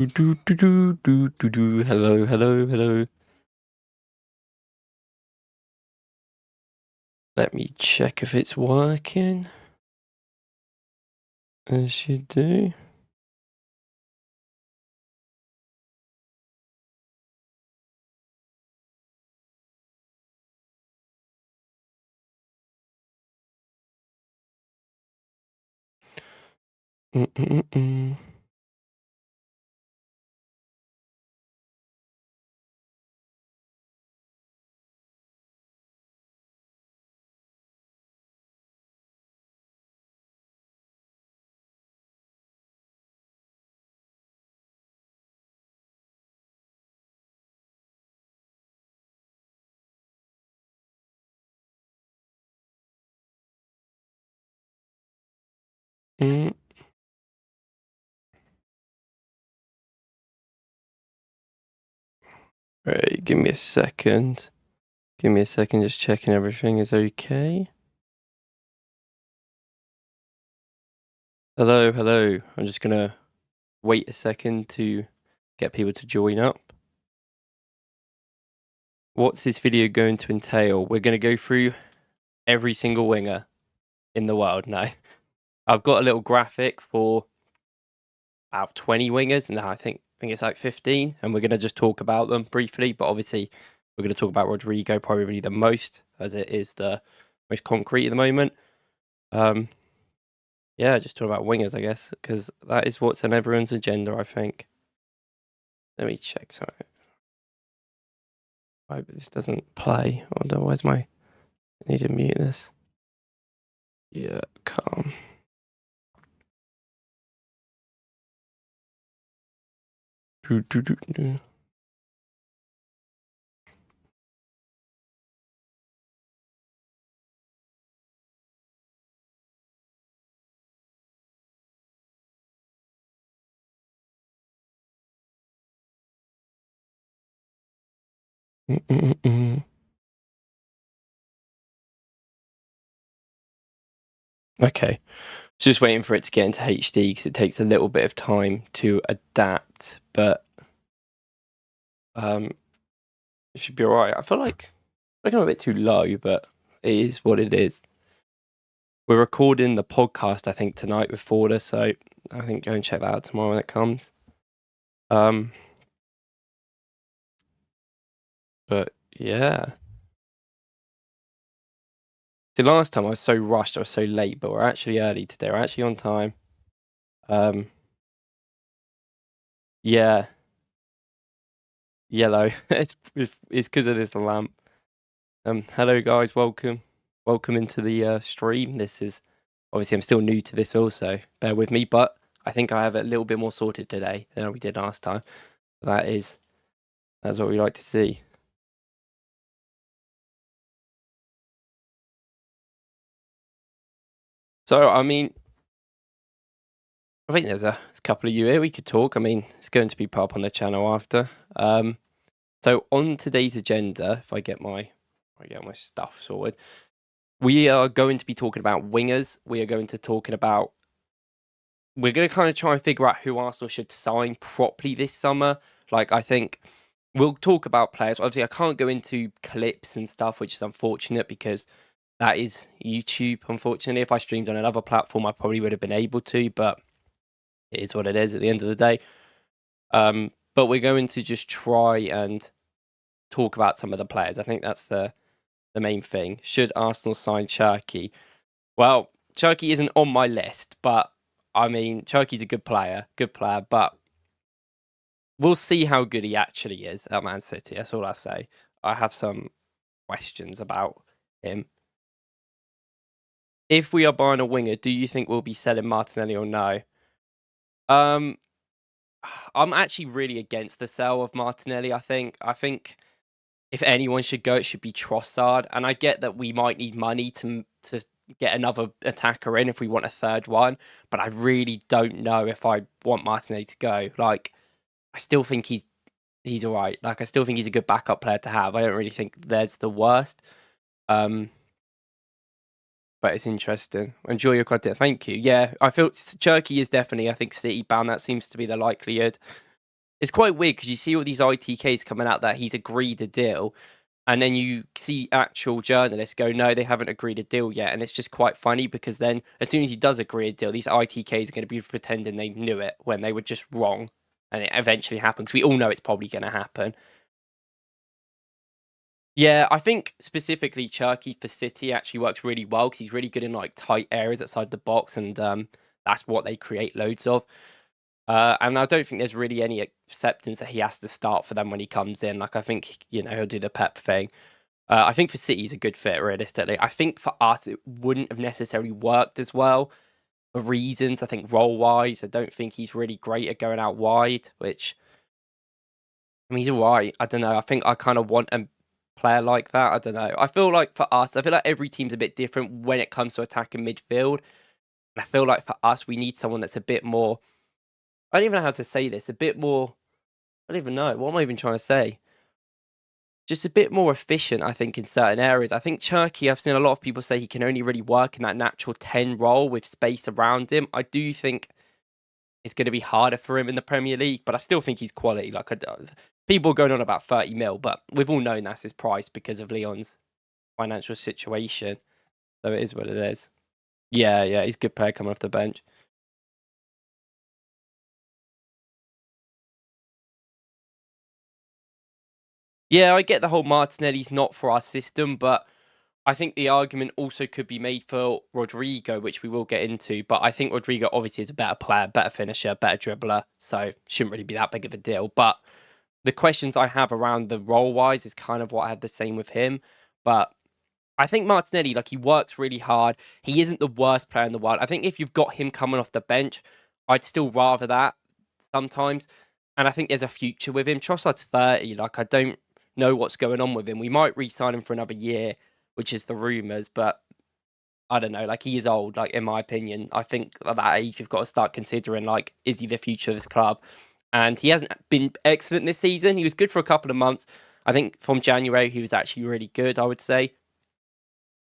Hello, hello, hello. Let me check if it's working. As you do. Mm-mm-mm. Mm. Right, give me a second. Give me a second, just checking everything is okay. Hello, hello. I'm just gonna wait a second to get people to join up. What's this video going to entail? We're gonna go through every single winger in the world now. I've got a little graphic for about 20 wingers, and I think it's like 15, and we're going to just talk about them briefly, but obviously we're going to talk about Rodrygo probably the most, as it is the most concrete at the moment. Yeah, just talk about wingers, I guess, because that is what's on everyone's agenda, I think. Let me check, sorry. I hope this doesn't play. Where's my... I need to mute this. Yeah, calm. Okay. Just waiting for it to get into HD because it takes a little bit of time to adapt, but it should be alright. I feel like I'm a bit too low, but it is what it is. We're recording the podcast, I think, tonight with Forder, so I think go and check that out tomorrow when it comes. But yeah. The last time I was so rushed, I was so late, but we're actually early today. We're actually on time. Yeah. Yellow. it's because of this lamp. Hello guys, welcome into the stream. This is obviously I'm still new to this also, bear with me, but I think I have it a little bit more sorted today than we did last time. That's what we like to see. So I mean, I think there's a couple of you here we could talk. I mean, it's going to be put up on the channel after. So on today's agenda, if I get my stuff sorted, we are going to be talking about wingers. We're going to kind of try and figure out who Arsenal should sign properly this summer. Like, I think we'll talk about players. Obviously, I can't go into clips and stuff, which is unfortunate because that is YouTube, unfortunately. If I streamed on another platform, I probably would have been able to, but it is what it is at the end of the day. But we're going to just try and talk about some of the players. I think that's the main thing. Should Arsenal sign Chucky? Well, Chucky isn't on my list, but I mean, Chucky's a good player, but we'll see how good he actually is at Man City. That's all I say. I have some questions about him. If we are buying a winger, do you think we'll be selling Martinelli or no? I'm actually really against the sale of Martinelli, I think. I think if anyone should go, it should be Trossard. And I get that we might need money to get another attacker in if we want a third one, but I really don't know if I want Martinelli to go. Like, I still think he's all right. Like, I still think he's a good backup player to have. I don't really think there's the worst. But it's interesting. Enjoy your content. Thank you. Yeah, I feel Chucky is definitely, I think, City bound. That seems to be the likelihood. It's quite weird because you see all these ITKs coming out that he's agreed a deal, and then you see actual journalists go, no, they haven't agreed a deal yet. And it's just quite funny because then as soon as he does agree a deal, these ITKs are going to be pretending they knew it when they were just wrong. And it eventually happened because we all know it's probably going to happen. Yeah, I think specifically Chucky for City actually works really well because he's really good in like tight areas outside the box, and that's what they create loads of. And I don't think there's really any acceptance that he has to start for them when he comes in. Like, I think, he'll do the Pep thing. I think for City, he's a good fit, realistically. I think for us, it wouldn't have necessarily worked as well for reasons. I think role-wise, I don't think he's really great at going out wide, which, I mean, he's all right. I don't know. I think I kind of want a player like that. I don't know. I feel like for us, I feel like every team's a bit different when it comes to attacking midfield. And I feel like for us, we need someone that's a bit more, I don't even know how to say this, a bit more, I don't even know. What am I even trying to say? Just a bit more efficient, I think, in certain areas. I think Chucky, I've seen a lot of people say he can only really work in that natural 10 role with space around him. I do think it's going to be harder for him in the Premier League, but I still think he's quality. Like, people are going on about 30 mil, but we've all known that's his price because of Leon's financial situation. So it is what it is. Yeah, he's a good player coming off the bench. Yeah, I get the whole Martinelli's not for our system, but I think the argument also could be made for Rodrygo, which we will get into. But I think Rodrygo obviously is a better player, better finisher, better dribbler, so shouldn't really be that big of a deal. But the questions I have around the role-wise is kind of what I had the same with him. But I think Martinelli, like, he works really hard. He isn't the worst player in the world. I think if you've got him coming off the bench, I'd still rather that sometimes. And I think there's a future with him. Trossard's 30. Like, I don't know what's going on with him. We might re-sign him for another year, which is the rumours, but I don't know. Like, he is old, like, in my opinion. I think at that age, you've got to start considering, like, is he the future of this club? And he hasn't been excellent this season. He was good for a couple of months. I think from January, he was actually really good, I would say.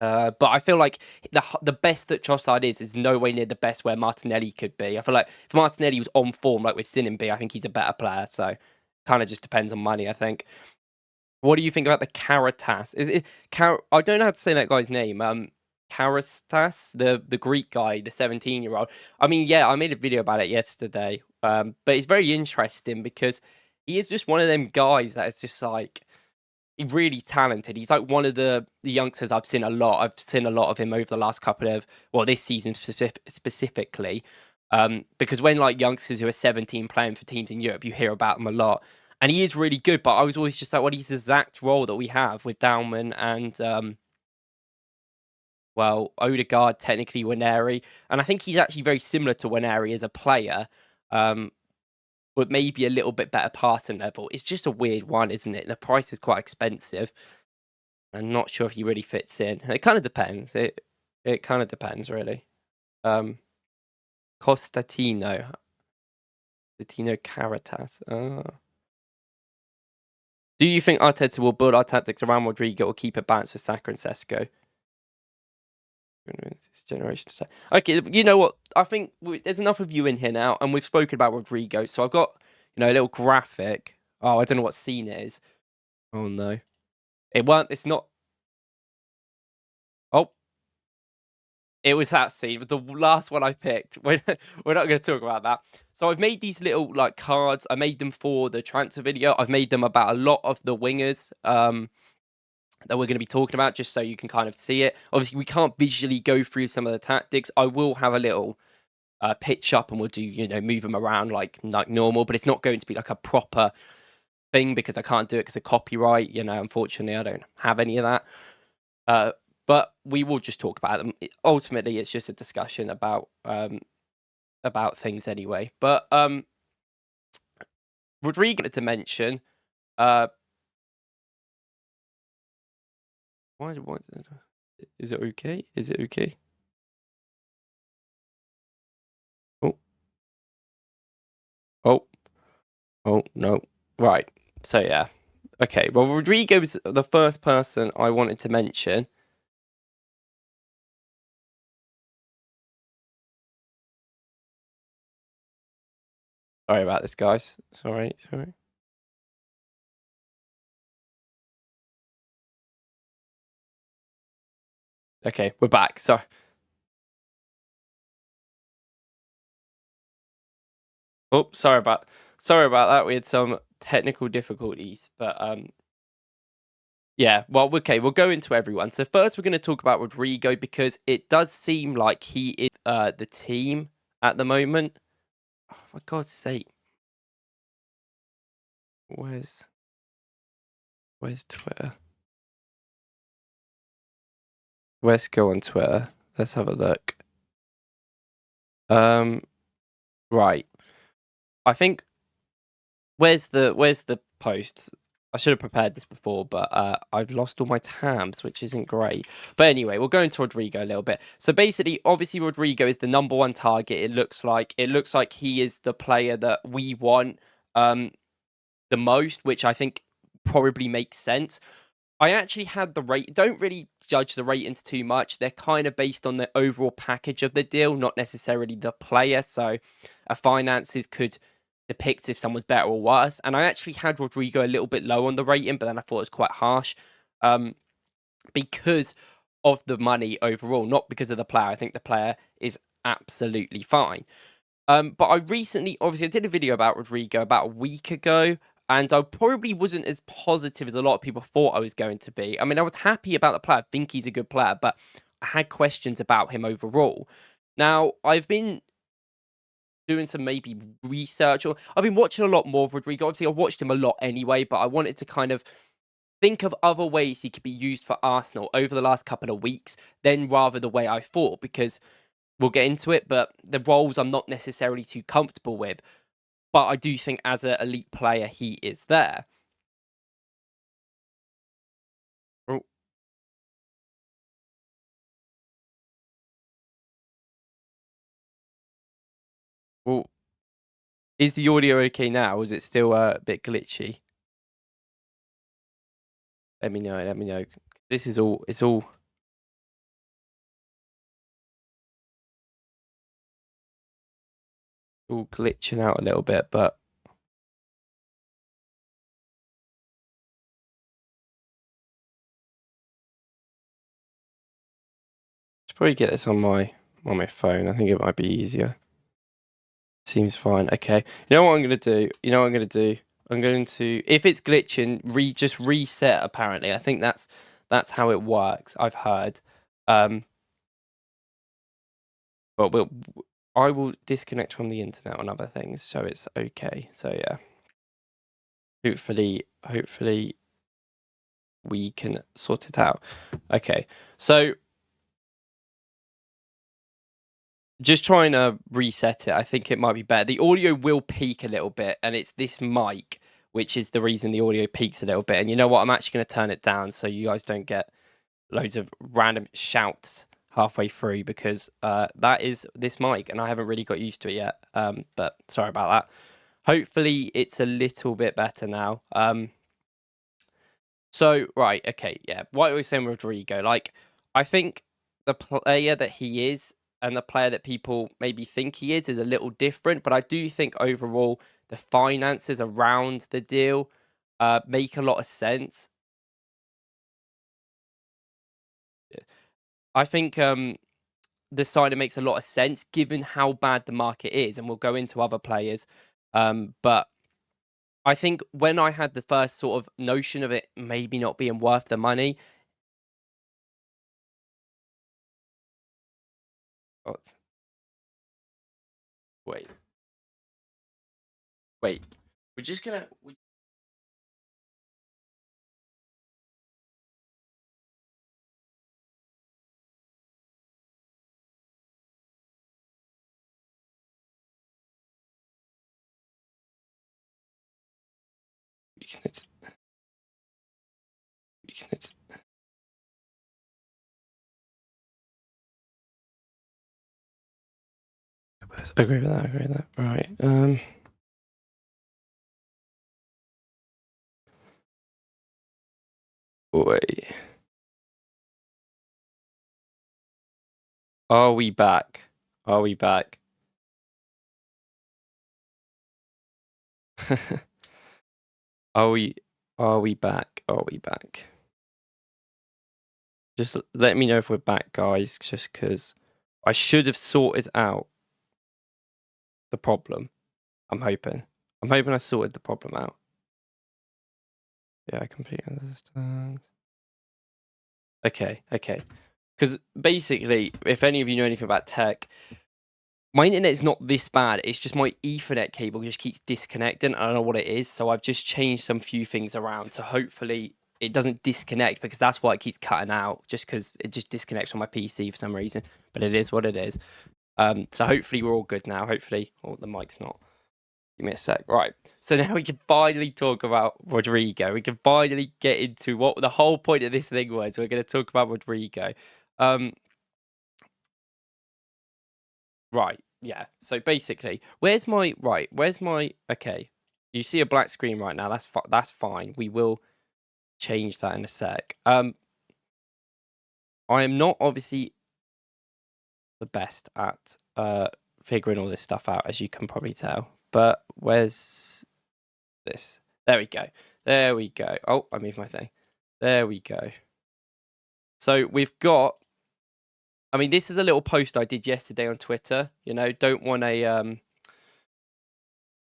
But I feel like the best that Trossard is nowhere near the best where Martinelli could be. I feel like if Martinelli was on form like with Sinimbi, I think he's a better player. So kind of just depends on money, I think. What do you think about the Caritas? I don't know how to say that guy's name. Caritas, the Greek guy, the 17-year-old. I mean, yeah, I made a video about it yesterday. But it's very interesting because he is just one of them guys that is just like, he's really talented. He's like one of the youngsters I've seen a lot. I've seen a lot of him over the last couple of, well, this season specifically. Because when like youngsters who are 17 playing for teams in Europe, you hear about them a lot. And he is really good, but I was always just like, what is the exact role that we have with Dauman and, well, Odegaard, technically Waneri. And I think he's actually very similar to Waneri as a player. But maybe a little bit better passing level. It's just a weird one, isn't it? The price is quite expensive. I'm not sure if he really fits in. It kind of depends. It kind of depends, really. Constantino Caritas. Do you think Arteta will build our tactics around Rodrygo or keep it balanced with Saka and Sesko? Generation. Okay, you know what? I think there's enough of you in here now, and we've spoken about Rodrygo. So I've got, a little graphic. Oh, I don't know what scene it is. Oh no, it's not. Oh, it was that scene. It was the last one I picked. We're not going to talk about that. So I've made these little like cards. I made them for the transfer video. I've made them about a lot of the wingers. That we're going to be talking about, just so you can kind of see it. Obviously, we can't visually go through some of the tactics. I will have a little pitch up and we'll do, move them around like normal, but it's not going to be like a proper thing because I can't do it because of copyright. Unfortunately, I don't have any of that. But we will just talk about them. Ultimately, it's just a discussion about things anyway. But Rodrygo to mention. Why? Is it okay? Is it okay? Oh, no. Right. So, yeah. Okay. Well, Rodrygo was the first person I wanted to mention. Sorry about this, guys. Sorry. Okay, we're back. Sorry about that. We had some technical difficulties, but yeah. Well, okay, we'll go into everyone. So first, we're going to talk about Rodrygo because it does seem like he is the team at the moment. Oh, for God's sake, where's Twitter? Let's go on Twitter. Let's have a look. Right. I think where's the posts? I should have prepared this before, but I've lost all my tabs, which isn't great. But anyway, we'll go into Rodrygo a little bit. So basically, obviously, Rodrygo is the #1 target. It looks like he is the player that we want the most, which I think probably makes sense. I actually had the rate. Don't really judge the ratings too much. They're kind of based on the overall package of the deal, not necessarily the player. So, finances could depict if someone's better or worse. And I actually had Rodrygo a little bit low on the rating, but then I thought it was quite harsh because of the money overall, not because of the player. I think the player is absolutely fine. But I recently, obviously, I did a video about Rodrygo about a week ago, and I probably wasn't as positive as a lot of people thought I was going to be. I mean, I was happy about the player. I think he's a good player, but I had questions about him overall. Now, I've been doing some maybe research, or I've been watching a lot more of Rodrygo. Obviously, I watched him a lot anyway, but I wanted to kind of think of other ways he could be used for Arsenal over the last couple of weeks, then rather the way I thought, because we'll get into it, but the roles I'm not necessarily too comfortable with. But I do think as an elite player, he is there. Oh, well, is the audio okay now? Or is it still a bit glitchy? Let me know. Let me know. This is all. It's all glitching out a little bit, but should probably get this on my phone. I think it might be easier. Seems fine. Okay. You know what I'm gonna do? I'm going to, if it's glitching, just reset. Apparently, I think that's how it works. I've heard. But I will disconnect from the internet on other things, so it's okay. So yeah, hopefully we can sort it out. Okay, so just trying to reset it. I think it might be better. The audio will peak a little bit, and it's this mic, which is the reason the audio peaks a little bit. And you know what? I'm actually going to turn it down so you guys don't get loads of random shouts halfway through, because that is this mic, and I haven't really got used to it yet. But sorry about that. Hopefully it's a little bit better now. So right, okay, yeah. What I was saying with Rodrygo, like, I think the player that he is and the player that people maybe think he is a little different, but I do think overall the finances around the deal make a lot of sense. I think the signing makes a lot of sense given how bad the market is, and we'll go into other players. But I think when I had the first sort of notion of it maybe not being worth the money. What? Wait, wait. We're just gonna. It's, it's, agree with that. Agree with that. Right. Wait. Are we back? Are we back? Are we back? Are we back? Just let me know if we're back, guys, just because I should have sorted out the problem. I'm hoping I sorted the problem out. Yeah, I completely understand. Okay. Because basically, if any of you know anything about tech, my internet is not this bad. It's just my Ethernet cable just keeps disconnecting. I don't know what it is. So I've just changed some few things around. So hopefully it doesn't disconnect, because that's why it keeps cutting out, just because it just disconnects from my PC for some reason. But it is what it is. So hopefully we're all good now. Hopefully, the mic's not. Give me a sec. Right. So now we can finally talk about Rodrygo. We can finally get into what the whole point of this thing was. We're going to talk about Rodrygo. Right. Yeah. So basically, where's my okay. You see a black screen right now. That's fine. We will change that in a sec. I am not obviously the best at figuring all this stuff out, as you can probably tell. But where's this? There we go. Oh, I moved my thing. There we go. So we've got, I mean, this is a little post I did yesterday on Twitter. Don't want to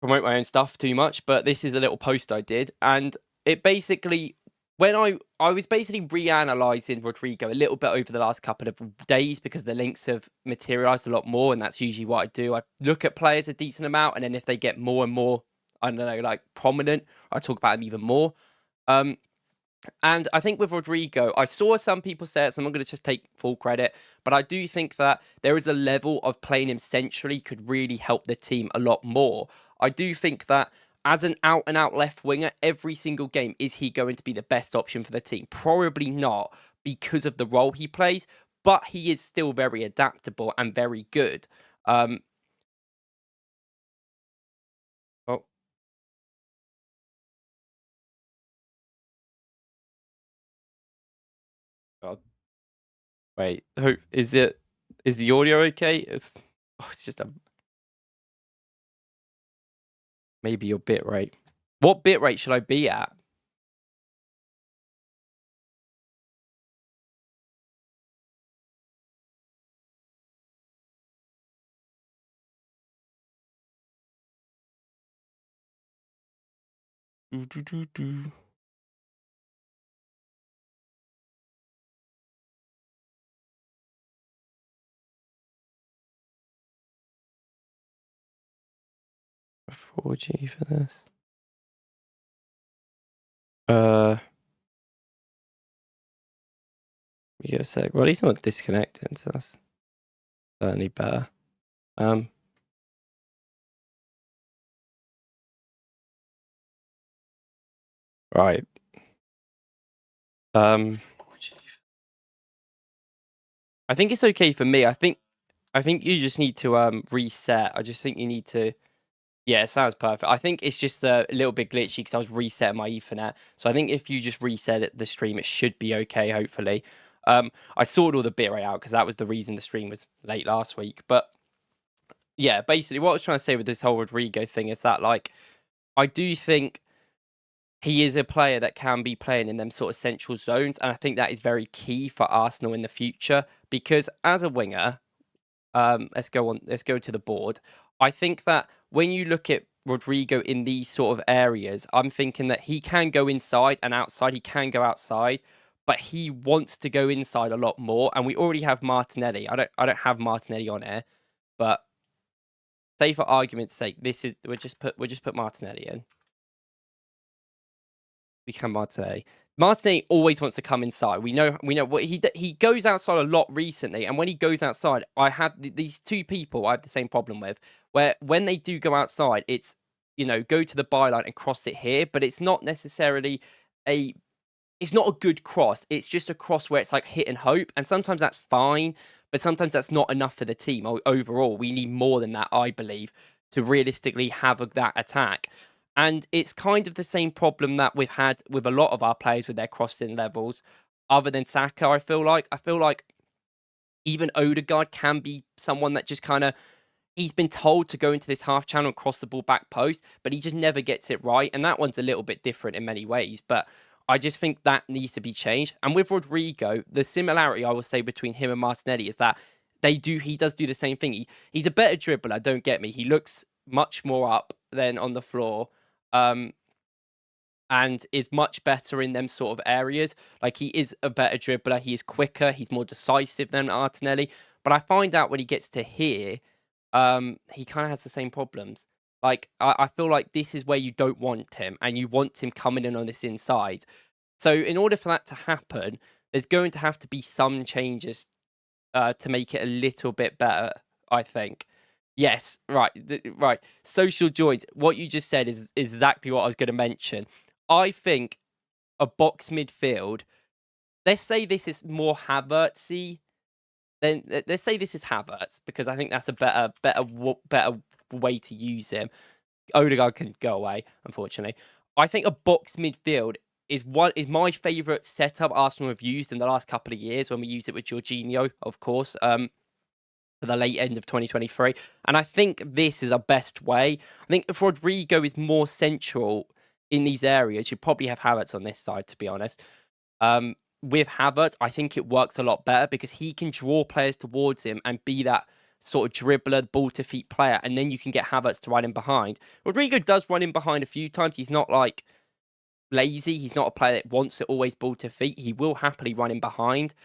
promote my own stuff too much, but this is a little post I did. And it basically, when I was basically reanalyzing Rodrygo a little bit over the last couple of days, because the links have materialized a lot more, and that's usually what I do. I look at players a decent amount, and then if they get more and more, I don't know, like prominent, I talk about them even more. And I think with Rodrygo, I saw some people say it, so I'm not going to just take full credit, but I do think that there is a level of playing him centrally could really help the team a lot more. I do think that as an out-and-out left winger, every single game, is he going to be the best option for the team? Probably not, because of the role he plays, but he is still very adaptable and very good. Oh. God. Wait, is the audio okay? It's just maybe your bit rate. What bit rate should I be at? A 4G for this. Give it a sec. Well, he's not disconnecting, so that's certainly better. Right. I think it's okay for me. I think you just need to reset. I just think you need to. Yeah, it sounds perfect. I think it's just a little bit glitchy because I was resetting my Ethernet. So I think if you just reset the stream, it should be okay, hopefully. I sorted all the bitrate out because that was the reason the stream was late last week. But yeah, basically what I was trying to say with this whole Rodrygo thing is that, like, I do think he is a player that can be playing in them sort of central zones. And I think that is very key for Arsenal in the future, because as a winger, let's go to the board. I think that when you look at Rodrygo in these sort of areas, I'm thinking that he can go inside and outside. He can go outside, but he wants to go inside a lot more. And we already have Martinelli. I don't have Martinelli on here, but say for argument's sake, we'll just put Martinelli in. We can Martinelli. Martinelli always wants to come inside. We know what he goes outside a lot recently, and when he goes outside, I have these two people I have the same problem with, where when they do go outside, it's go to the byline and cross it here, but it's not necessarily it's not a good cross. It's just a cross where it's like hit and hope, and sometimes that's fine, but sometimes that's not enough for the team overall. We need more than that, I believe, to realistically have that attack. And it's kind of the same problem that we've had with a lot of our players with their crossing levels, other than Saka. I feel like even Odegaard can be someone that just kind of, he's been told to go into this half channel and cross the ball back post, but he just never gets it right. And that one's a little bit different in many ways, but I just think that needs to be changed. And with Rodrygo, the similarity I will say between him and Martinelli is that he does do the same thing. He's a better dribbler, don't get me. He looks much more up than on the floor. And is much better in them sort of areas. Like, he is a better dribbler. He is quicker. He's more decisive than Martinelli. But I find out when he gets to here, he kind of has the same problems. Like, I feel like this is where you don't want him, and you want him coming in on this inside. So in order for that to happen, there's going to have to be some changes to make it a little bit better, I think. Yes, right, right. Social joins. What you just said is exactly what I was going to mention. I think a box midfield, let's say this is more Havertzy, then let's say this is Havertz, because I think that's a better way to use him. Odegaard can go away, unfortunately. I think a box midfield is my favourite setup Arsenal have used in the last couple of years, when we used it with Jorginho, of course, for the late end of 2023. And I think this is a best way. I think if Rodrygo is more central in these areas, you probably have Havertz on this side, to be honest. With Havertz, I think it works a lot better because he can draw players towards him and be that sort of dribbler, ball-to-feet player, and then you can get Havertz to run in behind. Rodrygo does run in behind a few times. He's not, like, lazy. He's not a player that wants it always ball-to-feet. He will happily run in behind.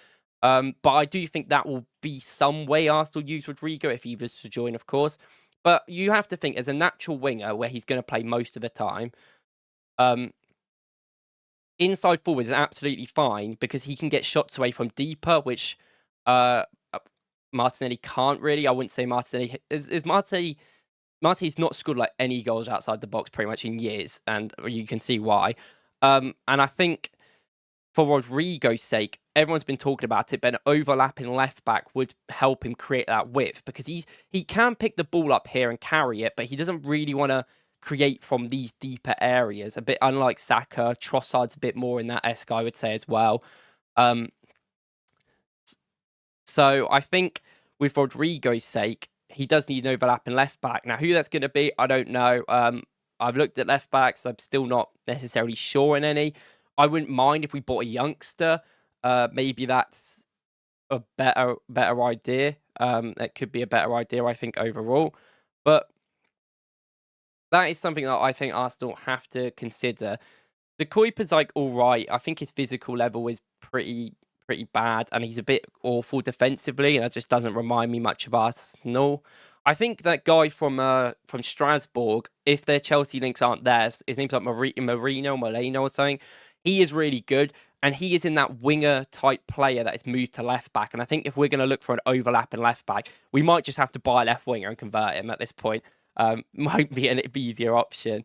But I do think that will be some way Arsenal use Rodrygo if he was to join, of course. But you have to think, as a natural winger, where he's going to play most of the time, inside forward is absolutely fine because he can get shots away from deeper, which Martinelli can't really. I wouldn't say Martinelli is Martinelli's not scored like any goals outside the box pretty much in years, and you can see why. And I think for Rodrygo's sake, everyone's been talking about it, but an overlapping left back would help him create that width because he can pick the ball up here and carry it, but he doesn't really want to create from these deeper areas, a bit unlike Saka. Trossard's a bit more in that esque, I would say, as well. So I think with Rodrygo's sake, he does need an overlapping left back. Now, who that's going to be, I don't know. I've looked at left backs. I'm still not necessarily sure in any. I wouldn't mind if we bought a youngster. Maybe that's a better idea. That could be a better idea, I think, overall. But that is something that I think Arsenal have to consider. The Kuiper's like all right. I think his physical level is pretty bad, and he's a bit awful defensively, and that just doesn't remind me much of Arsenal. I think that guy from Strasbourg, if their Chelsea links aren't there, his name's like Moreno or something. He is really good, and he is in that winger type player that is moved to left back. And I think if we're going to look for an overlapping left back, we might just have to buy a left winger and convert him at this point. Might be an easier option.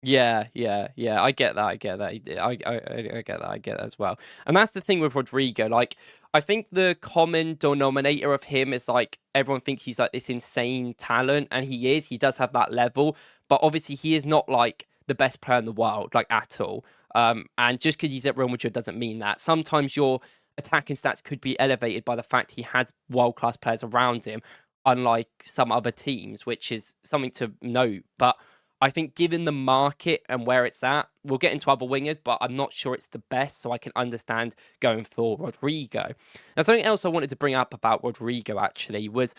Yeah. I get that. I get that as well. And that's the thing with Rodrygo. Like, I think the common denominator of him is like everyone thinks he's like this insane talent, and he is. He does have that level, but obviously he is not like the best player in the world, like at all. And just because he's at Real Madrid doesn't mean that. Sometimes your attacking stats could be elevated by the fact he has world-class players around him, unlike some other teams, which is something to note. But I think given the market and where it's at, we'll get into other wingers, but I'm not sure it's the best, so I can understand going for Rodrygo. Now, something else I wanted to bring up about Rodrygo, actually, was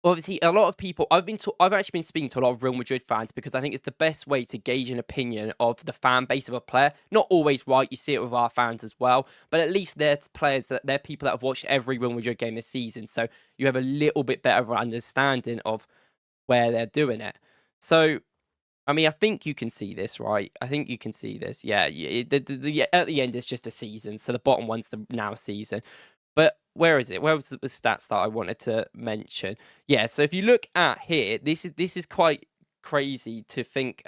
obviously a lot of people, I've actually been speaking to a lot of Real Madrid fans because I think it's the best way to gauge an opinion of the fan base of a player. Not always right, you see it with our fans as well, but at least they're people that have watched every Real Madrid game this season, so you have a little bit better of an understanding of where they're doing it. So, I mean, I think you can see this, right? I think you can see this. Yeah, at the end, it's just a season, so the bottom one's the now season. But where is it? Where was the stats that I wanted to mention? Yeah, so if you look at here, this is quite crazy to think.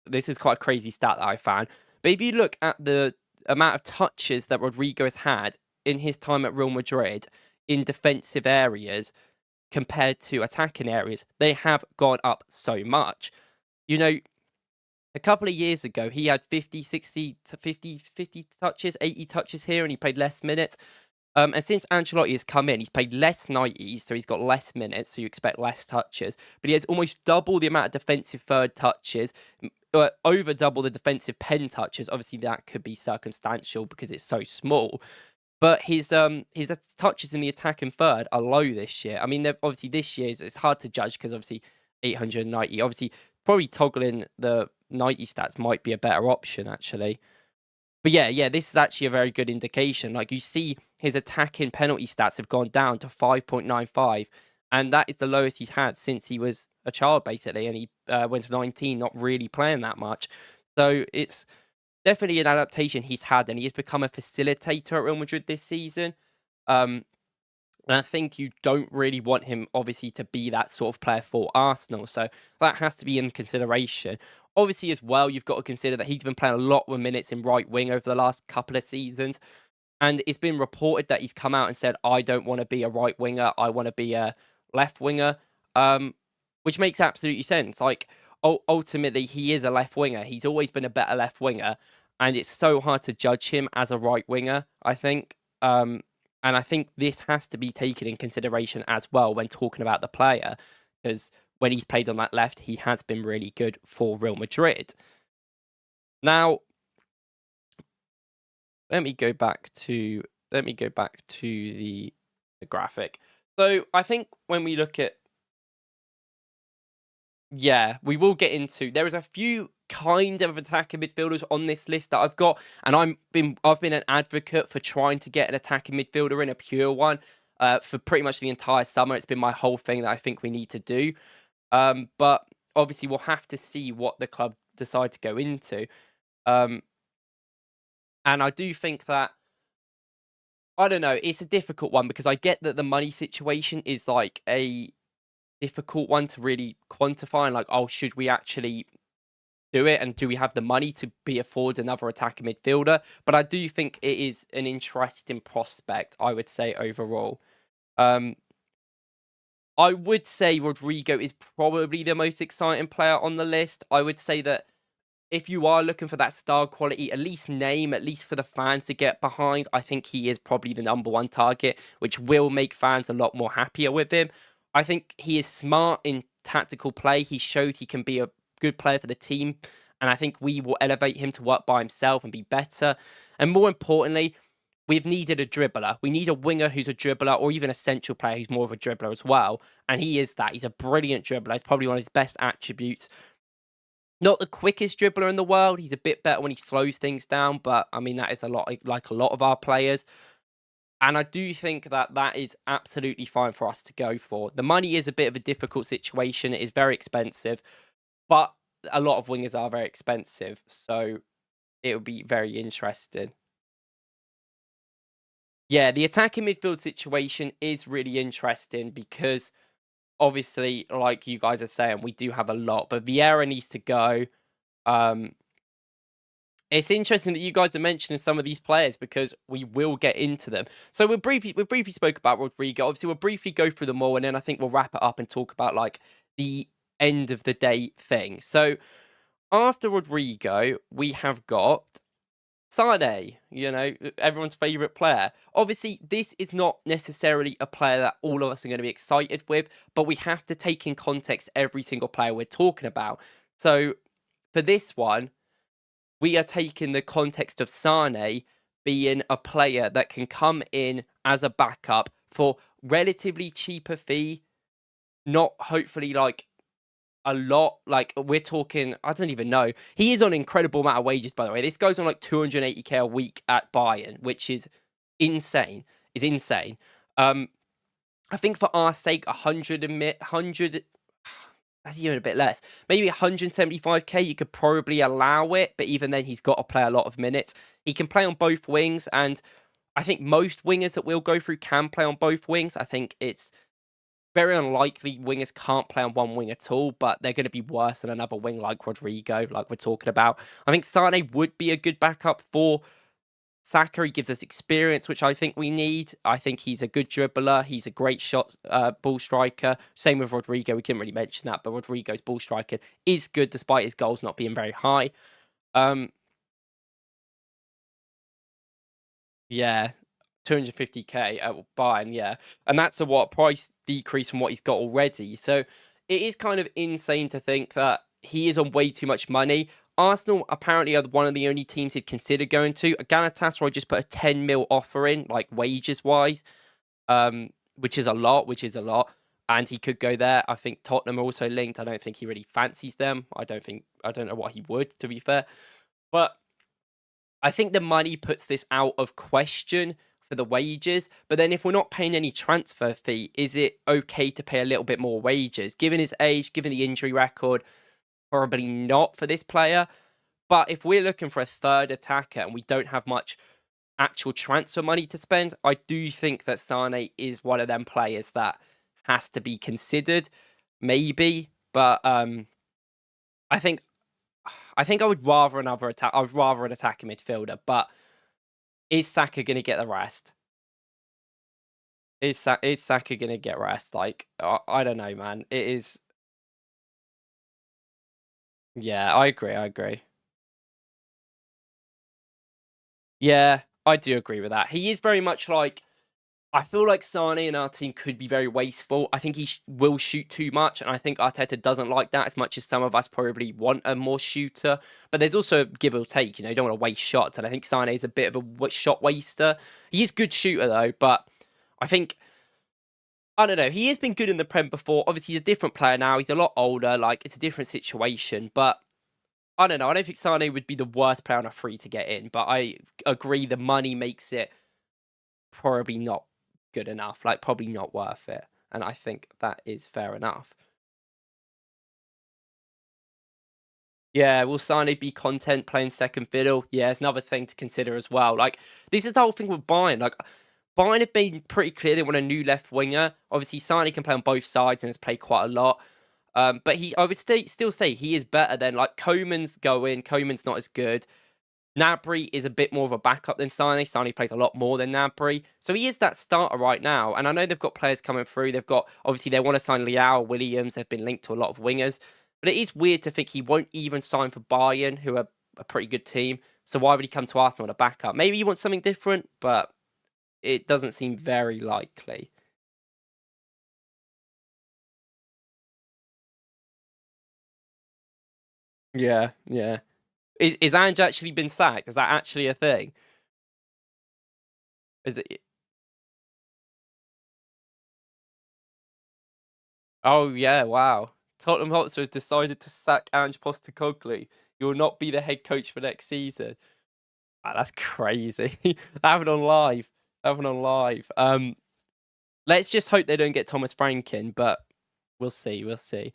This is quite a crazy stat that I found. But if you look at the amount of touches that Rodrygo has had in his time at Real Madrid in defensive areas compared to attacking areas, they have gone up so much. You know, a couple of years ago, he had 50 touches, 80 touches here, and he played less minutes. And since Ancelotti has come in, he's played less 90s, so he's got less minutes, so you expect less touches. But he has almost double the amount of defensive third touches, over double the defensive pen touches. Obviously, that could be circumstantial because it's so small. But his touches in the attack and third are low this year. I mean, obviously this year it's hard to judge because obviously 890. Obviously, probably toggling the 90 stats might be a better option actually. But yeah, this is actually a very good indication. Like you see, his attacking penalty stats have gone down to 5.95, and that is the lowest he's had since he was a child, basically. And he went to 19, not really playing that much. So it's definitely an adaptation he's had, and he has become a facilitator at Real Madrid this season. And I think you don't really want him, obviously, to be that sort of player for Arsenal. So that has to be in consideration. Obviously, as well, you've got to consider that he's been playing a lot of minutes in right wing over the last couple of seasons. And it's been reported that he's come out and said, I don't want to be a right winger. I want to be a left winger, which makes absolutely sense. Like, ultimately, he is a left winger. He's always been a better left winger. And it's so hard to judge him as a right winger, I think. And I think this has to be taken in consideration as well when talking about the player, because when he's played on that left, he has been really good for Real Madrid. Now, let me go back to the graphic. So I think when we look at, we will get into, there is a few kind of attacking midfielders on this list that I've got, and I've been an advocate for trying to get an attacking midfielder in, a pure one, for pretty much the entire summer. It's been my whole thing that I think we need to do. But obviously we'll have to see what the club decide to go into. And I do think that, I don't know, it's a difficult one because I get that the money situation is like a difficult one to really quantify, and like, oh, should we actually do it, and do we have the money to afford another attacking midfielder? But I do think it is an interesting prospect, I would say, overall. I would say Rodrygo is probably the most exciting player on the list. I would say that if you are looking for that star quality, at least for the fans to get behind, I think he is probably the #1 target, which will make fans a lot more happier with him. I think he is smart in tactical play. He showed he can be a good player for the team, and I think we will elevate him to work by himself and be better. And more importantly, we've needed a dribbler. We need a winger who's a dribbler, or even a central player who's more of a dribbler as well. And he is that. He's a brilliant dribbler. It's probably one of his best attributes. Not the quickest dribbler in the world. He's a bit better when he slows things down, but I mean, that is a lot like a lot of our players. And I do think that that is absolutely fine for us to go for. The money is a bit of a difficult situation. It is very expensive, but a lot of wingers are very expensive. So it would be very interesting. Yeah, the attacking midfield situation is really interesting because obviously, like you guys are saying, we do have a lot, but Vieira needs to go. It's interesting that you guys are mentioning some of these players because we will get into them. So we briefly spoke about Rodrygo. Obviously, we'll briefly go through them all, and then I think we'll wrap it up and talk about like the end of the day thing. So after Rodrygo, we have got Sane, everyone's favourite player. Obviously, this is not necessarily a player that all of us are going to be excited with, but we have to take in context every single player we're talking about. So for this one, we are taking the context of Sane being a player that can come in as a backup for relatively cheaper fee, not hopefully like a lot. Like we're talking, I don't even know. He is on an incredible amount of wages, by the way. This goes on like 280k a week at Bayern, which is insane. I think for our sake, 100, that's even a bit less. Maybe 175k, you could probably allow it, but even then, he's got to play a lot of minutes. He can play on both wings, and I think most wingers that we'll go through can play on both wings. I think it's very unlikely wingers can't play on one wing at all, but they're going to be worse than another wing like Rodrygo, like we're talking about. I think Sane would be a good backup for Saka. He gives us experience, which I think we need. I think he's a good dribbler. He's a great shot ball striker. Same with Rodrygo. We couldn't really mention that, but Rodrygo's ball striker is good despite his goals not being very high. Yeah. 250k at Bayern, yeah. And that's a price decrease from what he's got already. So it is kind of insane to think that he is on way too much money. Arsenal apparently are one of the only teams he'd consider going to. Galatasaray just put a 10 mil offer in, like wages wise, which is a lot. And he could go there. I think Tottenham are also linked. I don't think he really fancies them. I don't know what he would, to be fair. But I think the money puts this out of question for the wages. But then if we're not paying any transfer fee, is it okay to pay a little bit more wages? Given his age, given the injury record, probably not for this player. But if we're looking for a third attacker and we don't have much actual transfer money to spend, I do think that Sane is one of them players that has to be considered, maybe. But I think I would rather another attack. I would rather an attacking midfielder. But is Saka going to get the rest? Is Saka going to get rest? Like, I don't know, man. It is. Yeah, I agree. Yeah, I do agree with that. He is very much like, I feel like Sane in our team could be very wasteful. I think he will shoot too much, and I think Arteta doesn't like that as much as some of us probably want a more shooter. But there's also a give or take, you know, you don't want to waste shots, and I think Sane is a bit of a shot waster. He is a good shooter, though, but I think, I don't know, he has been good in the Prem before. Obviously, he's a different player now. He's a lot older, like, it's a different situation, but I don't know. I don't think Sane would be the worst player on a free to get in, but I agree the money makes it probably not good enough, like probably not worth it. And I think that is fair enough. Yeah, will Sane be content playing second fiddle? Yeah, it's another thing to consider as well. Like, this is the whole thing with Bayern. Like, Bayern have been pretty clear they want a new left winger. Obviously, Sane can play on both sides and has played quite a lot. But I would still say he is better than, like, Coman's going. Coman's not as good. Gnabry is a bit more of a backup than Sane. Sane plays a lot more than Gnabry. So he is that starter right now. And I know they've got players coming through. They've got, obviously, they want to sign Leao, Williams. They've been linked to a lot of wingers. But it is weird to think he won't even sign for Bayern, who are a pretty good team. So why would he come to Arsenal on a backup? Maybe he wants something different, but it doesn't seem very likely. Yeah. Is Ange actually been sacked? Is that actually a thing? Is it? Oh yeah, wow. Tottenham Hotspur has decided to sack Ange Postecoglou. He will not be the head coach for next season. Wow, that's crazy. That happened on live. Let's just hope they don't get Thomas Frank in, but we'll see.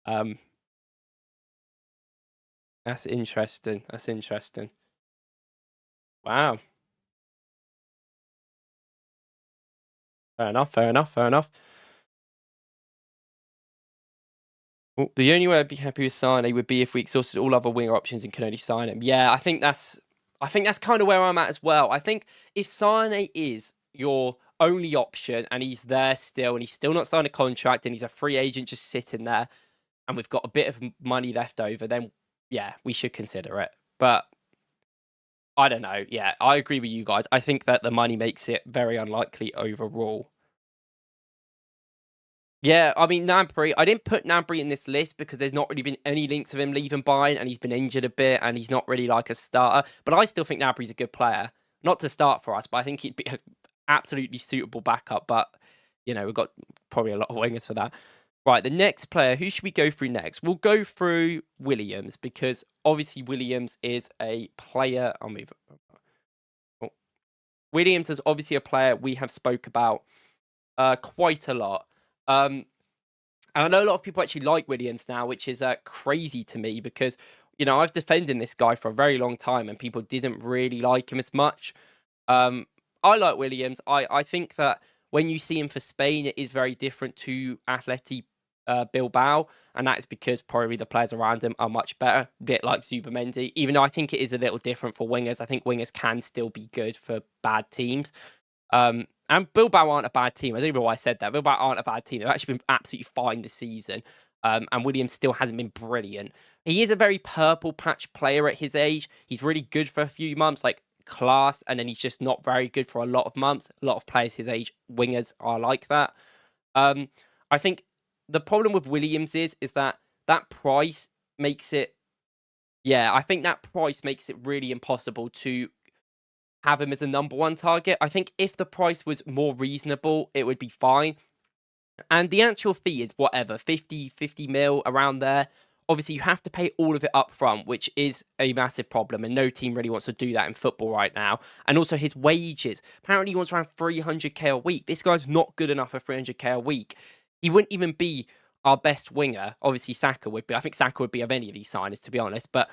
Um, that's interesting. Wow. Fair enough. Well, the only way I'd be happy with Sane would be if we exhausted all other winger options and could only sign him. Yeah, I think that's kind of where I'm at as well. I think if Sane is your only option and he's there still and he's still not signed a contract and he's a free agent just sitting there and we've got a bit of money left over, then yeah, we should consider it. But I don't know. Yeah, I agree with you guys. I think that the money makes it very unlikely overall. Yeah, I mean, Gnabry, I didn't put Gnabry in this list because there's not really been any links of him leaving Bayern and he's been injured a bit and he's not really like a starter. But I still think Gnabry's a good player. Not to start for us, but I think he'd be an absolutely suitable backup. But, you know, we've got probably a lot of wingers for that. Right, the next player, who should we go through next? We'll go through Williams because obviously Williams is a player. I'll move it. Oh. Williams is obviously a player we have spoke about quite a lot. And I know a lot of people actually like Williams now, which is crazy to me because, you know, I've defended this guy for a very long time and people didn't really like him as much. I like Williams. I think that when you see him for Spain, it is very different to Atleti Bilbao, and that is because probably the players around him are much better, a bit like Zubamendi, even though I think it is a little different for wingers. I think wingers can still be good for bad teams. And Bilbao aren't a bad team. I don't even know why I said that. Bilbao aren't a bad team. They've actually been absolutely fine this season. And Williams still hasn't been brilliant. He is a very purple patch player at his age. He's really good for a few months. Like, class, and then he's just not very good for a lot of months. A lot of players his age, wingers, are like that. I think the problem with Williams is that price makes it. Yeah, I think that price makes it really impossible to have him as a number one target. I think if the price was more reasonable, it would be fine. And the actual fee is whatever, 50 mil around there. Obviously, you have to pay all of it up front, which is a massive problem. And no team really wants to do that in football right now. And also his wages. Apparently, he wants around 300k a week. This guy's not good enough for 300k a week. He wouldn't even be our best winger. Obviously, Saka would be. I think Saka would be of any of these signers, to be honest. But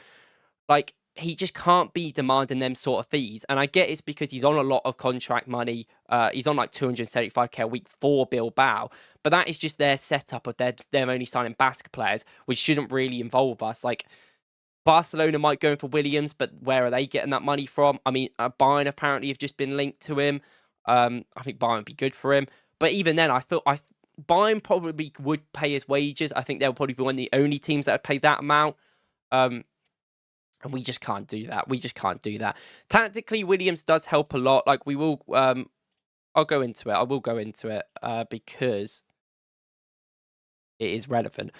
like, he just can't be demanding them sort of fees. And I get it's because he's on a lot of contract money. He's on like 275k a week for Bilbao. But that is just their setup of them only signing Basque players, which shouldn't really involve us. Like, Barcelona might go in for Williams, but where are they getting that money from? I mean, Bayern apparently have just been linked to him. I think Bayern would be good for him. But even then, Bayern probably would pay his wages. I think they'll probably be one of the only teams that would pay that amount. And we just can't do that. We just can't do that. Tactically, Williams does help a lot. Like, we will... I'll go into it. I will go into it because it is relevant.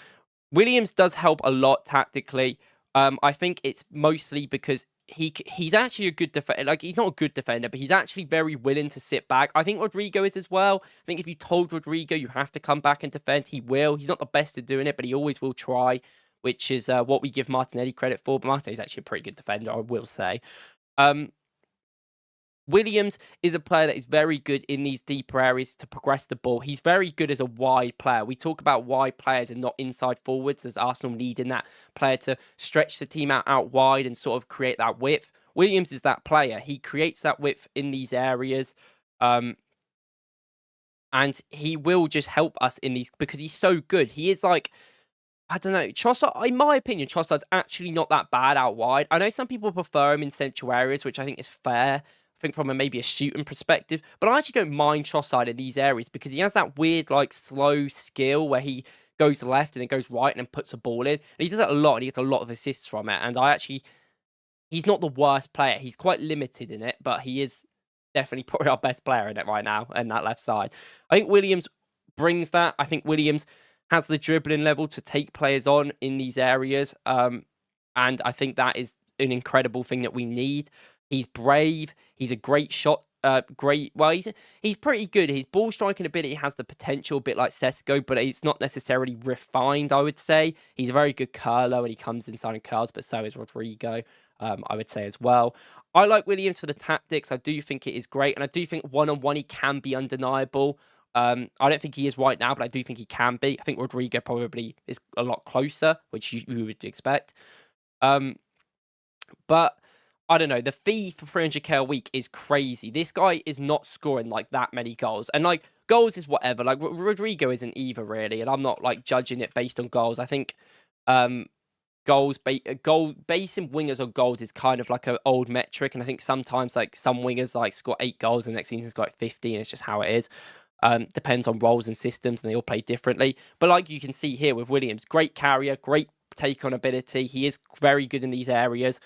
Williams does help a lot tactically. I think it's mostly because he's actually a good defender. Like, he's not a good defender, but he's actually very willing to sit back. I think Rodrygo is as well. I think if you told Rodrygo you have to come back and defend, he will. He's not the best at doing it, but he always will try, which is what we give Martinelli credit for. But Martinelli's actually a pretty good defender, I will say. Williams is a player that is very good in these deeper areas to progress the ball. He's very good as a wide player. We talk about wide players and not inside forwards, as Arsenal needing that player to stretch the team out wide and sort of create that width. Williams is that player. He creates that width in these areas. And he will just help us in these because he's so good. He is like... I don't know. Trossard, in my opinion, Trossard's actually not that bad out wide. I know some people prefer him in central areas, which I think is fair. I think from maybe a shooting perspective. But I actually don't mind Trossard in these areas because he has that weird, like, slow skill where he goes left and then goes right and then puts a ball in. And he does that a lot and he gets a lot of assists from it. And he's not the worst player. He's quite limited in it, but he is definitely probably our best player in it right now in that left side. I think Williams brings that. I think Williams has the dribbling level to take players on in these areas. And I think that is an incredible thing that we need. He's brave. He's a great shot. He's pretty good. His ball striking ability has the potential, a bit like Sesko, but it's not necessarily refined, I would say. He's a very good curler when he comes inside and curls, but so is Rodrygo, I would say as well. I like Williams for the tactics. I do think it is great, and I do think one-on-one he can be undeniable. I don't think he is right now, but I do think he can be. I think Rodrygo probably is a lot closer, which you would expect. But I don't know. The fee for 300k a week is crazy. This guy is not scoring like that many goals. And like, goals is whatever. Like, Rodrygo isn't either, really. And I'm not like judging it based on goals. I think basing wingers on goals is kind of like an old metric. And I think sometimes like some wingers like score 8 goals and the next season's got 50, and it's just how it is. Depends on roles and systems, and they all play differently. But like you can see here with Williams, great carrier, great take on ability. He is very good in these areas.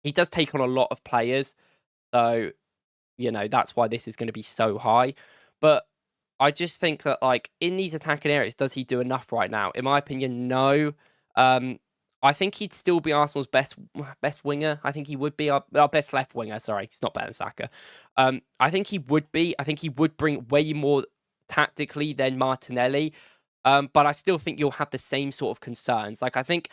He does take on a lot of players, so you know that's why this is going to be so high. But I just think that like in these attacking areas, does he do enough right now? In my opinion, no. I think he'd still be Arsenal's best winger. I think he would be our best left winger. Sorry, he's not better than Saka. I think he would be. I think he would bring way more tactically than Martinelli. But I still think you'll have the same sort of concerns. Like, I think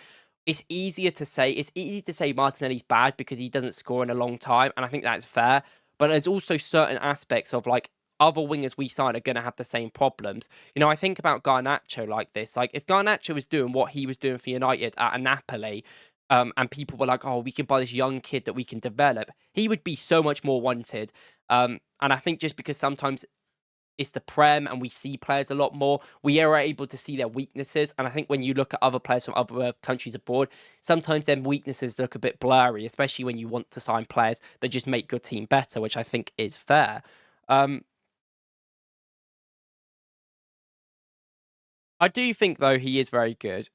it's easy to say Martinelli's bad because he doesn't score in a long time, and I think that's fair. But there's also certain aspects of like other wingers we sign are going to have the same problems. You know, I think about Garnacho like this. Like, if Garnacho was doing what he was doing for United at Napoli, and people were like, oh, we can buy this young kid that we can develop, he would be so much more wanted. And I think just because sometimes it's the Prem and we see players a lot more, we are able to see their weaknesses. And I think when you look at other players from other countries abroad, sometimes their weaknesses look a bit blurry, especially when you want to sign players that just make your team better, which I think is fair. I do think, though, he is very good.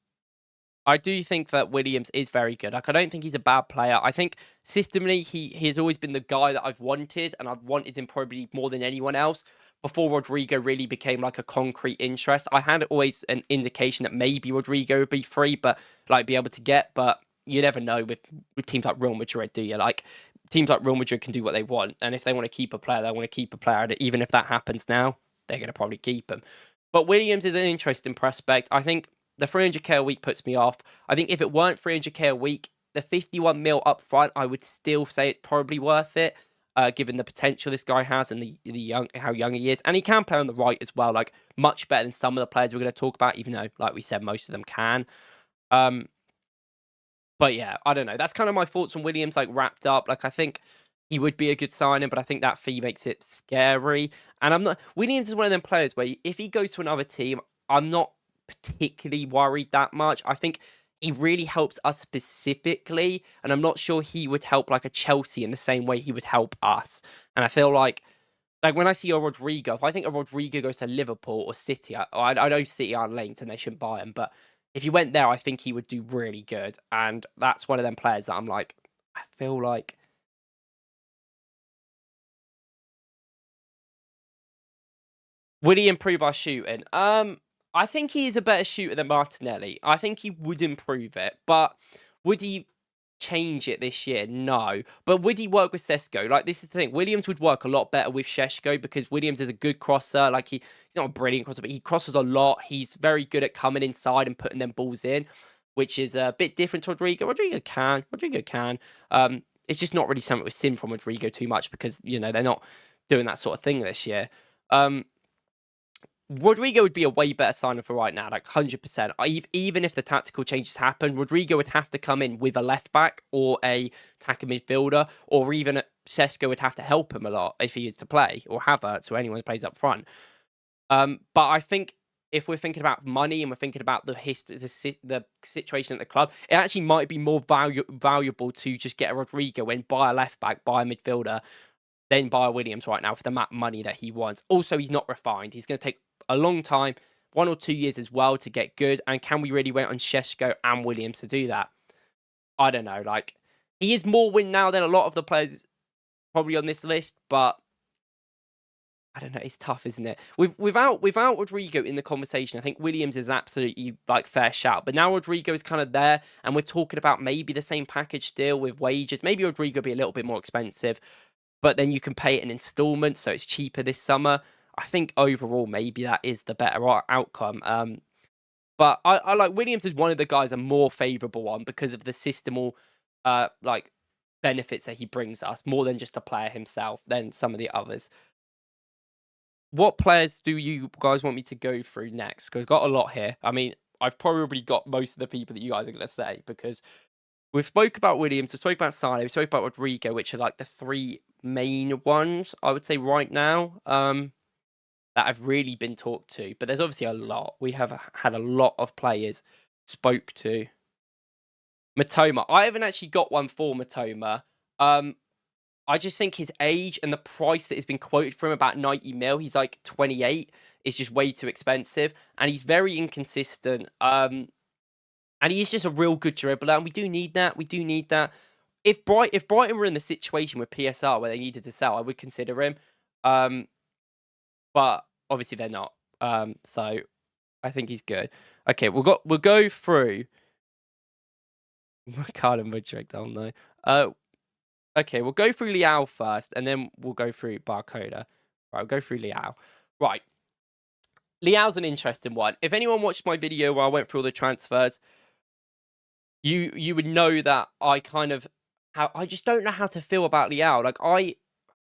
I do think that Williams is very good. Like, I don't think he's a bad player. I think systemically, he has always been the guy that I've wanted, and I've wanted him probably more than anyone else. Before Rodrygo really became like a concrete interest, I had always an indication that maybe Rodrygo would be free, but like be able to get. But you never know with teams like Real Madrid, do you? Like teams like Real Madrid can do what they want, and if they want to keep a player, they want to keep a player. And even if that happens now, they're going to probably keep him. But Williams is an interesting prospect. I think the 300k a week puts me off. I think if it weren't 300k a week, the 51 mil up front, I would still say it's probably worth it, given the potential this guy has and how young he is. And he can play on the right as well, like much better than some of the players we're going to talk about, even though, like we said, most of them can. But yeah, I don't know. That's kind of my thoughts on Williams, like wrapped up. Like, I think he would be a good signing, but I think that fee makes it scary. And Williams is one of them players where if he goes to another team, I'm not particularly worried that much. I think he really helps us specifically, and I'm not sure he would help like a Chelsea in the same way he would help us. And I feel like when I see a Rodrygo, if I think a Rodrygo goes to Liverpool or City, I know City aren't linked and they shouldn't buy him, but if he went there, I think he would do really good. And that's one of them players that I'm like, I feel like. Would he improve our shooting? I think he is a better shooter than Martinelli. I think he would improve it, but would he change it this year? No. But would he work with Sesko? Like, this is the thing. Williams would work a lot better with Šeško because Williams is a good crosser. Like, he's not a brilliant crosser, but he crosses a lot. He's very good at coming inside and putting them balls in, which is a bit different to Rodrygo. Rodrygo can. It's just not really something we've seen from Rodrygo too much because, they're not doing that sort of thing this year. Rodrygo would be a way better signing for right now, like 100%. Even if the tactical changes happen, Rodrygo would have to come in with a left back or a attacking midfielder, or even Sesko would have to help him a lot if he is to play, or Havertz, or anyone who plays up front. But I think if we're thinking about money and we're thinking about the situation at the club, it actually might be more valuable to just get a Rodrygo in, buy a left back, buy a midfielder, then buy a Williams right now for the money that he wants. Also, he's not refined. He's going to take a long time, 1 or 2 years as well, to get good. And can we really wait on Šeško and Williams to do that? I don't know. Like, he is more win now than a lot of the players probably on this list, but I don't know. It's tough, isn't it? Without Rodrygo in the conversation, I think Williams is absolutely like fair shout. But now Rodrygo is kind of there, and we're talking about maybe the same package deal with wages. Maybe Rodrygo will be a little bit more expensive, but then you can pay it in installments, so it's cheaper this summer. I think overall, maybe that is the better outcome. But I like Williams is one of the guys I'm more favourable on because of the systemal benefits that he brings us, more than just a player himself than some of the others. What players do you guys want me to go through next? Because I've got a lot here. I mean, I've probably got most of the people that you guys are going to say, because we've spoke about Williams, we've spoke about Sane, we've spoke about Rodrygo, which are like the 3 main ones, I would say, right now. That have really been talked to, but there's obviously a lot. We have had a lot of players spoke to. Mitoma. I haven't actually got one for Mitoma. I just think his age and the price that has been quoted for him, about 90 mil, he's like 28, is just way too expensive. And he's very inconsistent. And he's just a real good dribbler, and we do need that. If Brighton were in the situation with PSR where they needed to sell, I would consider him. But obviously they're not. So I think he's good. Okay, we'll go through Carl and Woodrick, don't know. Okay, we'll go through Leao first, and then we'll go through Barcola. Right, we'll go through Leao. Right. Leao's an interesting one. If anyone watched my video where I went through all the transfers, you would know that I just don't know how to feel about Leao. Like, I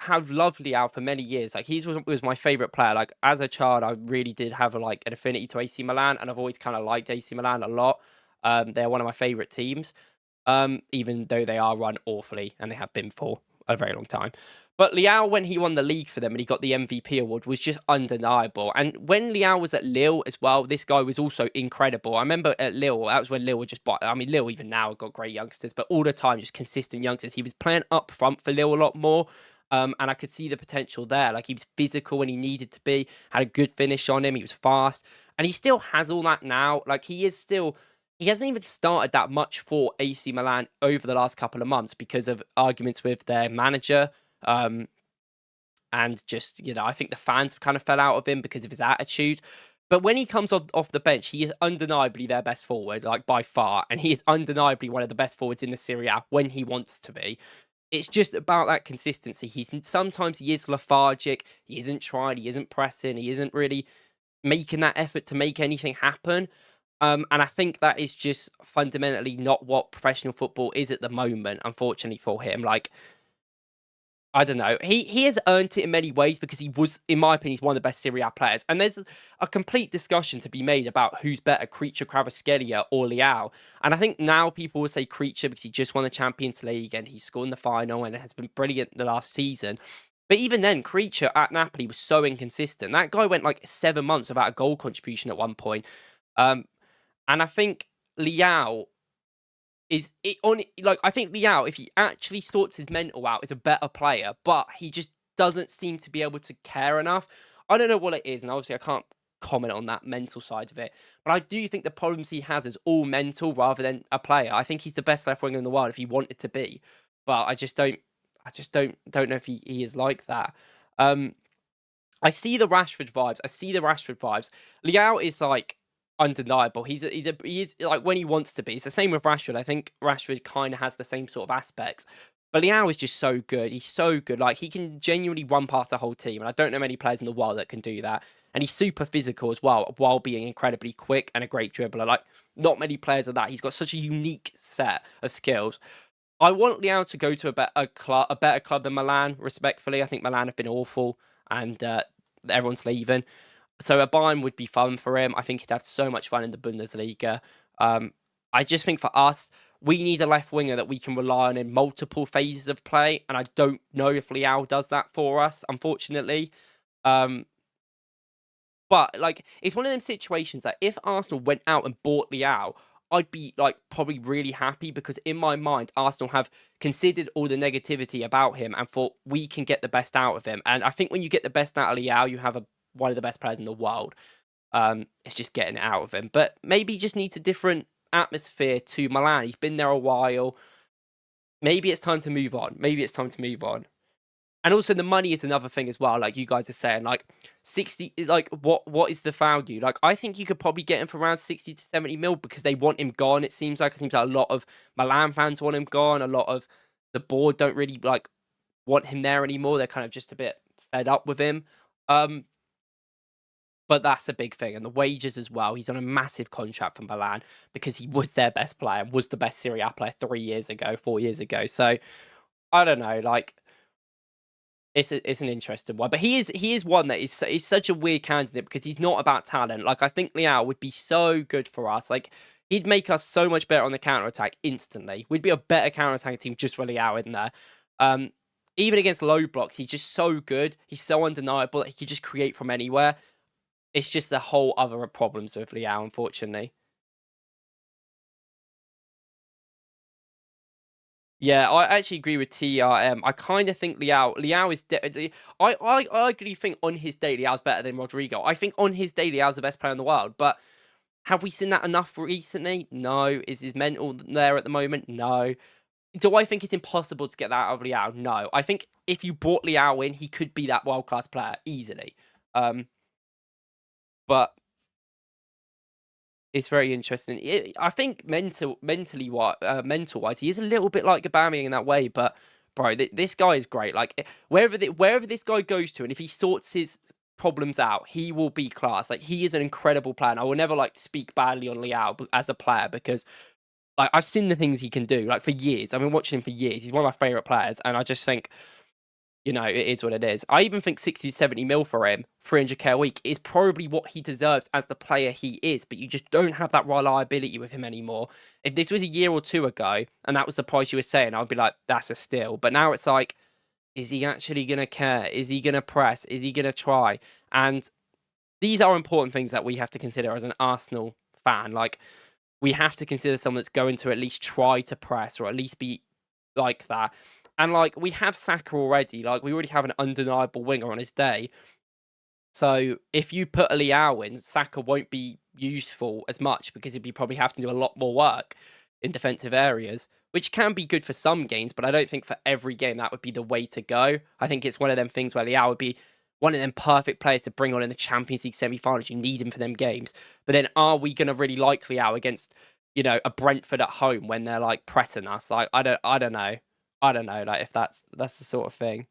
have loved Leao for many years. Like, he was my favorite player. Like, as a child, I really did have an affinity to AC Milan, and I've always kind of liked AC Milan a lot. They're one of my favorite teams, even though they are run awfully, and they have been for a very long time. But Leao, when he won the league for them and he got the MVP award, was just undeniable. And when Leao was at Lille as well, this guy was also incredible. I remember at Lille, that was when Lille were just... Lille even now have got great youngsters, but all the time, just consistent youngsters. He was playing up front for Lille a lot more. And I could see the potential there. Like, he was physical when he needed to be, had a good finish on him, he was fast, and he still has all that now. Like, he is still he hasn't even started that much for AC Milan over the last couple of months because of arguments with their manager. And just, I think the fans have kind of fell out of him because of his attitude. But when he comes off the bench, he is undeniably their best forward, like by far. And he is undeniably one of the best forwards in the Serie A when he wants to be. It's just about that consistency. Sometimes he is lethargic. He isn't trying. He isn't pressing. He isn't really making that effort to make anything happen. And I think that is just fundamentally not what professional football is at the moment, unfortunately for him. Like, I don't know. He has earned it in many ways because he was, in my opinion, he's one of the best Serie A players. And there's a complete discussion to be made about who's better, Creature, Kvaratskhelia, or Leao. And I think now people will say Creature because he just won the Champions League and he scored in the final and has been brilliant the last season. But even then, Creature at Napoli was so inconsistent. That guy went like 7 months without a goal contribution at one point. And I think Leao I think Leao, if he actually sorts his mental out, is a better player, but he just doesn't seem to be able to care enough. I don't know what it is, and obviously I can't comment on that mental side of it. But I do think the problems he has is all mental rather than a player. I think he's the best left winger in the world if he wanted to be, but I just don't know if he is like that. I see the Rashford vibes. Leao is like undeniable. He is like when he wants to be. It's the same with Rashford. I think Rashford kind of has the same sort of aspects. But Leao is just so good. He's so good. Like he can genuinely run past a whole team. And I don't know many players in the world that can do that. And he's super physical as well, while being incredibly quick and a great dribbler. Like not many players are that. He's got such a unique set of skills. I want Leao to go to a better club than Milan, respectfully. I think Milan have been awful and everyone's leaving. So a Bayern would be fun for him. I think he'd have so much fun in the Bundesliga. I just think for us, we need a left winger that we can rely on in multiple phases of play. And I don't know if Leao does that for us, unfortunately. But like, it's one of them situations that if Arsenal went out and bought Leao, I'd be like probably really happy because in my mind, Arsenal have considered all the negativity about him and thought we can get the best out of him. And I think when you get the best out of Leao, you have one of the best players in the world. It's just getting it out of him. But maybe he just needs a different atmosphere to Milan. He's been there a while. Maybe it's time to move on. And also the money is another thing as well, like you guys are saying. Like 60, like what is the value? Like I think you could probably get him for around 60 to 70 mil because they want him gone, it seems like. It seems like a lot of Milan fans want him gone. A lot of the board don't really like want him there anymore. They're kind of just a bit fed up with him. But that's a big thing. And the wages as well. He's on a massive contract for Milan because he was their best player, was the best Serie A player 4 years ago. So I don't know, like it's an interesting one. But he is one that is such a weird candidate because he's not about talent. Like I think Leao would be so good for us. Like he'd make us so much better on the counter attack instantly. We'd be a better counter attacking team just with Leao in there. Even against low blocks, he's just so good. He's so undeniable that he could just create from anywhere. It's just a whole other problems with Leao, unfortunately. Yeah, I actually agree with TRM. I kind of think Leao is definitely. I actually think on his day, Leao's better than Rodrygo. I think on his day, Leao's the best player in the world. But have we seen that enough recently? No. Is his mental there at the moment? No. Do I think it's impossible to get that out of Leao? No. I think if you brought Leao in, he could be that world class player easily. But it's very interesting. I think mentally wise, he is a little bit like Aubameyang in that way. But bro, this guy is great. Like wherever this guy goes to, and if he sorts his problems out, he will be class. Like he is an incredible player. And I will never like speak badly on Leao as a player because like I've seen the things he can do. Like for years, I've been watching him for years. He's one of my favorite players, and I just think, it is what it is. I even think 60, 70 mil for him, 300k a week, is probably what he deserves as the player he is, but you just don't have that reliability with him anymore. If this was a year or two ago, and that was the price you were saying, I'd be like, that's a steal. But now it's like, is he actually going to care? Is he going to press? Is he going to try? And these are important things that we have to consider as an Arsenal fan. Like, we have to consider someone that's going to at least try to press, or at least be like that. And, like, we have Saka already. Like, we already have an undeniable winger on his day. So, if you put a Leao in, Saka won't be useful as much because he'd be probably have to do a lot more work in defensive areas, which can be good for some games, but I don't think for every game that would be the way to go. I think it's one of them things where Leao would be one of them perfect players to bring on in the Champions League semi-finals. You need him for them games. But then are we going to really like Leao against, a Brentford at home when they're like pressing us? Like, I don't know. I don't know, like if that's the sort of thing.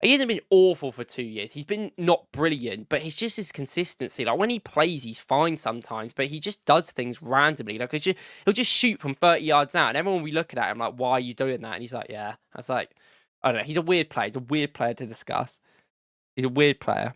He hasn't been awful for 2 years. He's been not brilliant, but it's just his consistency. Like when he plays, he's fine sometimes, but he just does things randomly. Like he'll just shoot from 30 yards out, and everyone will be looking at him like, "Why are you doing that?" And he's like, "Yeah." I was like, I don't know. He's a weird player. He's a weird player to discuss. He's a weird player.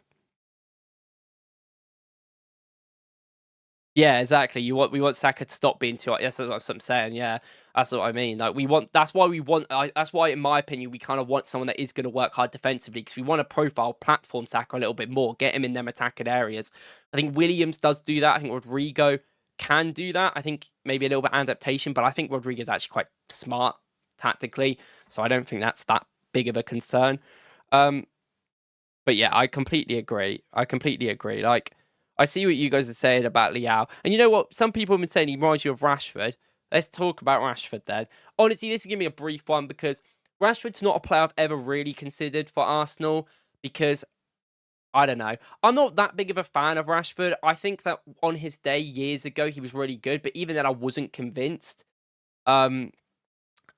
Yeah, exactly. We want Saka to stop being too. Yes, that's what I'm saying. Yeah, that's what I mean. Like we want. That's why we want. That's why, in my opinion, we kind of want someone that is going to work hard defensively because we want to profile platform Saka a little bit more, get him in them attacking areas. I think Williams does do that. I think Rodrygo can do that. I think maybe a little bit of adaptation, but I think Rodrygo's actually quite smart tactically, so I don't think that's that big of a concern. But yeah, I completely agree. I completely agree. Like, I see what you guys are saying about Leao. And you know what? Some people have been saying he reminds you of Rashford. Let's talk about Rashford then. Honestly, this is going to be a brief one because Rashford's not a player I've ever really considered for Arsenal because, I don't know. I'm not that big of a fan of Rashford. I think that on his day years ago, he was really good. But even then, I wasn't convinced.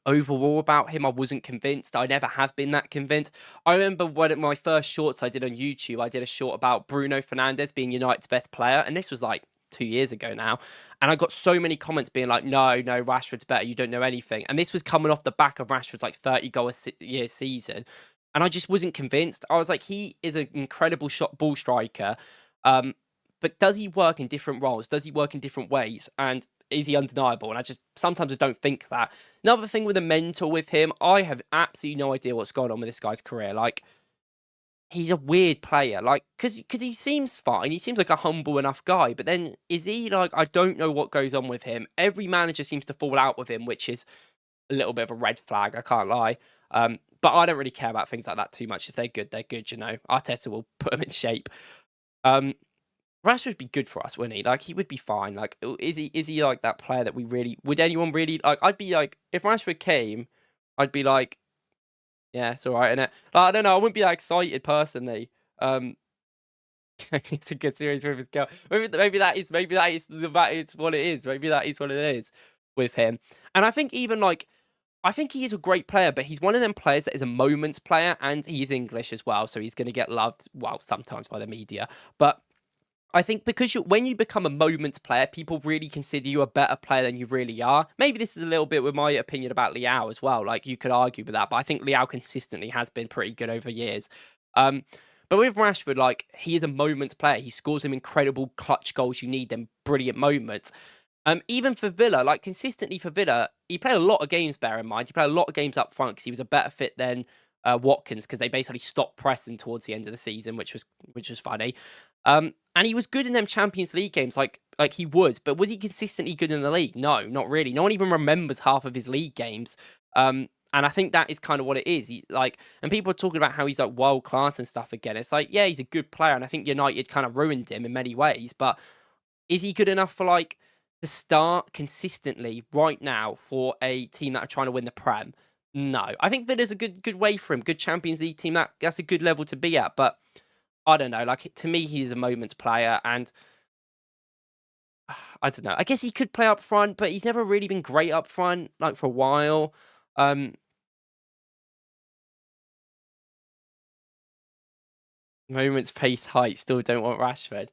Overall about him, I wasn't convinced. I never have been that convinced. I remember one of my first shorts I did on YouTube, I did a short about Bruno Fernandes being United's best player, and this was like 2 years ago now. And I got so many comments being like, no, Rashford's better. You don't know anything. And this was coming off the back of Rashford's like 30-goal-a-year season. And I just wasn't convinced. I was like, he is an incredible ball striker. But does he work in different roles? Does he work in different ways? And is he undeniable? And sometimes I don't think that. Another thing with the mental with him, I have absolutely no idea what's going on with this guy's career. Like, he's a weird player. Like, because he seems fine. He seems like a humble enough guy. But then, is he like, I don't know what goes on with him. Every manager seems to fall out with him, which is a little bit of a red flag, I can't lie. But I don't really care about things like that too much. If they're good, they're good, Arteta will put them in shape. Rashford would be good for us, wouldn't he? Like, he would be fine. Like, is he like that player that we really... Would anyone really... Like, I'd be like... If Rashford came, I'd be like... Yeah, it's all right, innit? Like, I don't know. I wouldn't be that excited, personally. It's a good series with his girl. Maybe that is what it is. Maybe that is what it is with him. And I think even, like... I think he is a great player, but he's one of them players that is a moments player, and he is English as well, so he's going to get loved, well, sometimes by the media. But... I think because when you become a moments player, people really consider you a better player than you really are. Maybe this is a little bit with my opinion about Leao as well. Like, you could argue with that, but I think Leao consistently has been pretty good over years. But with Rashford, like, he is a moments player. He scores some incredible clutch goals. You need them brilliant moments. Even for Villa, like, consistently for Villa, he played a lot of games, bear in mind. He played a lot of games up front because he was a better fit than Watkins, because they basically stopped pressing towards the end of the season, which was funny. And he was good in them Champions League games, like he was. But was he consistently good in the league? No, not really. No one even remembers half of his league games. And I think that is kind of what it is. And people are talking about how he's like world class and stuff again. It's like, yeah, he's a good player, and I think United kind of ruined him in many ways. But is he good enough for like to start consistently right now for a team that are trying to win the Prem? No, I think Villa's a good way for him. Good Champions League team. That's a good level to be at, but. I don't know. Like, to me, he's a moments player, and I don't know. I guess he could play up front, but he's never really been great up front, like, for a while. Moments, pace, height. Still don't want Rashford.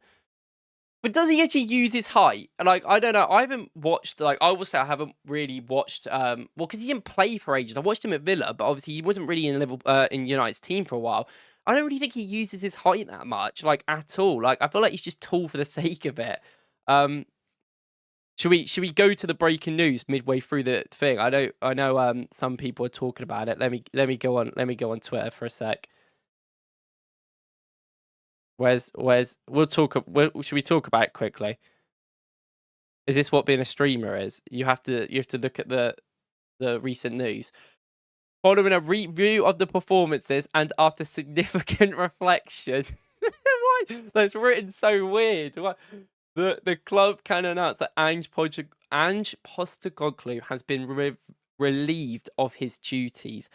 But does he actually use his height? Like, I don't know. I haven't watched, like, I will say I haven't really watched, well, because he didn't play for ages. I watched him at Villa, but obviously he wasn't really in United's team for a while. I don't really think he uses his height that much, like, at all. Like, I feel like he's just tall for the sake of it. Should we go to the breaking news midway through the thing? I know some people are talking about it. Let me go on Twitter for a sec. Should we talk about it quickly? Is this what being a streamer is? You have to look at the recent news. Following a review of the performances and after significant reflection. Why? That's written so weird. Why? The club can announce that Ange Postecoglou has been relieved of his duties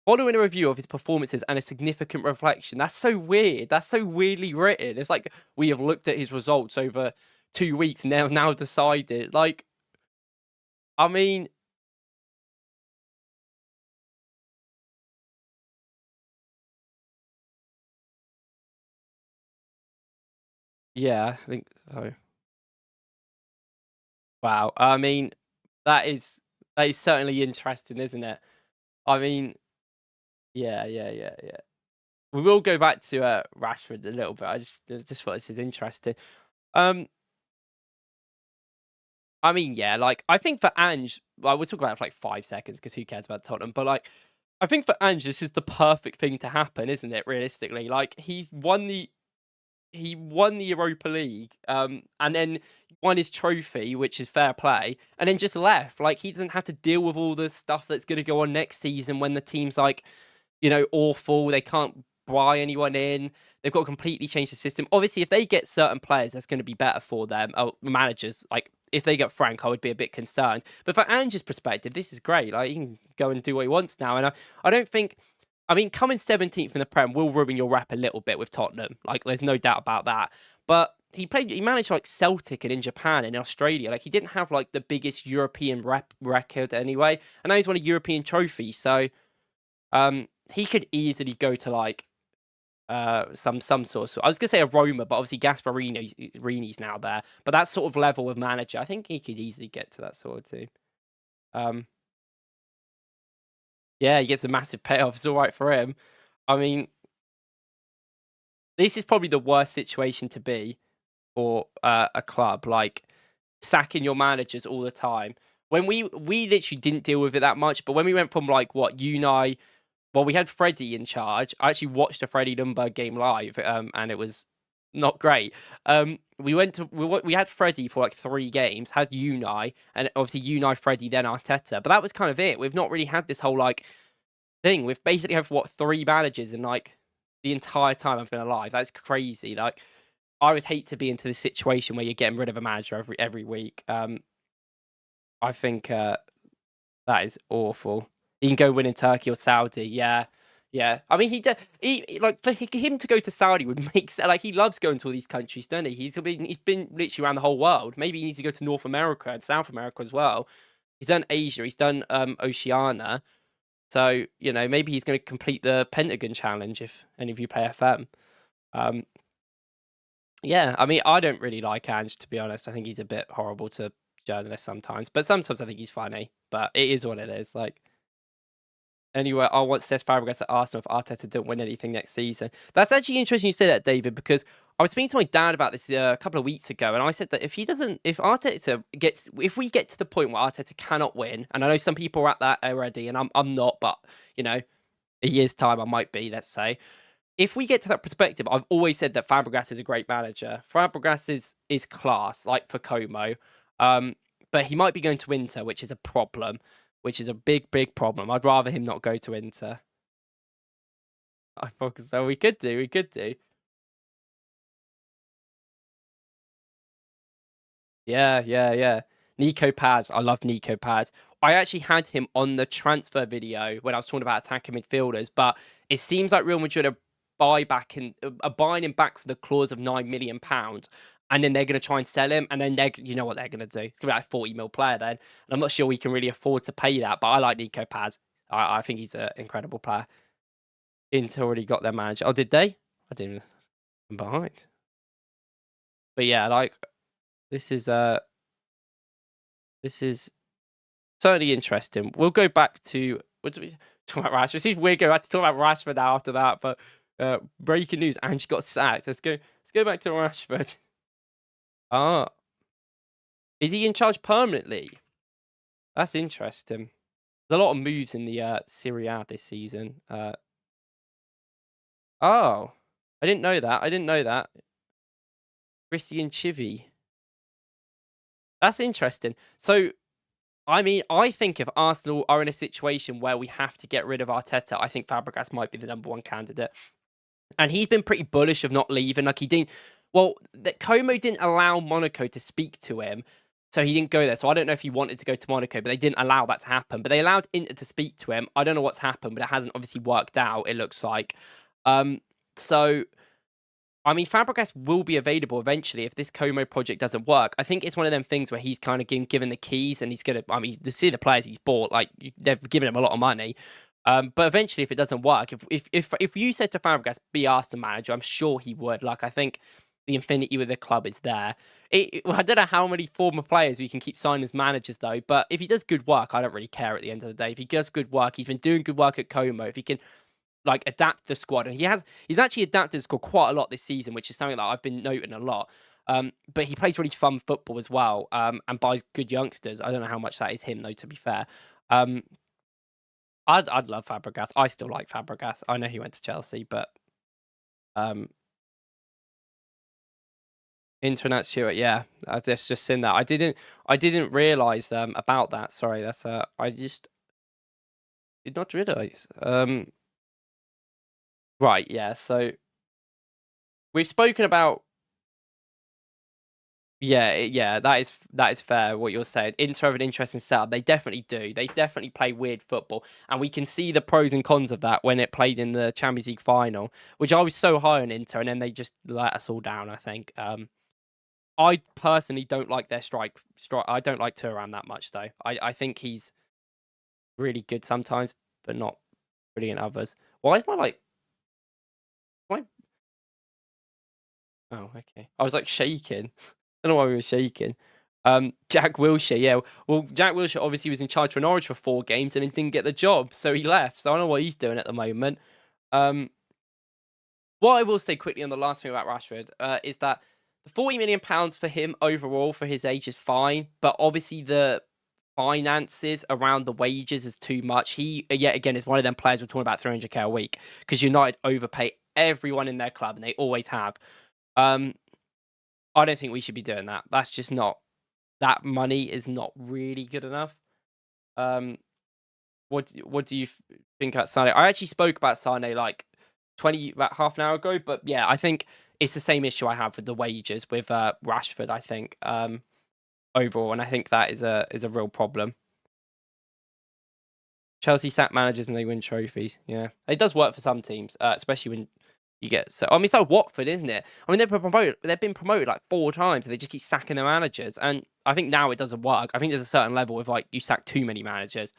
following a review of his performances and a significant reflection. That's so weird. That's so weirdly written. It's like we have looked at his results over 2 weeks and now decided. Like, I mean, yeah, I think so. Wow. I mean, that is that is certainly interesting, isn't it? I mean, yeah. We will go back to Rashford a little bit. I just thought this is interesting. Um, I mean, yeah, like I think for Ange, well, we'll talk about it for like 5 seconds because who cares about Tottenham? But like, I think for Ange, this is the perfect thing to happen, isn't it? Realistically, like he won the Europa League, and then won his trophy, which is fair play, and then just left. Like he doesn't have to deal with all the stuff that's going to go on next season when the team's like, awful. They can't buy anyone in. They've got to completely change the system. Obviously, if they get certain players, that's going to be better for them. Oh, managers, like if they get Frank, I would be a bit concerned. But for Ange's perspective, this is great. Like he can go and do what he wants now, and I don't think. I mean, coming 17th in the Prem will ruin your rep a little bit with Tottenham. Like, there's no doubt about that. But he managed like Celtic and in Japan and in Australia. Like, he didn't have like the biggest European record anyway. And now he's won a European trophy. So, he could easily go to like some sort of. I was gonna say a Roma, but obviously Gasparini's now there. But that sort of level of manager, I think he could easily get to that sort of team. Um, yeah, he gets a massive payoff. It's all right for him. I mean, this is probably the worst situation to be for a club, like sacking your managers all the time. When we literally didn't deal with it that much, but when we went from like what Unai, well, we had Freddie in charge. I actually watched the Freddie Ljungberg game live, and it was not great. We had Freddie for like 3 games, had Unai, and obviously Unai, Freddie, then Arteta. But that was kind of it. We've not really had this whole like thing. We've basically had what 3 managers in like the entire time I've been alive. That's crazy. Like I would hate to be into this situation where you're getting rid of a manager every week. I think that is awful. He can go win in Turkey or Saudi. Yeah. Yeah. I mean, he like for him to go to Saudi would make sense. Like he loves going to all these countries, doesn't he? He's been literally around the whole world. Maybe he needs to go to North America and South America as well. He's done Asia. He's done Oceania. So, maybe he's going to complete the Pentagon challenge if any of you play FM. Yeah, I mean, I don't really like Ange, to be honest. I think he's a bit horrible to journalists sometimes, but sometimes I think he's funny. But it is what it is. Like, anyway, I want Cesc Fabregas at Arsenal if Arteta don't win anything next season. That's actually interesting you say that, David, because I was speaking to my dad about this a couple of weeks ago, and I said that if we get to the point where Arteta cannot win, and I know some people are at that already, and I'm not, but a year's time I might be, let's say. If we get to that perspective, I've always said that Fabregas is a great manager. Fabregas is class, like for Como. But he might be going to Inter, which is a problem, which is a big problem. I'd rather him not go to Inter. I thought so. We could do. Yeah. Nico Paz. I love Nico Paz. I actually had him on the transfer video when I was talking about attacking midfielders, but it seems like Real Madrid are buying him back for the clause of £9 million, and then they're going to try and sell him, and then you know what they're going to do? It's going to be like a 40 mil player then, and I'm not sure we can really afford to pay that, but I like Nico Paz. I think he's an incredible player. Inter already got their manager. Oh, did they? I didn't. I'm behind. But yeah, like this is certainly interesting. We'll go back to what do we talk about Rashford? It seems weird going back to talk about Rashford now after that, but breaking news: Ange got sacked. Let's go back to Rashford. Ah, is he in charge permanently? That's interesting. There's a lot of moves in the Serie A this season. Oh, I didn't know that. Christian Chivi. That's interesting. So, I mean, I think if Arsenal are in a situation where we have to get rid of Arteta, I think Fabregas might be the number 1 candidate. And he's been pretty bullish of not leaving. Like, he didn't. Well, that Como didn't allow Monaco to speak to him, so he didn't go there. So I don't know if he wanted to go to Monaco, but they didn't allow that to happen. But they allowed Inter to speak to him. I don't know what's happened, but it hasn't obviously worked out, it looks like. So, I mean, Fabregas will be available eventually if this Como project doesn't work. I think it's one of them things where he's kind of given the keys, and he's going to, I mean, to see the players he's bought, like, they've given him a lot of money. But eventually, if it doesn't work, if you said to Fabregas, be Arsenal manager, I'm sure he would. Like, I think the infinity with the club is there. I don't know how many former players we can keep signing as managers, though. But if he does good work, I don't really care at the end of the day. If he does good work, he's been doing good work at Como. If he can, like, adapt the squad, and he's actually adapted the squad quite a lot this season, which is something that I've been noting a lot. But he plays really fun football as well, and buys good youngsters. I don't know how much that is him, though, to be fair. I'd love Fabregas. I still like Fabregas. I know he went to Chelsea, but Internet Stewart, yeah. I just seen that. I didn't realise about that. Sorry, that's I just did not realise. Right, yeah. So we've spoken about. Yeah, that is fair what you're saying. Inter have an interesting setup. They definitely do. They definitely play weird football, and we can see the pros and cons of that when it played in the Champions League final, which I was so high on Inter, and then they just let us all down, I think. I personally don't like their strike. I don't like Thuram that much, though. I think he's really good sometimes, but not brilliant others. Why is my like? Why? Oh, okay. I was like shaking. I don't know why we were shaking. Jack Wilshere, yeah. Well, Jack Wilshere obviously was in charge for Norwich for 4 games and he didn't get the job, so he left. So I don't know what he's doing at the moment. What I will say quickly on the last thing about Rashford is that the £40 million for him overall for his age is fine, but obviously the finances around the wages is too much. He, yet again, is one of them players we're talking about 300k a week because United overpay everyone in their club and they always have. I don't think we should be doing that. That's just not. That money is not really good enough. What do you think about Sane? I actually spoke about Sane like about half an hour ago, but yeah, I think it's the same issue I have with the wages with Rashford. I think overall, and I think that is a real problem. Chelsea sack managers and they win trophies. Yeah, it does work for some teams, especially when you get so. I mean, it's like Watford, isn't it? I mean, they've been promoted like 4 times, and they just keep sacking their managers. And I think now it doesn't work. I think there's a certain level of like you sack too many managers.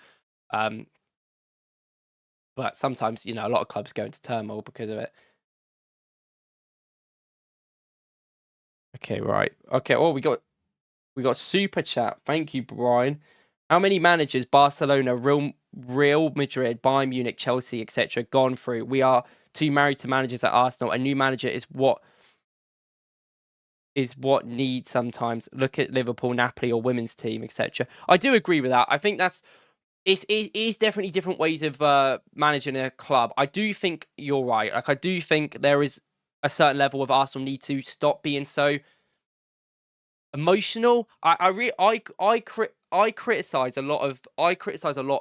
But sometimes, a lot of clubs go into turmoil because of it. Okay, right. Okay, well, we got super chat. Thank you, Brian. How many managers Barcelona, Real Madrid, Bayern Munich, Chelsea, etc. gone through? We are too married to managers at Arsenal. A new manager is what needs sometimes. Look at Liverpool, Napoli, or women's team, etc. I do agree with that. I think it is definitely different ways of managing a club. I do think you're right. Like, I do think there is a certain level of Arsenal need to stop being so emotional. I criticize a lot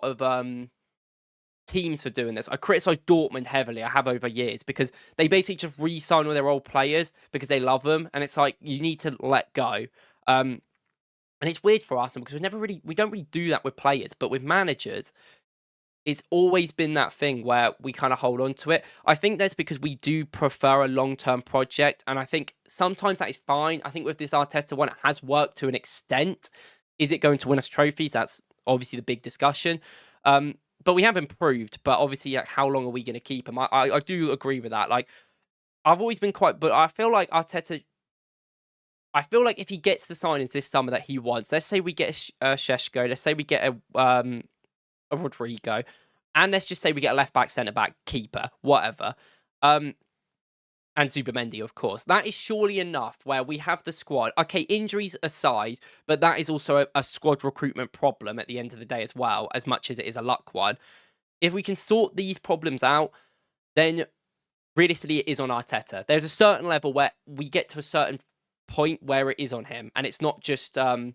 of teams for doing this. I criticize Dortmund heavily. I have over years because they basically just re-sign all their old players because they love them, and it's like you need to let go. And it's weird for Arsenal because we don't really do that with players, but with managers, it's always been that thing where we kind of hold on to it. I think that's because we do prefer a long-term project, and I think sometimes that is fine. I think with this Arteta one, it has worked to an extent. Is it going to win us trophies? That's obviously the big discussion. But we have improved, but obviously, like, how long are we going to keep him? I do agree with that. Like, I've always been but I feel like Arteta, I feel like if he gets the signings this summer that he wants, let's say we get a Šeško, let's say we get a Rodrygo, and let's just say we get a left-back, centre-back, keeper, whatever, and Zubimendi, of course. That is surely enough where we have the squad. Okay, injuries aside, but that is also a squad recruitment problem at the end of the day as well, as much as it is a luck one. If we can sort these problems out, then realistically it is on Arteta. There's a certain level where we get to a certain point where it is on him, and it's not just on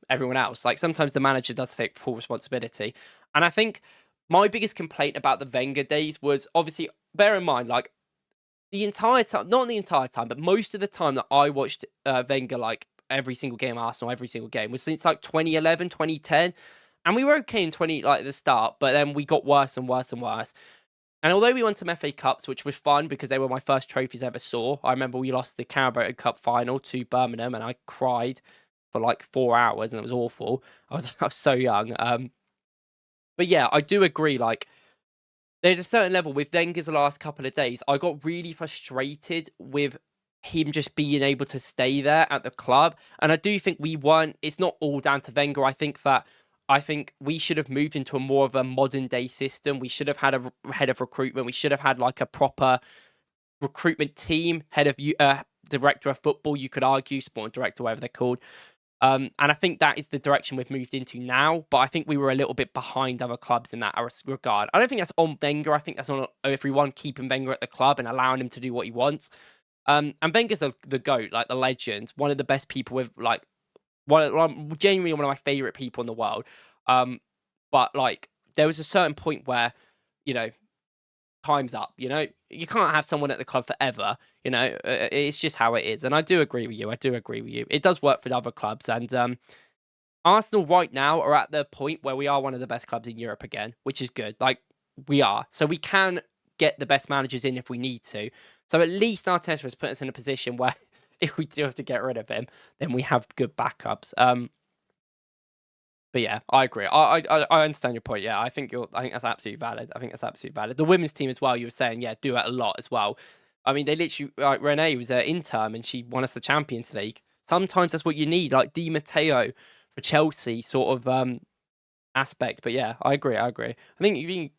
everyone else. Like, sometimes the manager does take full responsibility. And I think my biggest complaint about the Wenger days was obviously bear in mind, like, the entire time, not the entire time, but most of the time that I watched Wenger, like, every single game, Arsenal, every single game, was since, like, 2011, 2010. And we were okay in 20, like, at the start, but then we got worse and worse and worse. And although we won some FA Cups, which was fun because they were my first trophies I ever saw. I remember we lost the Carabao Cup final to Birmingham, and I cried for like 4 hours, and it was awful. I was so young. But yeah, I do agree. Like, there's a certain level with Wenger's the last couple of days. I got really frustrated with him just being able to stay there at the club, and I do think we weren't. It's not all down to Wenger. I think we should have moved into a more of a modern day system. We should have had a head of recruitment. We should have had like a proper recruitment team, head of director of football. You could argue, sporting director, whatever they're called. And I think that is the direction we've moved into now. But I think we were a little bit behind other clubs in that regard. I don't think that's on Wenger. I think that's on everyone keeping Wenger at the club and allowing him to do what he wants. And Wenger's the GOAT, like the legend, one of the best people with like genuinely one of my favorite people in the world. But like there was a certain point where, you know, time's up. You know, you can't have someone at the club forever. You know, it's just how it is. And I do agree with you. It does work for other clubs, and Arsenal right now are at the point where we are one of the best clubs in Europe again, which is good. Like we are, so we can get the best managers in if we need to. So at least Arteta has put us in a position where if we do have to get rid of him, then we have good backups. But yeah, I agree. I understand your point. Yeah, I think that's absolutely valid. The women's team as well. You were saying, yeah, do it a lot as well. I mean, they literally like Renee was in term and she won us the Champions League. Sometimes that's what you need, like Di Matteo for Chelsea, sort of aspect. But yeah, I agree. I think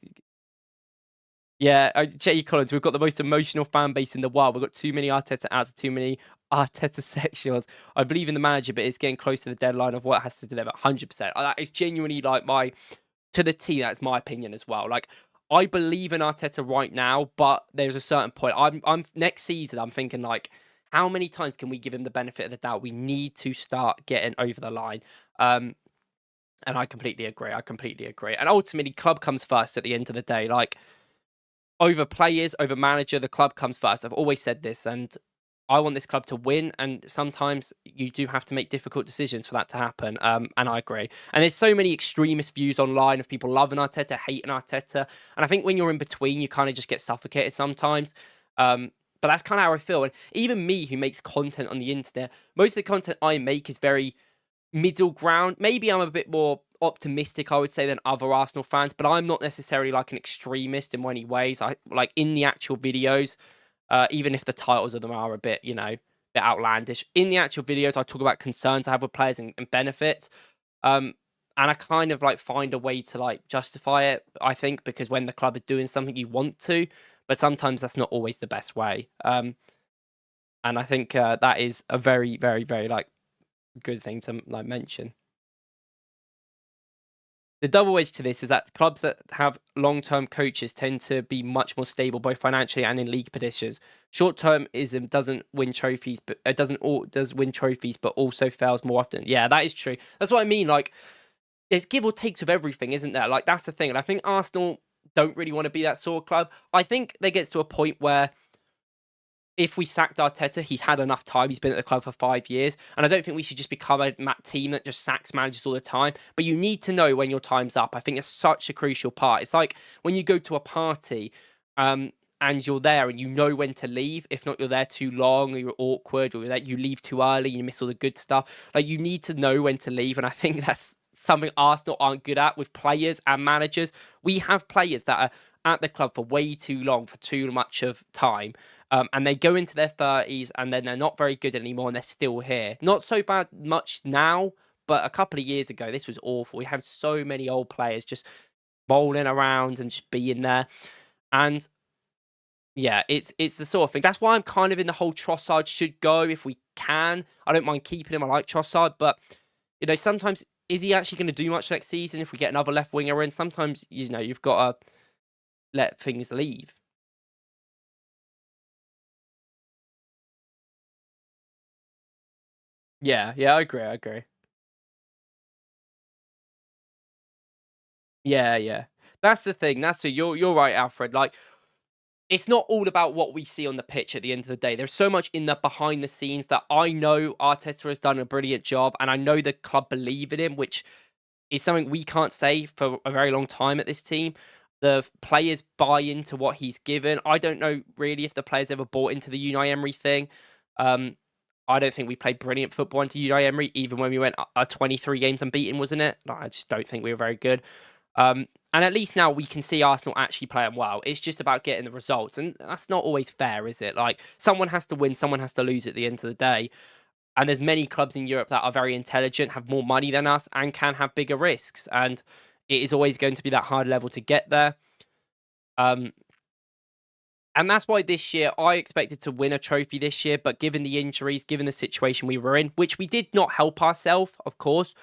yeah, J. Collins, we've got the most emotional fan base in the world. We've got too many Arteta outs, too many Arteta sections. I believe in the manager, but it's getting close to the deadline of what it has to deliver. 100%. That is genuinely like to the T, that's my opinion as well. Like, I believe in Arteta right now, but there's a certain point. I'm next season, I'm thinking like, how many times can we give him the benefit of the doubt? We need to start getting over the line. And I completely agree. And ultimately, club comes first at the end of the day. Like, over players, over manager, the club comes first. I've always said this, and I want this club to win. And sometimes you do have to make difficult decisions for that to happen. And I agree. And there's so many extremist views online of people loving Arteta, hating Arteta. And I think when you're in between, you kind of just get suffocated sometimes. But that's kind of how I feel. And even me, who makes content on the internet, most of the content I make is very middle ground. Maybe I'm a bit more optimistic, I would say, than other Arsenal fans, but I'm not necessarily like an extremist in many ways. I like in the actual videos, even if the titles of them are a bit, you know, bit outlandish. In the actual videos, I talk about concerns I have with players and benefits. And I kind of like find a way to like justify it, I think, because when the club is doing something you want to, but sometimes that's not always the best way. And I think that is a very, very, very like good thing to like mention. The double edge to this is that clubs that have long-term coaches tend to be much more stable, both financially and in league positions. Short-termism doesn't win trophies, but it does win trophies, but also fails more often. Yeah, that is true. That's what I mean. Like, there's give or takes of everything, isn't there? Like, that's the thing. And I think Arsenal don't really want to be that sort of club. I think there gets to a point where if we sacked Arteta, he's had enough time. He's been at the club for 5 years. And I don't think we should just become a team that just sacks managers all the time. But you need to know when your time's up. I think it's such a crucial part. It's like when you go to a party and you're there and you know when to leave. If not, you're there too long or you're awkward or you leave too early and you miss all the good stuff. Like, you need to know when to leave. And I think that's something Arsenal aren't good at with players and managers. We have players that are at the club for way too long, for too much of time. And they go into their 30s and then they're not very good anymore and they're still here. Not so bad much now, but a couple of years ago, this was awful. We had so many old players just bowling around and just being there. And yeah, it's the sort of thing. That's why I'm kind of in the whole Trossard should go if we can. I don't mind keeping him. I like Trossard, but, you know, sometimes is he actually going to do much next season if we get another left winger in? Sometimes, you know, you've got to let things leave. Yeah, I agree. Yeah. That's the thing. You're right, Alfred. Like, it's not all about what we see on the pitch at the end of the day. There's so much in the behind the scenes that I know Arteta has done a brilliant job, and I know the club believe in him, which is something we can't say for a very long time at this team. The players buy into what he's given. I don't know really if the players ever bought into the Unai Emery thing. Um, I don't think we played brilliant football into Unai Emery, even when we went 23 games unbeaten, wasn't it? Like, I just don't think we were very good. And at least now we can see Arsenal actually playing well. It's just about getting the results. And that's not always fair, is it? Like, someone has to win, someone has to lose at the end of the day. And there's many clubs in Europe that are very intelligent, have more money than us, and can have bigger risks. And it is always going to be that hard level to get there. And that's why this year I expected to win a trophy this year. But given the injuries, given the situation we were in, which we did not help ourselves, of course,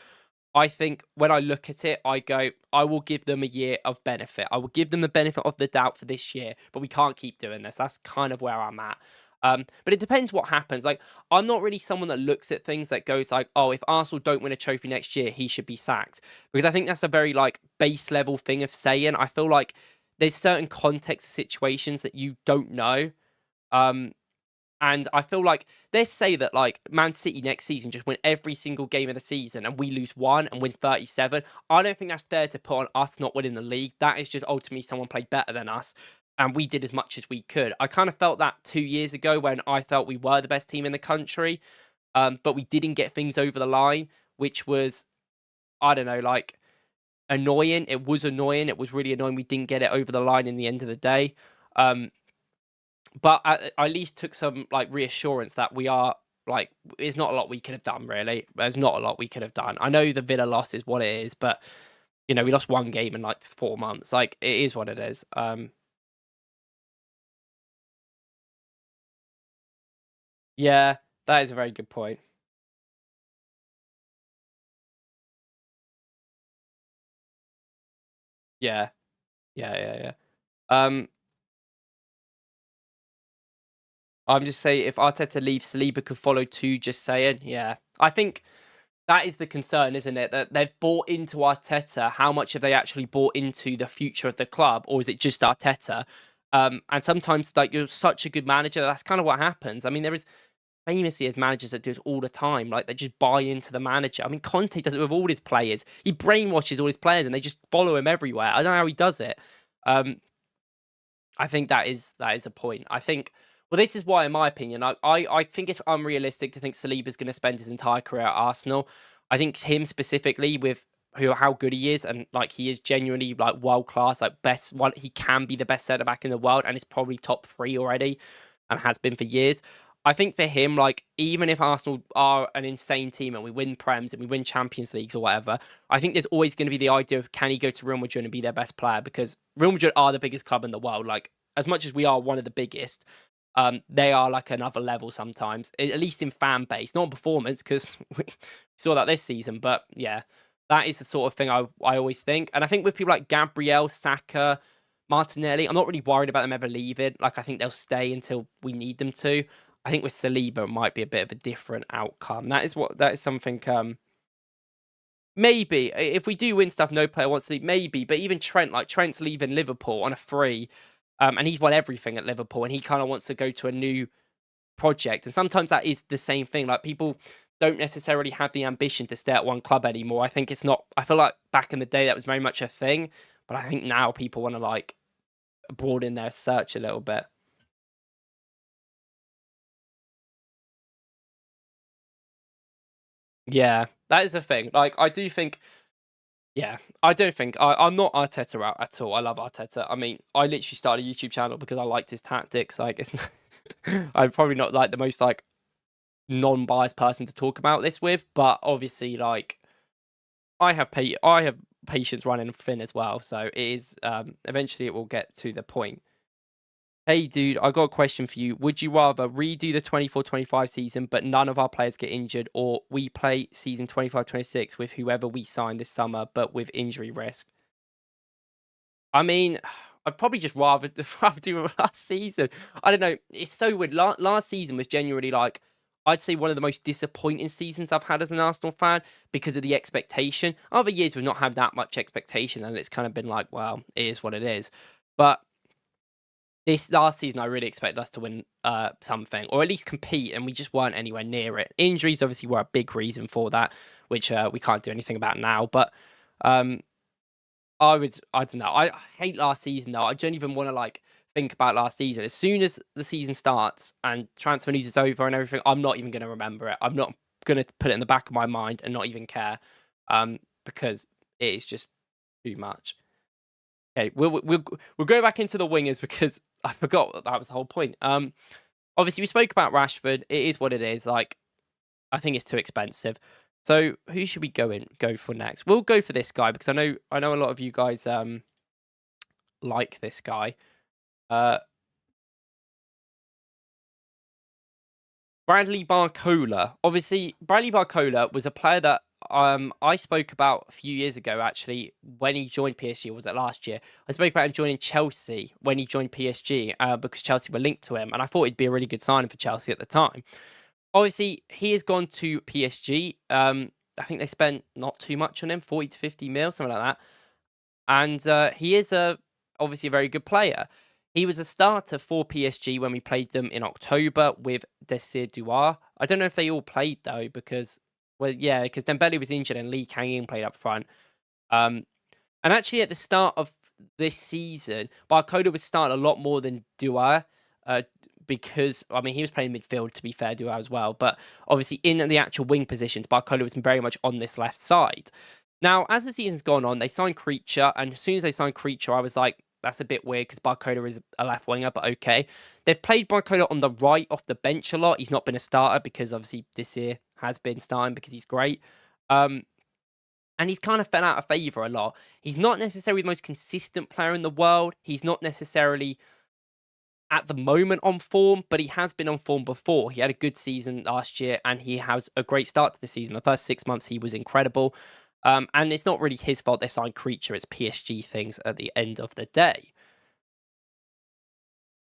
I think when I look at it, I go, I will give them a year of benefit. I will give them the benefit of the doubt for this year, but we can't keep doing this. That's kind of where I'm at. But it depends what happens. Like, I'm not really someone that looks at things that goes like, oh, if Arsenal don't win a trophy next year, he should be sacked. Because I think that's a very, like, base level thing of saying. I feel like there's certain context situations that you don't know. And I feel like, let's say that, like, Man City next season just win every single game of the season and we lose one and win 37. I don't think that's fair to put on us not winning the league. That is just ultimately someone played better than us and we did as much as we could. I kind of felt that 2 years ago when I felt we were the best team in the country, but we didn't get things over the line, which was, I don't know, like, annoying. It was annoying. It was really annoying we didn't get it over the line in the end of the day. But I at least took some, like, reassurance that we are, like, there's not a lot we could have done, really. There's not a lot we could have done. I know the Villa loss is what it is, but, you know, we lost one game in, like, 4 months. Like, it is what it is. Yeah, that is a very good point. Yeah. Yeah. Um, I'm just saying, if Arteta leaves, Saliba could follow too, just saying. Yeah. I think that is the concern, isn't it? That they've bought into Arteta. How much have they actually bought into the future of the club, or is it just Arteta? And sometimes, like, you're such a good manager, that's kind of what happens. I mean, there is famously as managers that do it all the time. Like, they just buy into the manager. I mean, Conte does it with all his players. He brainwashes all his players, and they just follow him everywhere. I don't know how he does it. Um, I think that is a point. I think. Well, this is why, in my opinion, I think it's unrealistic to think Saliba's going to spend his entire career at Arsenal. I think him specifically, with how good he is, and, like, he is genuinely, like, world class, like, best one. He can be the best centre back in the world, and it's probably top 3 already, and has been for years. I think for him, like, even if Arsenal are an insane team and we win Prems and we win Champions Leagues or whatever, I think there's always going to be the idea of, can he go to Real Madrid and be their best player? Because Real Madrid are the biggest club in the world. Like, as much as we are one of the biggest, they are, like, another level sometimes, at least in fan base, not in performance, because we saw that this season. But yeah, that is the sort of thing I always think. And I think with people like Gabriel, Saka, Martinelli, I'm not really worried about them ever leaving. Like, I think they'll stay until we need them to. I think with Saliba, it might be a bit of a different outcome. That is something. Maybe if we do win stuff, no player wants to leave. Maybe, but even Trent, like, Trent's leaving Liverpool on a free, and he's won everything at Liverpool, and he kind of wants to go to a new project. And sometimes that is the same thing. Like, people don't necessarily have the ambition to stay at one club anymore. I think it's not. I feel like back in the day that was very much a thing, but I think now people want to, like, broaden their search a little bit. Yeah, that is the thing. Like, I do think, yeah, I don't think I'm not Arteta out at all. I love Arteta. I mean, I literally started a YouTube channel because I liked his tactics. Like, it's I'm probably not, like, the most, like, non-biased person to talk about this with, but obviously, like, I have patience running thin as well. So it is, eventually it will get to the point. Hey, dude, I got a question for you. Would you rather redo the 24-25 season, but none of our players get injured, or we play season 25-26 with whoever we sign this summer, but with injury risk? I mean, I'd probably just rather do it last season. I don't know. It's so weird. Last season was genuinely, like, I'd say one of the most disappointing seasons I've had as an Arsenal fan because of the expectation. Other years we've not had that much expectation, and it's kind of been like, well, it is what it is. But This last season, I really expected us to win something, or at least compete, and we just weren't anywhere near it. Injuries obviously were a big reason for that, which we can't do anything about now. But um, I don't know. I hate last season though. I don't even want to like think about last season. As soon as the season starts and transfer news is over and everything, I'm not even going to remember it. I'm not going to put it in the back of my mind and not even care, because it is just too much. Okay, we'll go back into the wingers because I forgot that was the whole point. Obviously we spoke about Rashford. It is what it is. Like, I think it's too expensive. So who should we go for next? We'll go for this guy because I know a lot of you guys like this guy. Bradley Barcola. Obviously, Bradley Barcola was a player that I spoke about a few years ago, actually, when he joined PSG, or was it last year? I spoke about him joining Chelsea when he joined PSG, because Chelsea were linked to him, and I thought he'd be a really good signing for Chelsea at the time. Obviously, he has gone to PSG. I think they spent not too much on him, 40 to 50 mil, something like that. And he is obviously a very good player. He was a starter for PSG when we played them in October with Desir Douar. I don't know if they all played though, because, well, yeah, because Dembele was injured and Lee Kang-in played up front. And actually, at the start of this season, Barcola was starting a lot more than Douar, because, I mean, he was playing midfield, to be fair, Douar as well. But obviously, in the actual wing positions, Barcola was very much on this left side. Now, as the season's gone on, they signed Creature, and as soon as they signed Creature, I was like, that's a bit weird because Barcola is a left winger, but okay. They've played Barcola on the right off the bench a lot. He's not been a starter because obviously this year has been starting because he's great. And he's kind of fell out of favour a lot. He's not necessarily the most consistent player in the world. He's not necessarily at the moment on form, but he has been on form before. He had a good season last year and he has a great start to the season. The first 6 months, he was incredible. And it's not really his fault they signed Creature. It's PSG things at the end of the day.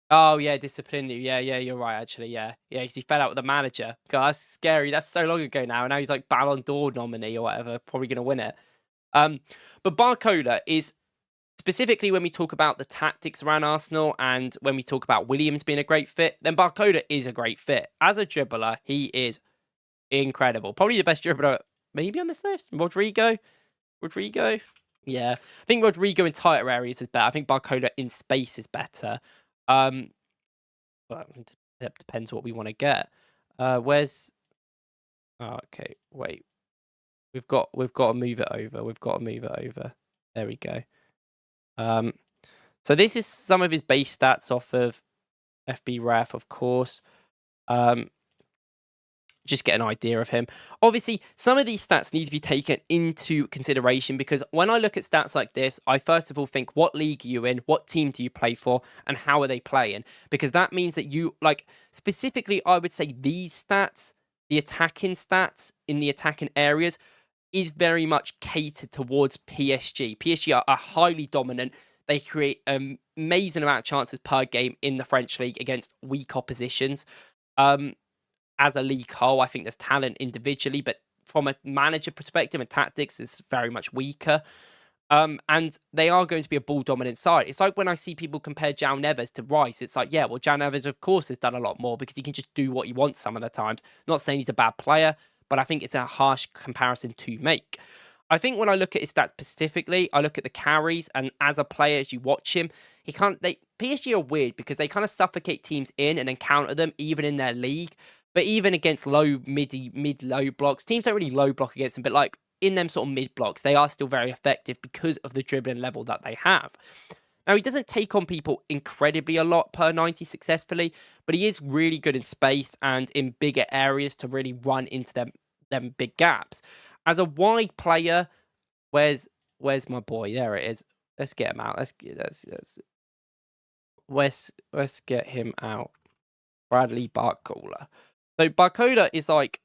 Oh, yeah, disciplinary. Yeah, you're right, actually. Yeah, because he fell out with the manager. God, that's scary. That's so long ago now. And now he's like Ballon d'Or nominee or whatever, probably going to win it. But Barcola is, specifically when we talk about the tactics around Arsenal and when we talk about Williams being a great fit, then Barcola is a great fit. As a dribbler, he is incredible. Probably the best dribbler maybe on this list. Rodrygo? Yeah. I think Rodrygo in tighter areas is better. I think Barcola in space is better. Well, it depends what we want to get. Where's... Oh, okay, wait. We've got to move it over. There we go. So this is some of his base stats off of FBref, of course. Just get an idea of him. Obviously, some of these stats need to be taken into consideration because when I look at stats like this, I first of all think, what league are you in? What team do you play for? And how are they playing? Because that means that you, like, specifically, I would say these stats, the attacking stats in the attacking areas, is very much catered towards PSG. PSG are highly dominant. They create an amazing amount of chances per game in the French league against weak oppositions. As a league whole, I think there's talent individually, but from a manager perspective and tactics, it's very much weaker. And they are going to be a ball-dominant side. It's like when I see people compare João Neves to Rice. It's like, yeah, well, João Neves, of course, has done a lot more because he can just do what he wants some of the times. Not saying he's a bad player, but I think it's a harsh comparison to make. I think when I look at his stats specifically, I look at the carries, and as a player, as you watch him, PSG are weird because they kind of suffocate teams in and then counter them, even in their league. But even against mid-low blocks, teams don't really low block against them, but like in them sort of mid blocks, they are still very effective because of the dribbling level that they have. Now, he doesn't take on people incredibly a lot per 90 successfully, but he is really good in space and in bigger areas to really run into them big gaps. As a wide player, where's my boy? There it is. Let's get him out. Let's get him out. Bradley Barcola. So Barcola is like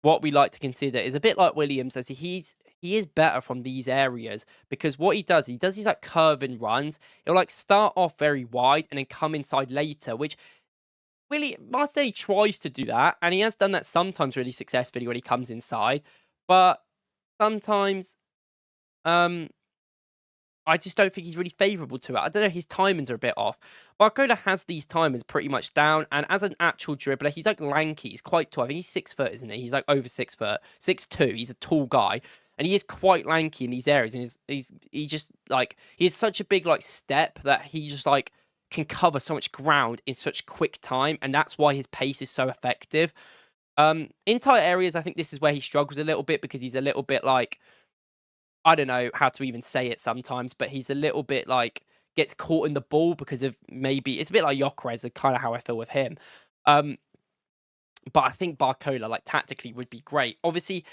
what we like to consider is a bit like Williams, as he is better from these areas because what he does these like curving runs. He'll like start off very wide and then come inside later, which Martinelli tries to do that, and he has done that sometimes really successfully when he comes inside, but sometimes I just don't think he's really favourable to it. I don't know, his timings are a bit off. Barcola has these timings pretty much down, and as an actual dribbler, he's like lanky. He's quite tall. I think he's 6 foot, isn't he? He's like over 6 foot, 6'2". He's a tall guy, and he is quite lanky in these areas. And he just like he has such a big like step that he just like can cover so much ground in such quick time, and that's why his pace is so effective. In tight areas, I think this is where he struggles a little bit because he's a little bit like I don't know how to even say it sometimes, but he's a little bit like gets caught in the ball because of maybe it's a bit like Gyökeres, kind of how I feel with him. Um, but I think Barcola, like tactically, would be great. Obviously,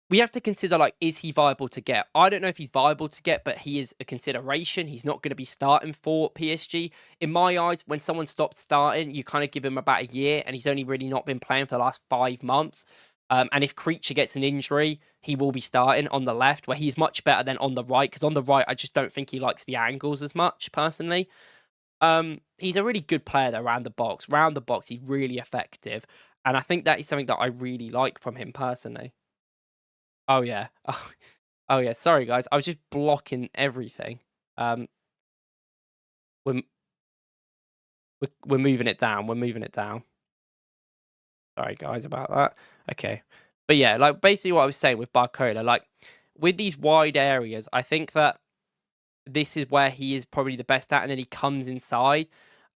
we have to consider like, is he viable to get? I don't know if he's viable to get, but he is a consideration. He's not going to be starting for PSG. In my eyes, when someone stops starting, you kind of give him about a year, and he's only really not been playing for the last 5 months. And if Creature gets an injury, he will be starting on the left, where he's much better than on the right. Because on the right, I just don't think he likes the angles as much, personally. He's a really good player though, around the box. Round the box, he's really effective. And I think that is something that I really like from him personally. Oh yeah. Oh yeah. Sorry guys, I was just blocking everything. Um, we're we're moving it down. We're moving it down. Sorry guys about that. Okay, but yeah, like basically what I was saying with Barcola, like with these wide areas, I think that this is where he is probably the best at, and then he comes inside.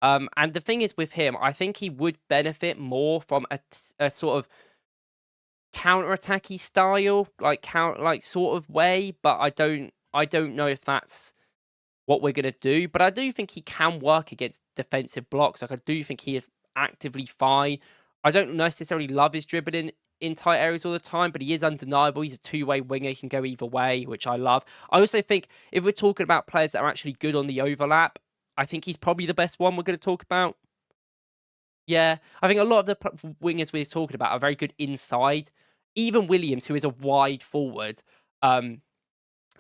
And the thing is with him, I think he would benefit more from a sort of counter-attacky style, like sort of way, but I don't know if that's what we're gonna do. But I do think he can work against defensive blocks. Like I do think he is actively fine. I don't necessarily love his dribbling in tight areas all the time, but he is undeniable. He's a two-way winger. He can go either way, which I love. I also think if we're talking about players that are actually good on the overlap, I think he's probably the best one we're going to talk about. Yeah, I think a lot of the wingers we're talking about are very good inside. Even Williams, who is a wide forward, um,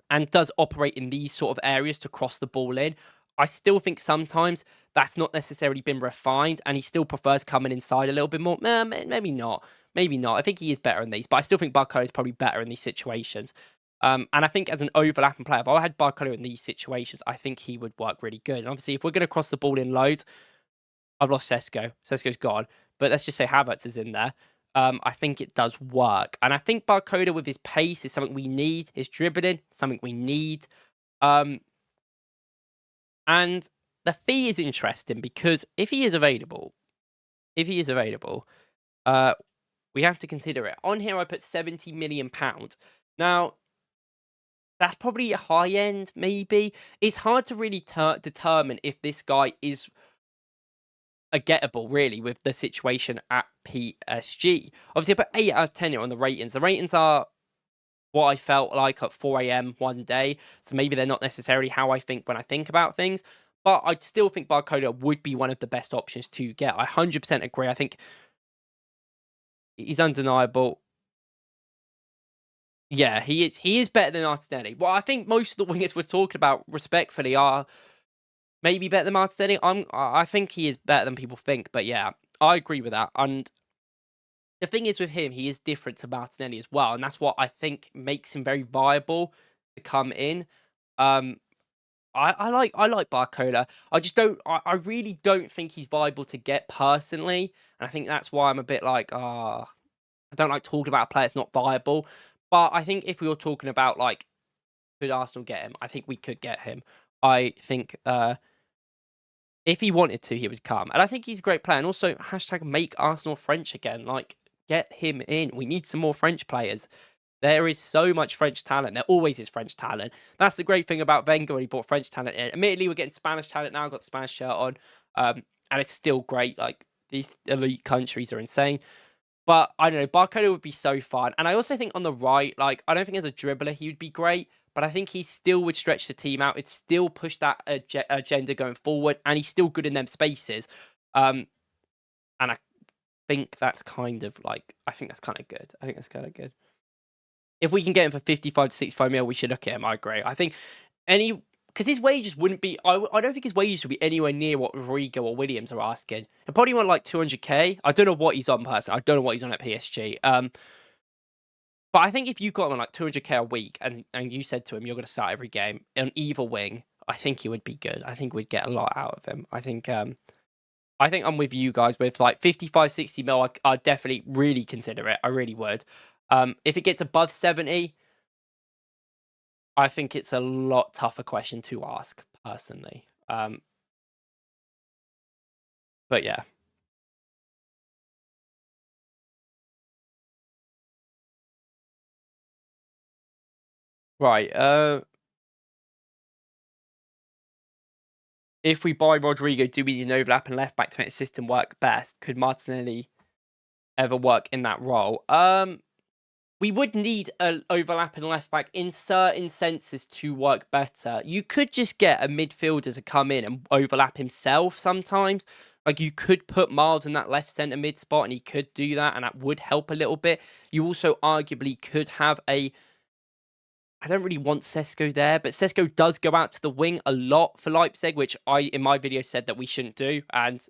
and does operate in these sort of areas to cross the ball in. I still think sometimes that's not necessarily been refined, and he still prefers coming inside a little bit more. Maybe not. Maybe not. I think he is better in these, but I still think Barcola is probably better in these situations. And I think as an overlapping player, if I had Barcola in these situations, I think he would work really good. And obviously, if we're going to cross the ball in loads, I've lost Sesko. Sesko's gone. But let's just say Havertz is in there. I think it does work. And I think Barcola with his pace is something we need. His dribbling, something we need. And the fee is interesting because if he is available, we have to consider it. On here, I put £70 million. Now, that's probably a high end, maybe. It's hard to really determine if this guy is a gettable, really, with the situation at PSG. Obviously, I put 8 out of 10 here on the ratings. The ratings are what I felt like at 4 a.m. one day, so maybe they're not necessarily how I think when I think about things, but I still think Barcola would be one of the best options to get. I 100% agree. I think he's undeniable. Yeah, he is better than Martinelli. Well, I think most of the wingers we're talking about, respectfully, are maybe better than Martinelli. I think he is better than people think, but yeah, I agree with that. And the thing is with him, he is different to Martinelli as well, and that's what I think makes him very viable to come in. I like Barcola. I just don't. I really don't think he's viable to get personally, and I think that's why I'm a bit like, I don't like talking about a player that's not viable. But I think if we were talking about like, could Arsenal get him? I think we could get him. I think if he wanted to, he would come, and I think he's a great player. And also, hashtag make Arsenal French again. Like, get him in. We need some more French players. There is so much French talent. There always is French talent. That's the great thing about Wenger when he brought French talent in. Admittedly, we're getting Spanish talent now. I've got the Spanish shirt on. And it's still great. Like, these elite countries are insane. But, I don't know, Barcola would be so fun. And I also think on the right, like, I don't think as a dribbler he would be great. But I think he still would stretch the team out. It'd still push that agenda going forward. And he's still good in them spaces. And I think that's kind of, like, I think that's kind of good. If we can get him for 55 to 65 mil, we should look at him. I agree. I think because his wages wouldn't be. I don't think his wages would be anywhere near what Rodrygo or Williams are asking. He'll probably want like 200k. I don't know what he's on personally. I don't know what he's on at PSG. But I think if you got him on like 200k a week and you said to him you're going to start every game on either wing, I think he would be good. I think we'd get a lot out of him. I think I'm with you guys with like 55, 60 mil. I'd definitely really consider it. I really would. If it gets above 70, I think it's a lot tougher question to ask personally. But yeah. Right. If we buy Rodrygo, do we need an overlap and left back to make the system work best? Could Martinelli ever work in that role? We would need an overlap and left back in certain senses to work better. You could just get a midfielder to come in and overlap himself sometimes. Like you could put Miles in that left centre mid spot and he could do that and that would help a little bit. You also arguably could have I don't really want Sesko there, but Sesko does go out to the wing a lot for Leipzig, which I, in my video, said that we shouldn't do, and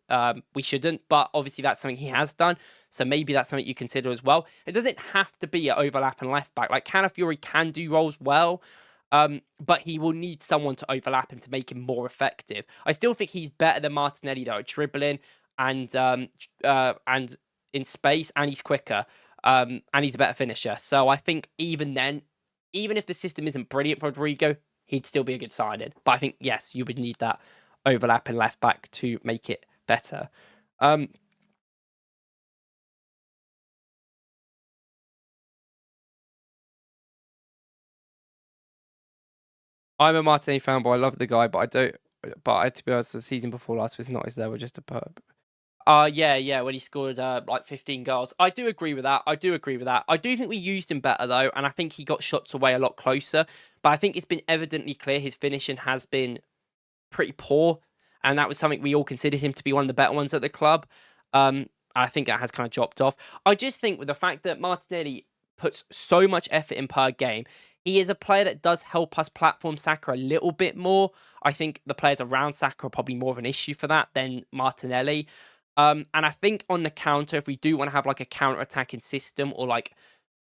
we shouldn't, but obviously that's something he has done, so maybe that's something you consider as well. It doesn't have to be an overlap and left back. Like, Calafiori can do roles well, but he will need someone to overlap him to make him more effective. I still think he's better than Martinelli, though, at dribbling and in space, and he's quicker, and he's a better finisher. So I think even then, even if the system isn't brilliant for Rodrygo, he'd still be a good signing. But I think, yes, you would need that overlap in left back to make it better. I'm a Martinelli fan, but I love the guy. But I don't. But to be honest, the season before last was not his level, just a pub. Yeah, when he scored like 15 goals. I do agree with that. I do think we used him better though, and I think he got shots away a lot closer. But I think it's been evidently clear his finishing has been pretty poor, and that was something we all considered him to be one of the better ones at the club. I think that has kind of dropped off. I just think with the fact that Martinelli puts so much effort in per game, he is a player that does help us platform Saka a little bit more. I think the players around Saka are probably more of an issue for that than Martinelli. And I think on the counter, if we do want to have like a counter-attacking system or like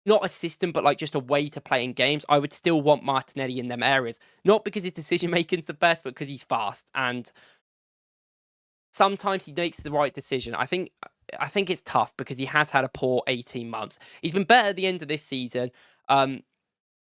not a system, but like just a way to play in games, I would still want Martinelli in them areas. Not because his decision making is the best, but because he's fast and sometimes he makes the right decision. I think it's tough because he has had a poor 18 months. He's been better at the end of this season.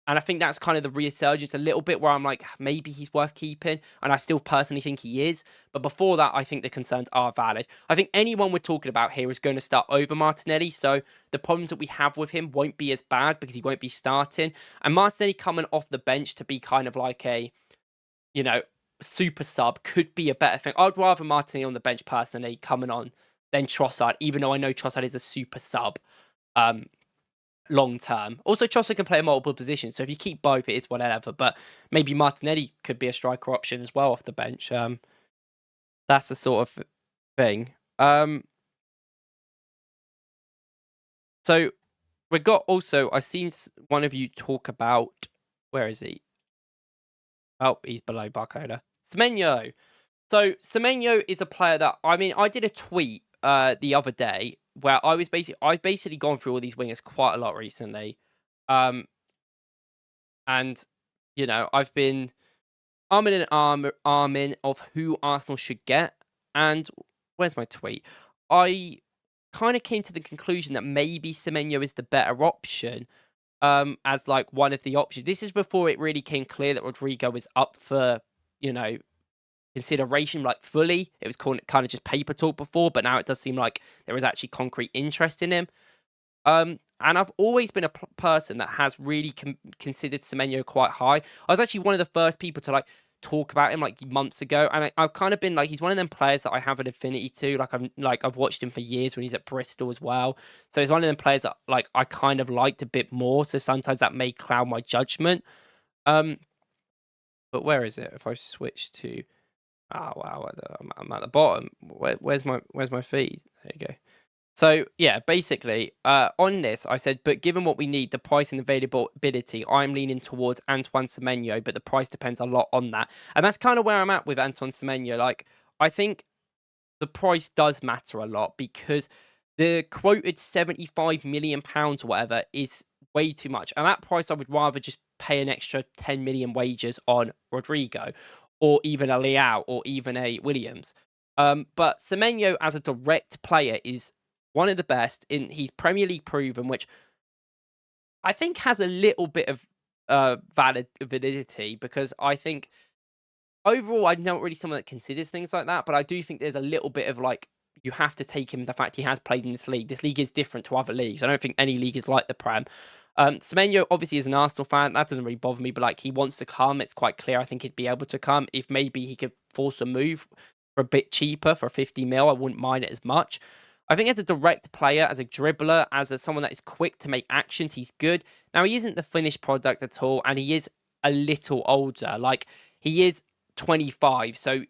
And I think that's kind of the resurgence a little bit where I'm like, maybe he's worth keeping. And I still personally think he is. But before that, I think the concerns are valid. I think anyone we're talking about here is going to start over Martinelli. So the problems that we have with him won't be as bad because he won't be starting. And Martinelli coming off the bench to be kind of like a, super sub could be a better thing. I'd rather Martinelli on the bench personally coming on than Trossard, even though I know Trossard is a super sub. Long term. Also, Trossard can play in multiple positions, so if you keep both, it is whatever. But maybe Martinelli could be a striker option as well off the bench. That's the sort of thing. So we've got also, I've seen one of you talk about, where is he? Oh, he's below Barcola. Semenyo. So Semenyo is a player that, I did a tweet the other day where I've basically gone through all these wingers quite a lot recently. And, I've been arming and arming of who Arsenal should get. And where's my tweet? I kind of came to the conclusion that maybe Semenyo is the better option as like one of the options. This is before it really came clear that Rodrygo was up for, consideration like fully. It was kind of just paper talk before, but now it does seem like there is actually concrete interest in him. And I've always been a person that has really considered Semenyo quite high. I was actually one of the first people to like talk about him like months ago, and I've kind of been like, he's one of them players that I have an affinity to. I've watched him for years when he's at Bristol as well. So he's one of them players that like I kind of liked a bit more. So sometimes that may cloud my judgment. But where is it? If I switch to oh wow, I'm at the bottom. Where's my feed? There you go. So yeah, basically, on this, I said, but given what we need, the price and availability, I'm leaning towards Antoine Semenyo, but the price depends a lot on that, and that's kind of where I'm at with Antoine Semenyo. Like, I think the price does matter a lot because the quoted £75 million or whatever is way too much. And that price, I would rather just pay an extra 10 million wages on Rodrygo, or even a Leao, or even a Williams. But Semenyo as a direct player is one of the best. He's Premier League proven, which I think has a little bit of validity, because I think overall I'm not really someone that considers things like that, but I do think there's a little bit of like, you have to take him the fact he has played in this league. This league is different to other leagues. I don't think any league is like the Prem. Semenyo obviously is an Arsenal fan. That doesn't really bother me, but like, he wants to come. It's quite clear. I think he'd be able to come if maybe he could force a move for a bit cheaper for 50 mil. I wouldn't mind it as much. I think as a direct player, as a dribbler, someone that is quick to make actions, he's good. Now, he isn't the finished product at all, and he is a little older. Like, he is 25, so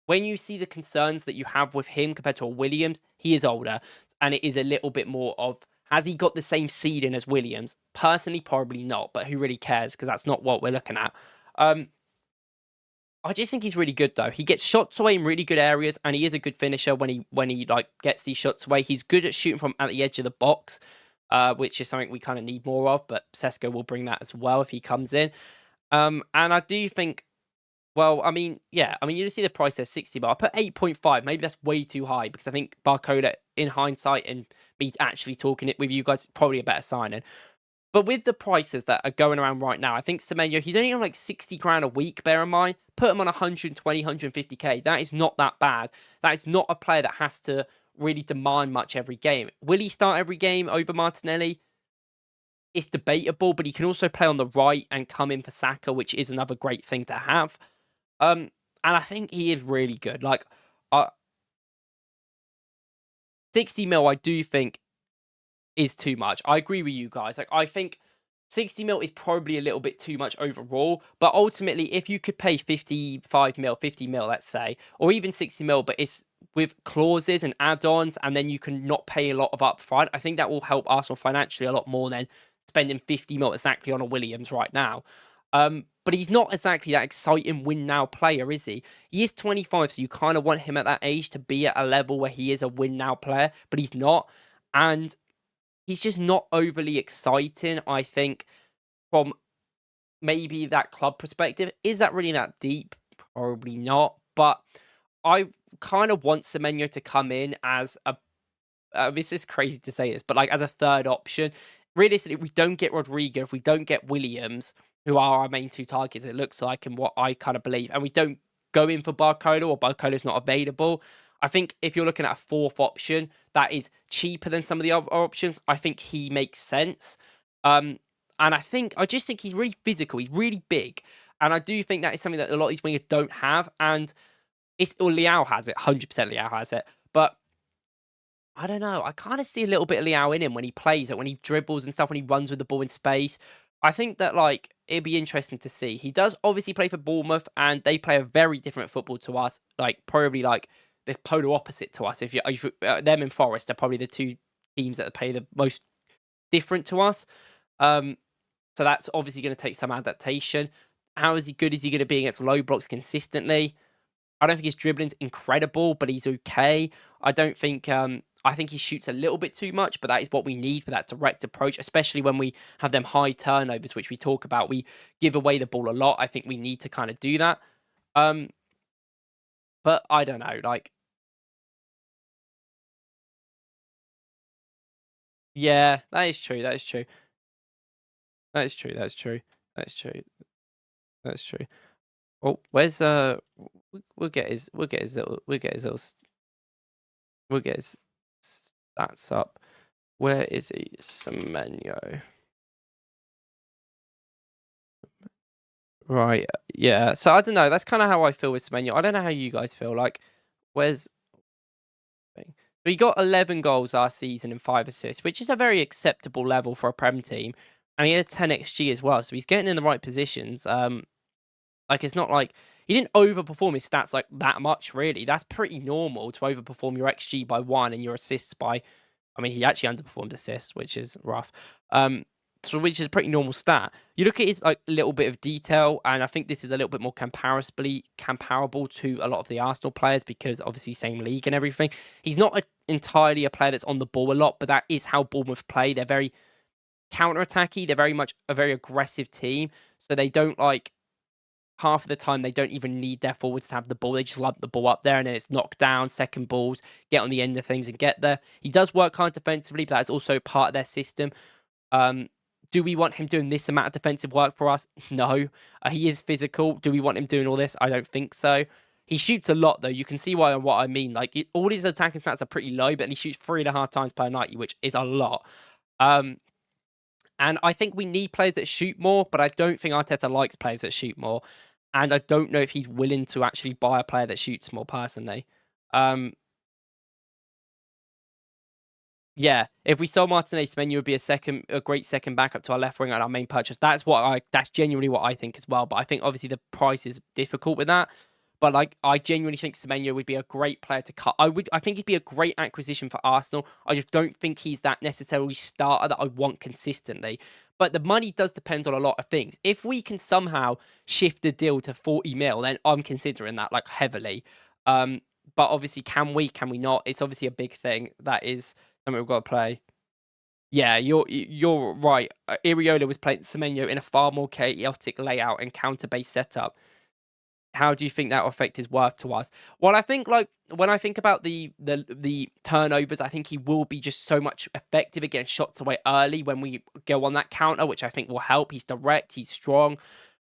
when you see the concerns that you have with him compared to a Williams, he is older, and it is a little bit more of, has he got the same seeding as Williams? Personally, probably not, but who really cares, because that's not what we're looking at. I just think he's really good, though. He gets shots away in really good areas, and he is a good finisher when he like gets these shots away. He's good at shooting from at the edge of the box, which is something we kind of need more of, but Sesko will bring that as well if he comes in. And I do think, well, I mean, yeah, I mean, you see the price there, 60, but I put 8.5. Maybe that's way too high, because I think Barcola, in hindsight, and me actually talking it with you guys, probably a better signing. But with the prices that are going around right now, I think Semenyo, he's only on like 60 grand a week, bear in mind. Put him on 120, 150k. That is not that bad. That is not a player that has to really demand much every game. Will he start every game over Martinelli? It's debatable, but he can also play on the right and come in for Saka, which is another great thing to have. And I think he is really good. Like, 60 mil, I do think is too much. I agree with you guys. Like, I think 60 mil is probably a little bit too much overall, but ultimately, if you could pay 55 mil, 50 mil, let's say, or even 60 mil, but it's with clauses and add-ons, and then you can not pay a lot of upfront, I think that will help Arsenal financially a lot more than spending 50 mil exactly on a Williams right now. But he's not exactly that exciting win-now player, is he? He is 25, so you kind of want him at that age to be at a level where he is a win-now player, but he's not. And he's just not overly exciting, I think, from maybe that club perspective. Is that really that deep? Probably not. But I kind of want Semenyo to come in as a... this is crazy to say this, but like as a third option. Realistically, if we don't get Rodrygo, if we don't get Williams, who are our main two targets, it looks like, and what I kind of believe, and we don't go in for Barcola, or Barcola's not available, I think if you're looking at a fourth option that is cheaper than some of the other options, I think he makes sense. And I just think he's really physical. He's really big. And I do think that is something that a lot of these wingers don't have. And Leao has it. 100% Leao has it. But I don't know. I kind of see a little bit of Leao in him when he plays it, when he dribbles and stuff, when he runs with the ball in space. I think that, like, it'd be interesting to see. He does obviously play for Bournemouth, and they play a very different football to us. Like, probably like the polar opposite to us. If them and Forest are probably the two teams that play the most different to us. So that's obviously going to take some adaptation. How is he good? Is he going to be against low blocks consistently? I don't think his dribbling's incredible, but he's okay. I don't think... I think he shoots a little bit too much, but that is what we need for that direct approach, especially when we have them high turnovers, which we talk about. We give away the ball a lot. I think we need to kind of do that. But I don't know, like... Yeah, that is true. That is true. That is true. That's true. That's true. That's true. Oh, where's we'll get his stats up. Where is he? Semenyo. Right. Yeah. So I don't know. That's kind of how I feel with Semenyo. I don't know how you guys feel. Like, where's... He got 11 goals last season and 5 assists, which is a very acceptable level for a Prem team. And he had a 10 XG as well, so he's getting in the right positions. Like, it's not like... He didn't overperform his stats like that much, really. That's pretty normal to overperform your XG by 1 and your assists by... I mean, he actually underperformed assists, which is rough. So which is a pretty normal stat. You look at his like little bit of detail, and I think this is a little bit more comparable to a lot of the Arsenal players, because obviously same league and everything. He's not entirely a player that's on the ball a lot, but that is how Bournemouth play. They're very counter-attacky. They're very much a very aggressive team. So they don't like half of the time they don't even need their forwards to have the ball. They just lump the ball up there and then it's knocked down, second balls, get on the end of things and get there. He does work hard defensively, but that's also part of their system. Do we want him doing this amount of defensive work for us? No. He is physical. Do we want him doing all this? I don't think so. He shoots a lot, though. You can see what I mean. Like, all his attacking stats are pretty low, but he shoots 3.5 times per 90, which is a lot. And I think we need players that shoot more, but I don't think Arteta likes players that shoot more. And I don't know if he's willing to actually buy a player that shoots more, personally. Yeah, if we sold Martinelli, Semenyo would be a great second backup to our left wing and our main purchase. That's genuinely what I think as well. But I think obviously the price is difficult with that. But like, I genuinely think Semenyo would be a great player to cut. I think he'd be a great acquisition for Arsenal. I just don't think he's that necessarily starter that I want consistently. But the money does depend on a lot of things. If we can somehow shift the deal to 40 mil, then I'm considering that like heavily. But obviously, can we not? It's obviously a big thing. That is something we've got to play. Yeah, you're right. Iraola was playing Semenyo in a far more chaotic layout and counter-based setup. How do you think that will affect his worth to us? Well, I think like when I think about the turnovers, I think he will be just so much effective at getting shots away early when we go on that counter, which I think will help. He's direct, he's strong.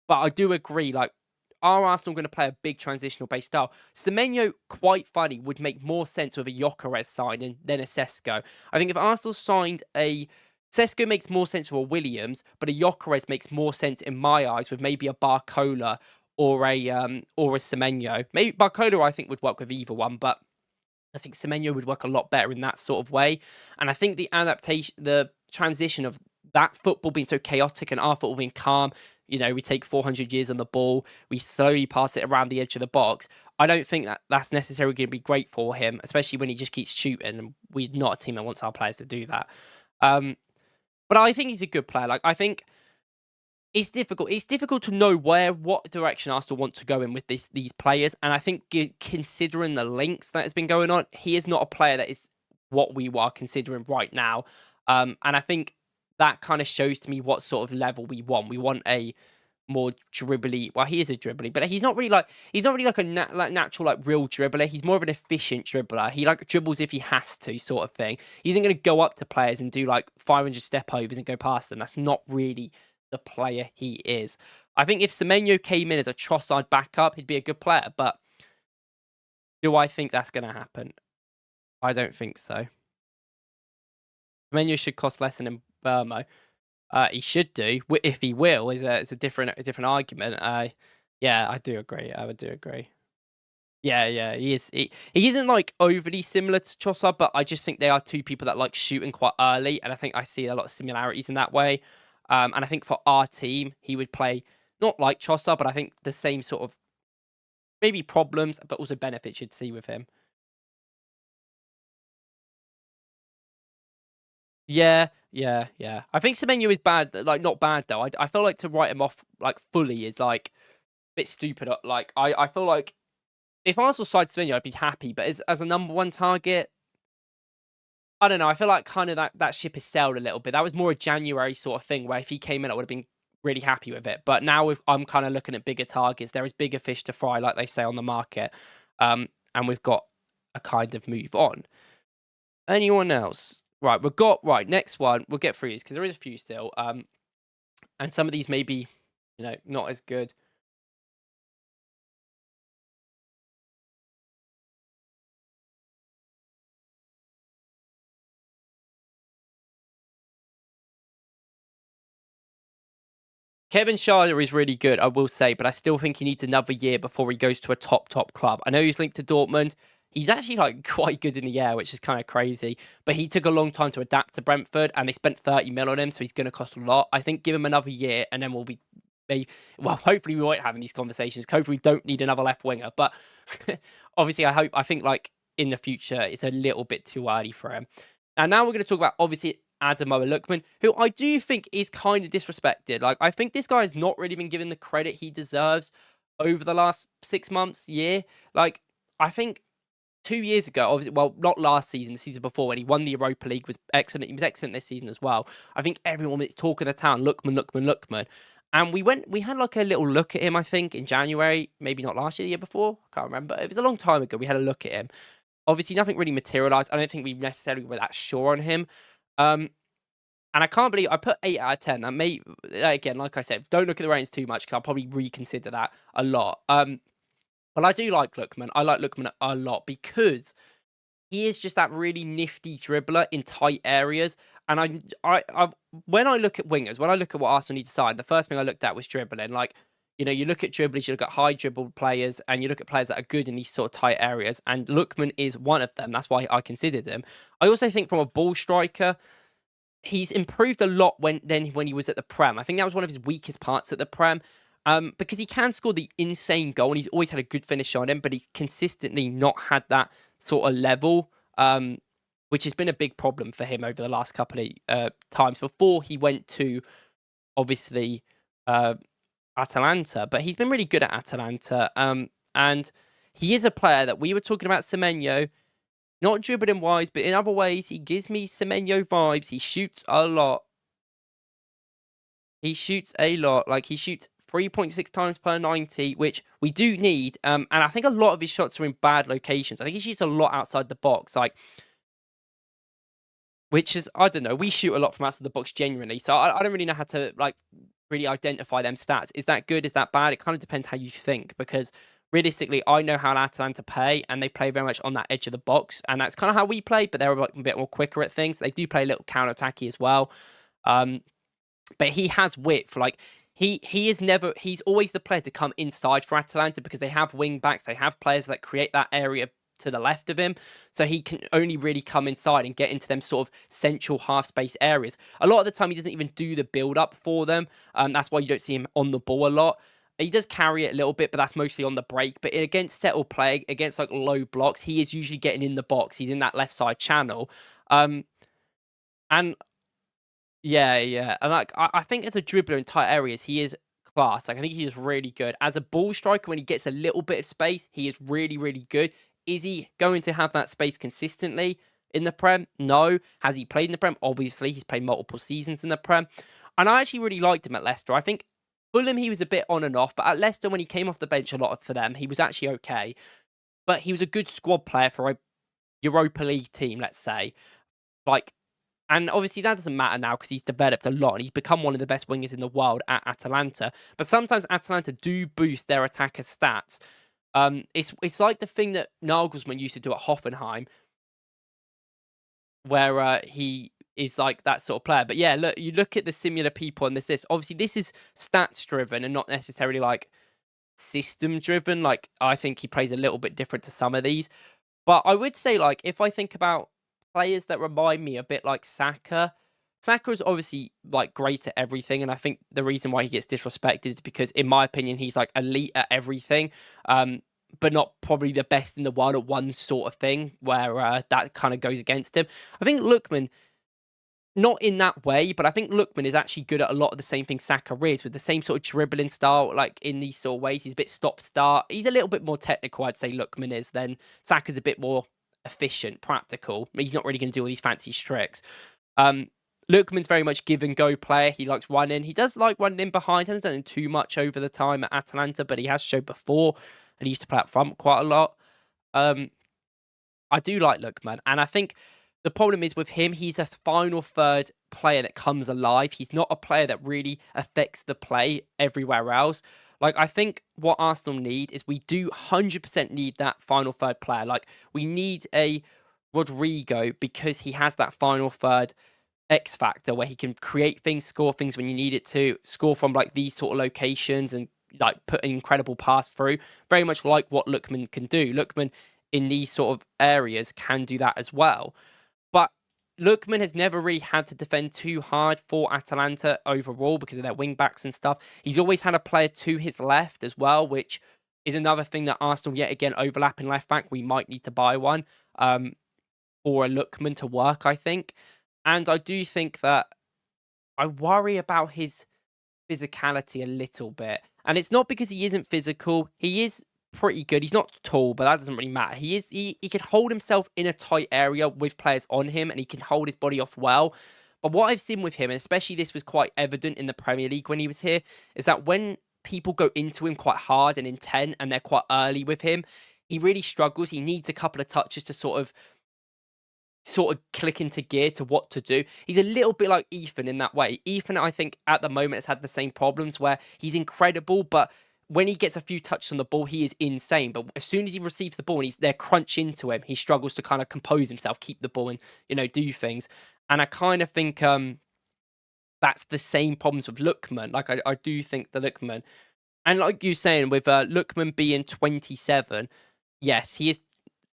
But I do agree, like, are Arsenal going to play a big transitional based style? Semenyo, quite funny, would make more sense with a Gyökeres signing than a Sesko. I think if Arsenal signed a Sesko makes more sense with a Williams, but a Gyökeres makes more sense in my eyes with maybe a Barcola or a Semenyo. Maybe Barcola I think would work with either one, but I think Semenyo would work a lot better in that sort of way. And I think the transition of that football being so chaotic and our football being calm, you know, we take 400 years on the ball, we slowly pass it around the edge of the box. I don't think that's necessarily going to be great for him, especially when he just keeps shooting. And we're not a team that wants our players to do that. But I think he's a good player. Like, I think it's difficult. It's difficult to know what direction Arsenal want to go in with these players. And I think considering the links that has been going on, he is not a player that is what we are considering right now. And I think that kind of shows to me what sort of level we want. We want a more dribbly. Well, he is a dribbly, but he's not really like a natural like real dribbler. He's more of an efficient dribbler. He like dribbles if he has to, sort of thing. He isn't going to go up to players and do like 500 step overs and go past them. That's not really the player he is. I think if Semenyo came in as a Trossard backup, he'd be a good player. But do I think that's going to happen? I don't think so. Semenyo should cost less than Burmo. He should do. If he will, is a different argument. Yeah, I do agree. I would do agree. Yeah, he is. He isn't like overly similar to Trossard, but I just think they are two people that like shooting quite early, and I think I see a lot of similarities in that way. And I think for our team, he would play not like Trossard, but I think the same sort of maybe problems, but also benefits you'd see with him. Yeah. I think Semenyo is bad, like not bad though. I feel like to write him off like fully is like a bit stupid. Like I feel like if Arsenal signed Semenyo, I'd be happy, but as a number one target, I don't know. I feel like kind of that ship has sailed a little bit. That was more a January sort of thing where if he came in, I would have been really happy with it. But now I'm kind of looking at bigger targets. There is bigger fish to fry, like they say on the market, and we've got a kind of move on. Anyone else? Right, next one. We'll get through these because there is a few still. And some of these may be, not as good. Kevin Schade is really good, I will say, but I still think he needs another year before he goes to a top club. I know he's linked to Dortmund. He's actually like quite good in the air, which is kind of crazy. But he took a long time to adapt to Brentford, and they spent 30 mil on him, so he's going to cost a lot. I think give him another year, and then we'll be hopefully we won't have these conversations. Hopefully we don't need another left winger. But obviously, I think like in the future, it's a little bit too early for him. And now we're going to talk about obviously Ademola Lookman, who I do think is kind of disrespected. Like, I think this guy has not really been given the credit he deserves over the last 6 months, year. Like, I think 2 years ago, obviously, well, not last season, the season before, when he won the Europa League, was excellent. He was excellent this season as well. I think everyone was talking the town, Lookman, Lookman, Lookman. And we had like a little look at him, I think, in January, maybe not last year, the year before. I can't remember. It was a long time ago. We had a look at him. Obviously, nothing really materialized. I don't think we necessarily were that sure on him. And I can't believe I put 8 out of 10. I may, again, like I said, don't look at the ratings too much, because I'll probably reconsider that a lot. But I do like Lookman. I like Lookman a lot because he is just that really nifty dribbler in tight areas. And when I look at wingers, when I look at what Arsenal need to sign, the first thing I looked at was dribbling. Like, you look at dribblers, you look at high dribble players, and you look at players that are good in these sort of tight areas. And Lookman is one of them. That's why I considered him. I also think from a ball striker, he's improved a lot when he was at the Prem. I think that was one of his weakest parts at the Prem. Because he can score the insane goal, and he's always had a good finish on him, but he's consistently not had that sort of level, which has been a big problem for him over the last couple of times before he went to, obviously, Atalanta. But he's been really good at Atalanta, and he is a player that we were talking about, Semenyo, not dribbling wise, but in other ways, he gives me Semenyo vibes. He shoots a lot. Like, he shoots 3.6 times per 90, which we do need. And I think a lot of his shots are in bad locations. I think he shoots a lot outside the box, which is, I don't know, we shoot a lot from outside the box genuinely. So I don't really know how to, really identify them stats. Is that good? Is that bad? It kind of depends how you think, because realistically, I know how Atalanta play, and they play very much on that edge of the box. And that's kind of how we play, but they're a bit more quicker at things. They do play a little counter-attacky as well. But he has width. Like, he's always the player to come inside for Atalanta, because they have wing backs, they have players that create that area to the left of him, so he can only really come inside and get into them sort of central half space areas. A lot of the time he doesn't even do the build up for them. That's why you don't see him on the ball a lot. He does carry it a little bit, but that's mostly on the break. But against settled play, against like low blocks, he is usually getting in the box. He's in that left side channel. And yeah. And I think as a dribbler in tight areas, he is class. Like, I think he is really good. As a ball striker, when he gets a little bit of space, he is really, really good. Is he going to have that space consistently in the Prem? No. Has he played in the Prem? Obviously, he's played multiple seasons in the Prem. And I actually really liked him at Leicester. I think Fulham, he was a bit on and off. But at Leicester, when he came off the bench a lot for them, he was actually okay. But he was a good squad player for a Europa League team, let's say. And obviously that doesn't matter now, because he's developed a lot and he's become one of the best wingers in the world at Atalanta. But sometimes Atalanta do boost their attacker stats. It's like the thing that Nagelsmann used to do at Hoffenheim, where he is like that sort of player. But yeah, look, you look at the similar people and this. Obviously, this is stats driven and not necessarily like system driven. Like, I think he plays a little bit different to some of these. But I would say, like, if I think about players that remind me a bit like Saka is obviously like great at everything, and I think the reason why he gets disrespected is because, in my opinion, he's like elite at everything, but not probably the best in the world at one sort of thing, where that kind of goes against him. I think Lookman, not in that way, but I think Lookman is actually good at a lot of the same things Saka is, with the same sort of dribbling style, like in these sort of ways. He's a bit stop-start. He's a little bit more technical, I'd say, Lookman is, than Saka's a bit more efficient, practical. He's not really going to do all these fancy tricks. Lookman's very much give and go player. He likes running. He does like running in behind. He hasn't done too much over the time at Atalanta, but he has showed before, and he used to play up front quite a lot. I do like Lookman, and I think the problem is with him, he's a final third player that comes alive. He's not a player that really affects the play everywhere else. Like, I think what Arsenal need is, we do 100% need that final third player. Like, we need a Rodrygo, because he has that final third X factor where he can create things, score things when you need it to, score from like these sort of locations, and like put an incredible pass through. Very much like what Lookman can do. Lookman in these sort of areas can do that as well. But Lookman has never really had to defend too hard for Atalanta overall because of their wing backs and stuff. He's always had a player to his left as well, which is another thing that Arsenal, yet again, overlapping left back. We might need to buy one or a Lookman to work, I think. And I do think that I worry about his physicality a little bit. And it's not because he isn't physical. He is pretty good. He's not tall, but that doesn't really matter. He can hold himself in a tight area with players on him, and he can hold his body off well. But what I've seen with him, and especially this was quite evident in the Premier League when he was here, is that when people go into him quite hard and intent, and they're quite early with him, he really struggles. He needs a couple of touches to sort of click into gear to what to do. He's a little bit like Ethan in that way. Ethan, I think, at the moment has had the same problems where he's incredible, but when he gets a few touches on the ball, he is insane. But as soon as he receives the ball and they're crunch into him, he struggles to kind of compose himself, keep the ball and, do things. And I kind of think that's the same problems with Lookman. Like, I do think the Lookman, and like you're saying, with Lookman being 27, yes, he is.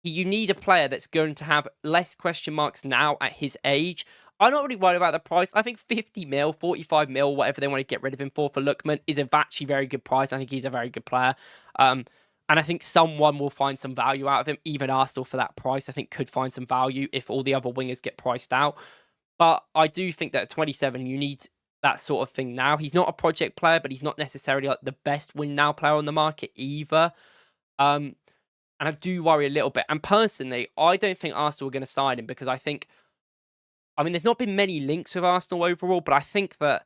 You need a player that's going to have less question marks now at his age. I'm not really worried about the price. I think 50 mil, 45 mil, whatever they want to get rid of him for Lookman is actually a very good price. I think he's a very good player. And I think someone will find some value out of him. Even Arsenal for that price, I think, could find some value if all the other wingers get priced out. But I do think that at 27, you need that sort of thing now. He's not a project player, but he's not necessarily like the best win now player on the market either. And I do worry a little bit. And personally, I don't think Arsenal are going to sign him because I mean, there's not been many links with Arsenal overall, but I think that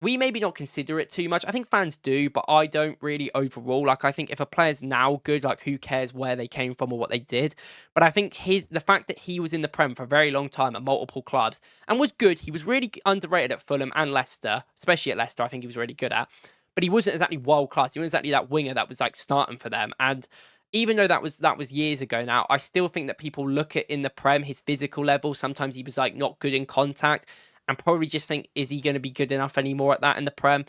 we maybe not consider it too much. I think fans do, but I don't really overall. Like, I think if a player's now good, like, who cares where they came from or what they did? But I think the fact that he was in the Prem for a very long time at multiple clubs and was good. He was really underrated at Fulham and Leicester, especially at Leicester. I think he was really good at. But he wasn't exactly world class. He wasn't exactly that winger that was like starting for them. And even though that was years ago now, I still think that people look at in the Prem his physical level. Sometimes he was like not good in contact, and probably just think, is he going to be good enough anymore at that in the Prem?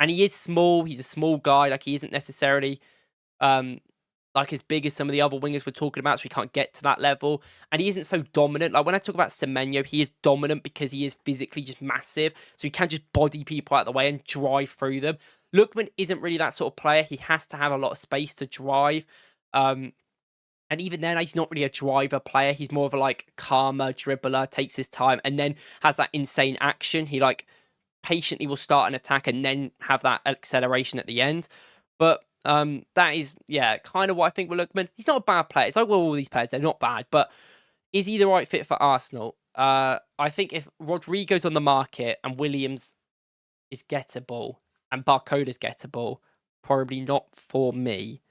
And he is small. He's a small guy. Like, he isn't necessarily like as big as some of the other wingers we're talking about, so he can't get to that level. And he isn't so dominant. Like, when I talk about Semenyo, he is dominant because he is physically just massive, so he can just body people out of the way and drive through them. Lookman isn't really that sort of player. He has to have a lot of space to drive. And even then, he's not really a driver player. He's more of a like calmer dribbler, takes his time, and then has that insane action. He like patiently will start an attack and then have that acceleration at the end. But that is, yeah, kind of what I think with Lookman. He's not a bad player. It's like, well, all these players, they're not bad. But is he the right fit for Arsenal? I think if Rodrygo's on the market and Williams is gettable and Barcola's gettable, probably not for me.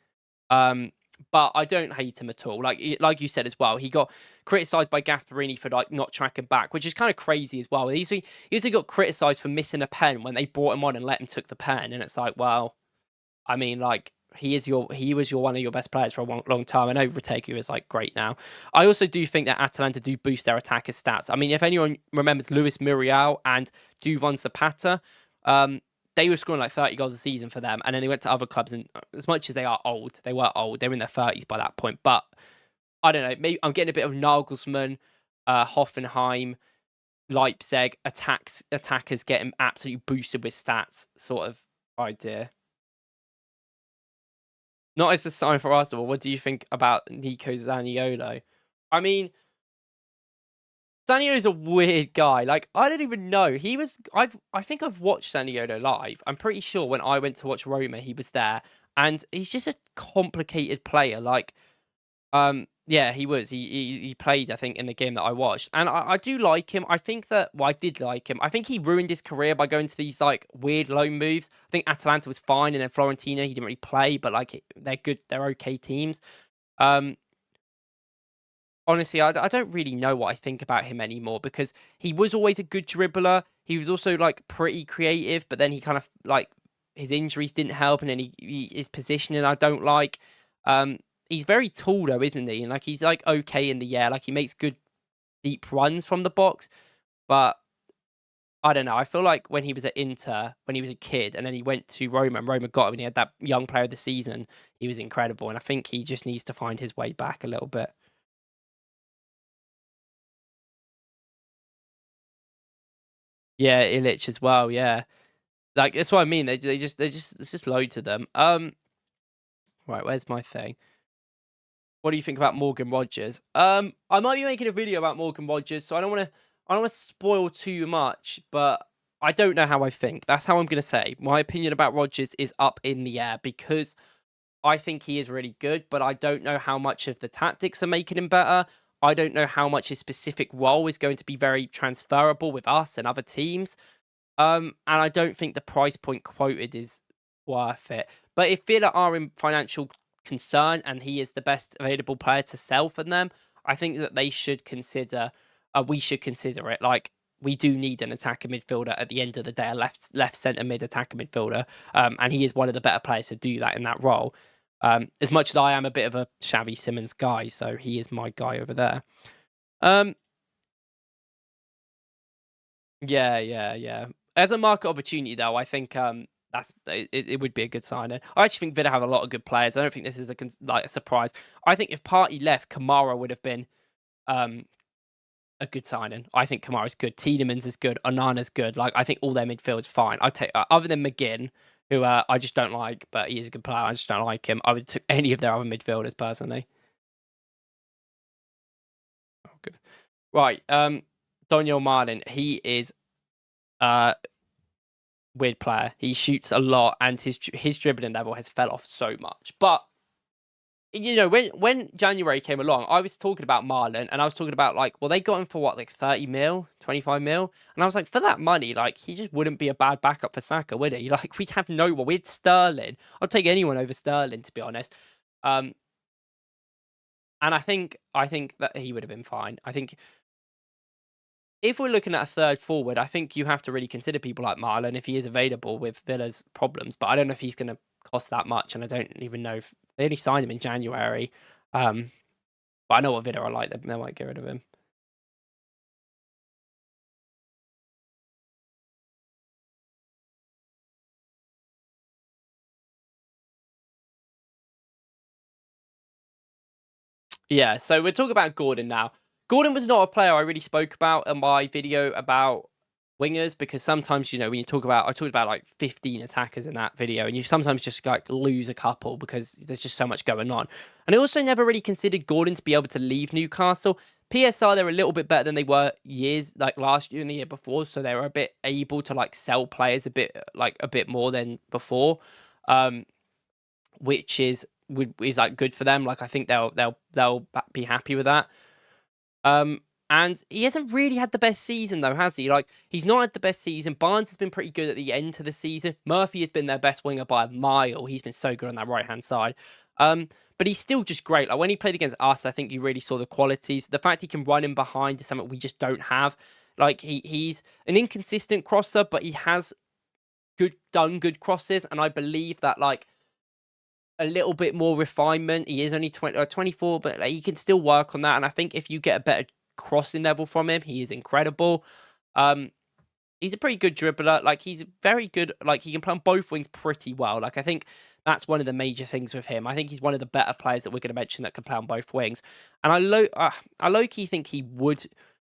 But I don't hate him at all. Like you said as well, he got criticised by Gasperini for like not tracking back, which is kind of crazy as well. He also got criticised for missing a pen when they brought him on and let him took the pen. And it's like, well, I mean, like, he was one of your best players for a long time. I know Rodrygo is like great now. I also do think that Atalanta do boost their attackers' stats. I mean, if anyone remembers Luis Muriel and Duvan Zapata, they were scoring like 30 goals a season for them. And then they went to other clubs. And as much as they were old. They were in their 30s by that point. But I don't know. Maybe I'm getting a bit of Nagelsmann, Hoffenheim, Leipzig, attackers getting absolutely boosted with stats sort of idea. Not as a sign for Arsenal. What do you think about Nico Zaniolo? I mean, Zaniolo's a weird guy. Like, I don't even know. I think I've watched Zaniolo live. I'm pretty sure when I went to watch Roma, he was there. And he's just a complicated player. Like, yeah, he was. He played, I think, in the game that I watched. And I do like him. I think that, well, I did like him. I think he ruined his career by going to these, like, weird loan moves. I think Atalanta was fine, and then Fiorentina, he didn't really play, but, like, they're good. They're okay teams. Honestly, I don't really know what I think about him anymore because he was always a good dribbler. He was also, like, pretty creative, but then he kind of, like, his injuries didn't help, and then his positioning I don't like. He's very tall though, isn't he? And like he's like okay in the air, like he makes good deep runs from the box. But I don't know. I feel like when he was at Inter, when he was a kid, and then he went to Roma, and Roma got him, and he had that young player of the season. He was incredible, and I think he just needs to find his way back a little bit. Yeah, Illich as well. Yeah, like that's what I mean. They just it's just loads of them. Right, where's my thing? What do you think about Morgan Rogers? I might be making a video about Morgan Rogers, so I don't want to spoil too much, but I don't know how I think. That's how I'm going to say. My opinion about Rogers is up in the air because I think he is really good, but I don't know how much of the tactics are making him better. I don't know how much his specific role is going to be very transferable with us and other teams. And I don't think the price point quoted is worth it. But if Villa are in financial concern and he is the best available player to sell for them, I think that they should consider. We should consider it. Like, we do need an attacker midfielder at the end of the day, a left centre mid attacker midfielder, and he is one of the better players to do that in that role. As much as I am a bit of a Xavi Simons guy, so he is my guy over there. Yeah. As a market opportunity, though, I think it would be a good signing. I actually think Villa have a lot of good players. I don't think this is a surprise. I think if Partey left, Kamara would have been a good signing. I think Kamara's good. Tielemans is good. Onana's good. Like, I think all their midfield's fine. I take other than McGinn, who I just don't like, but he is a good player. I just don't like him. I would take any of their other midfielders personally. Oh, good. Right. Daniel Martin. He is weird player. He shoots a lot, and his dribbling level has fell off so much. But you know, when January came along, I was talking about Marlon, and I was talking about, like, well, they got him for what, like 30 mil, 25 mil, and I was like, for that money, like, he just wouldn't be a bad backup for Saka, would he? Like, we have no one. We had Sterling. I'd take anyone over Sterling, to be honest. And I think that he would have been fine. I think if we're looking at a third forward, I think you have to really consider people like Marlon if he is available with Villa's problems. But I don't know if he's going to cost that much, and I don't even know if they only signed him in January. But I know what Villa are like. They might get rid of him. Yeah, so we're talking about Gordon now. Gordon was not a player I really spoke about in my video about wingers, because sometimes, you know, when you talk about, I talked about like 15 attackers in that video, and you sometimes just like lose a couple because there's just so much going on. And I also never really considered Gordon to be able to leave Newcastle. PSR, they're a little bit better than they were years, like last year and the year before, so they were a bit able to like sell players a bit more than before, which is like good for them. Like, I think they'll be happy with that. And he hasn't really had the best season, though, has he? Like, he's not had the best season. Barnes has been pretty good at the end of the season. Murphy has been their best winger by a mile. He's been so good on that right-hand side. But he's still just great. Like, when he played against us, I think you really saw the qualities. The fact he can run in behind is something we just don't have. Like, he's an inconsistent crosser, but he has done good crosses. And I believe that, like, a little bit more refinement. He is only 24, but like, he can still work on that. And I think if you get a better crossing level from him, he is incredible. He's a pretty good dribbler. Like, he's very good. Like, he can play on both wings pretty well. Like, I think that's one of the major things with him. I think he's one of the better players that we're going to mention that can play on both wings. And I low-key think he would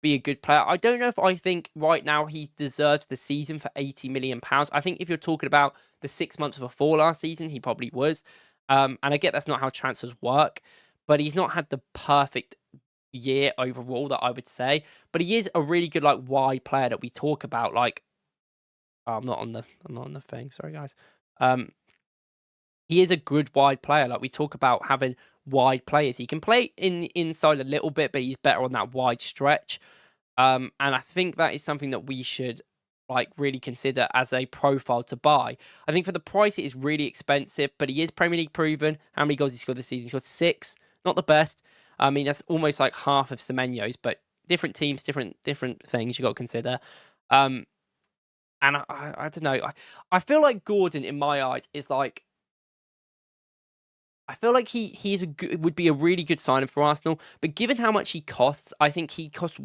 be a good player. I don't know if I think right now he deserves the season for £80 million. I think if you're talking about the 6 months before last season, he probably was. And I get that's not how transfers work, but he's not had the perfect year overall that I would say. But he is a really good, like, wide player that we talk about. Like, I'm not on the thing. Sorry, guys. He is a good wide player. Like, we talk about having wide players. He can play inside a little bit, but he's better on that wide stretch. And I think that is something that we should, like, really consider as a profile to buy. I think for the price, it is really expensive, but he is Premier League proven. How many goals he scored this season? He scored 6. Not the best. I mean, that's almost like half of Semenyo's, but different teams, different things you got to consider. And I don't know. I feel like Gordon, in my eyes, is like, I feel like he would be a really good signing for Arsenal, but given how much he costs, I think he costs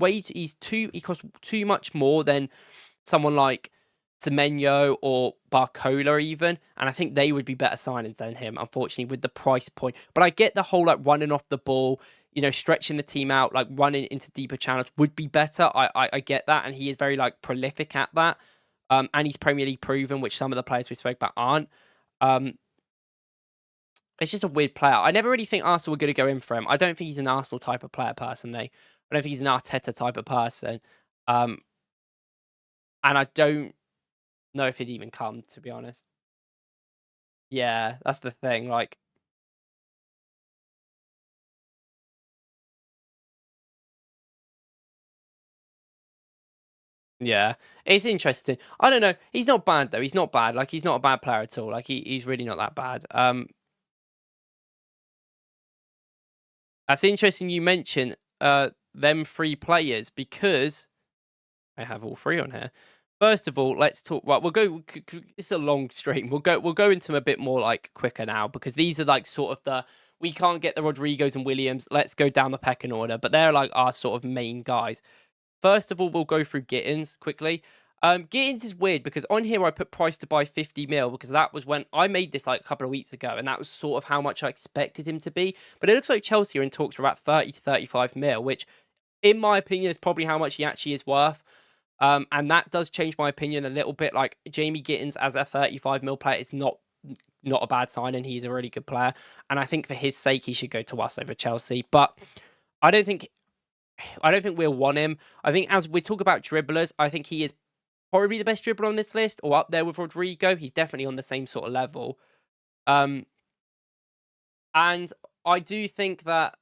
too much more than someone like Semenyo or Barcola even, and I think they would be better signings than him, unfortunately, with the price point. But I get the whole, like, running off the ball, you know, stretching the team out, like running into deeper channels would be better. I get that, and he is very, like, prolific at that. And he's Premier League proven, which some of the players we spoke about aren't. It's just a weird player. I never really think Arsenal were going to go in for him. I don't think he's an Arsenal type of player, personally. I don't think he's an Arteta type of person. And I don't know if he'd even come, to be honest. Yeah, that's the thing. Like, Yeah, it's interesting. I don't know. He's not bad though. He's not bad. Like he's not a bad player at all. Like he's really not that bad. That's interesting. You mention them three players because I have all three on here. First of all, let's talk. Well, we'll go. It's a long stream. We'll go into them a bit more like quicker now because these are like sort of the we can't get the Rodrigos and Williams. Let's go down the pecking order, but they're like our sort of main guys. First of all, we'll go through Gittins quickly. Gittins is weird because on here I put price to buy 50 mil because that was when I made this like a couple of weeks ago and that was sort of how much I expected him to be. But it looks like Chelsea are in talks for about 30 to 35 mil, which in my opinion is probably how much he actually is worth. And that does change my opinion a little bit. Like Jamie Gittins as a 35 mil player is not a bad sign and he's a really good player. And I think for his sake, he should go to us over Chelsea. But I don't think we'll want him. I think as we talk about dribblers, I think he is probably the best dribbler on this list or up there with Rodrygo. He's definitely on the same sort of level. And I do think that,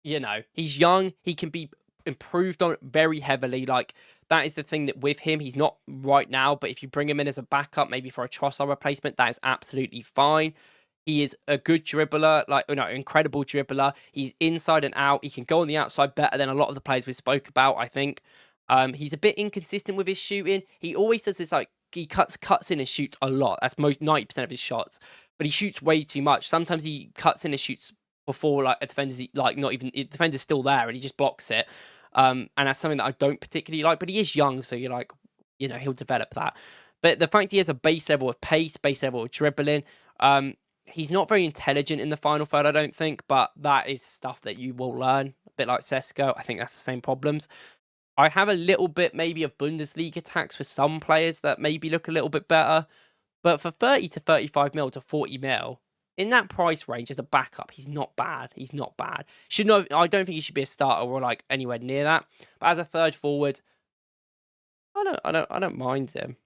you know, he's young. He can be improved on very heavily. Like, that is the thing that with him, he's not right now. But if you bring him in as a backup, maybe for a Trossard replacement, that is absolutely fine. He is a good dribbler, like, you know, incredible dribbler. He's inside and out. He can go on the outside better than a lot of the players we spoke about, I think. He's a bit inconsistent with his shooting. He always does this, like, he cuts in and shoots a lot. That's most 90% of his shots. But he shoots way too much. Sometimes he cuts in and shoots before, like, a defender's, like, not even, the defender's still there and he just blocks it. And that's something that I don't particularly like. But he is young, so you're like, you know, he'll develop that. But the fact he has a base level of pace, base level of dribbling, he's not very intelligent in the final third, I don't think, but that is stuff that you will learn. A bit like Sesko, I think that's the same problems. I have a little bit maybe of Bundesliga tax for some players that maybe look a little bit better. But for 30 to 35 mil to 40 mil, in that price range as a backup, he's not bad. He's not bad. I don't think he should be a starter or like anywhere near that. But as a third forward, I don't mind him.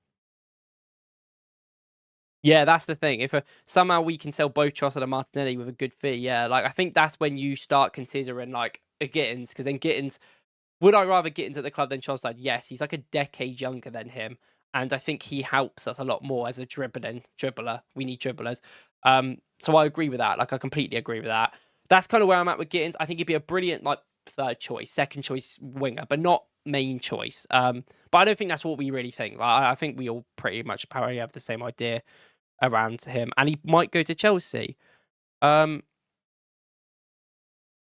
Yeah, that's the thing. If somehow we can sell both Trossard and Martinelli with a good fee, yeah, like I think that's when you start considering like a Gittins, because then Gittins, would I rather Gittins at the club than Trossard? Yes, he's like a decade younger than him, and I think he helps us a lot more as a dribbler. We need dribblers. So I agree with that. Like I completely agree with that. That's kind of where I'm at with Gittins. I think he'd be a brilliant like third choice, second choice winger, but not main choice. But I don't think that's what we really think. Like I think we all pretty much probably have the same idea around him, and he might go to Chelsea. Who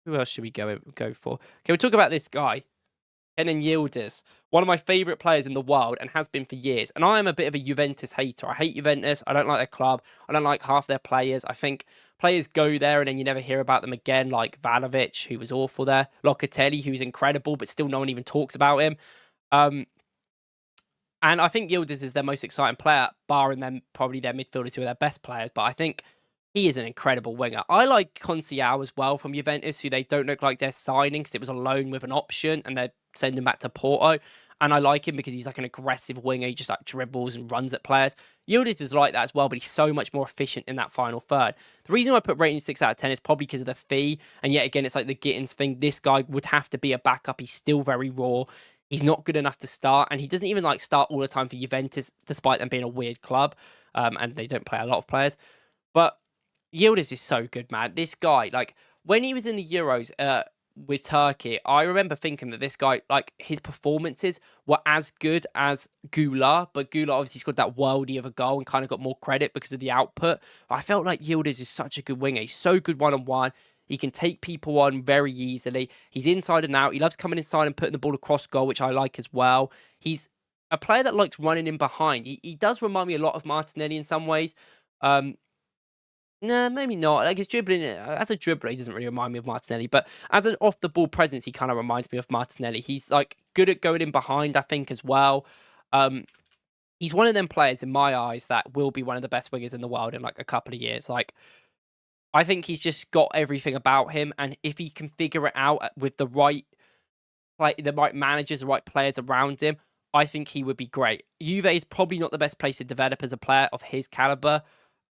else should we go for? Okay, we'll talk about this guy, Kenan Yildiz, one of my favourite players in the world and has been for years. And I am a bit of a Juventus hater. I hate Juventus. I don't like their club. I don't like half their players. I think players go there and then you never hear about them again, like Vlahovic, who was awful there. Locatelli, who's incredible, but still no one even talks about him. And I think Yildiz is their most exciting player, barring them probably their midfielders who are their best players. But I think he is an incredible winger. I like Conceição as well from Juventus, who they don't look like they're signing because it was a loan with an option and they're sending back to Porto. And I like him because he's like an aggressive winger. He just like dribbles and runs at players. Yildiz is like that as well, but he's so much more efficient in that final third. The reason I put rating 6 out of 10 is probably because of the fee. And yet again, it's like the Gittins thing. This guy would have to be a backup. He's still very raw. He's not good enough to start, and he doesn't even like start all the time for Juventus, despite them being a weird club, and they don't play a lot of players. But Yildiz is so good, man. This guy, like when he was in the Euros with Turkey, I remember thinking that this guy, like his performances were as good as Goulart, but Goulart obviously scored that worldie of a goal and kind of got more credit because of the output. I felt like Yildiz is such a good winger. He's so good one-on-one. He can take people on very easily. He's inside and out. He loves coming inside and putting the ball across goal, which I like as well. He's a player that likes running in behind. He does remind me a lot of Martinelli in some ways. No, maybe not. Like his dribbling, as a dribbler, he doesn't really remind me of Martinelli. But as an off-the-ball presence, he kind of reminds me of Martinelli. He's like good at going in behind, I think, as well. He's one of them players in my eyes that will be one of the best wingers in the world in like a couple of years. Like, I think he's just got everything about him, and if he can figure it out with the right managers, the right players around him, I think he would be great. Juve is probably not the best place to develop as a player of his caliber.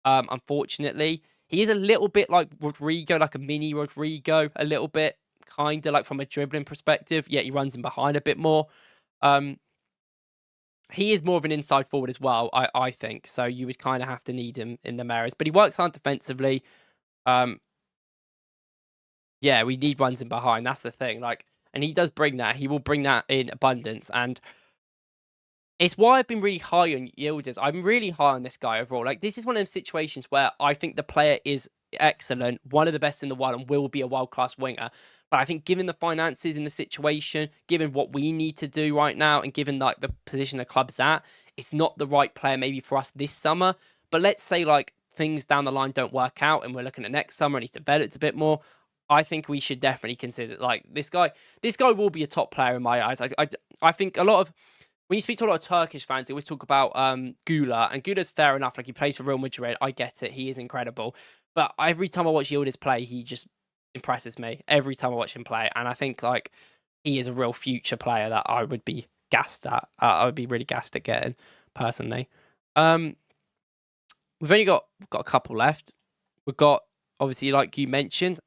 Unfortunately, he is a little bit like Rodrygo, like a mini Rodrygo, a little bit kind of like from a dribbling perspective. Yet he runs in behind a bit more. he is more of an inside forward as well, I think. So you would kind of have to need him in the areas. But he works hard defensively. Um, yeah, we need runs in behind. That's the thing. Like, and he does bring that. He will bring that in abundance. And it's why I've been really high on Yildiz. I'm really high on this guy overall. Like, this is one of those situations where I think the player is excellent, one of the best in the world, and will be a world-class winger. But I think given the finances in the situation, given what we need to do right now, and given like the position the club's at, it's not the right player maybe for us this summer. But let's say like things down the line don't work out and we're looking at next summer and he's developed a bit more. I think we should definitely consider like this guy. This guy will be a top player in my eyes. I think a lot of when you speak to a lot of Turkish fans, they always talk about Gula, and Gula's fair enough. Like, he plays for Real Madrid. I get it. He is incredible. But every time I watch Yildiz play, he just impresses me. Every time I watch him play. And I think, like, he is a real future player that I would be gassed at. I would be really gassed at getting, personally. We've only got a couple left. We've got, obviously, like you mentioned,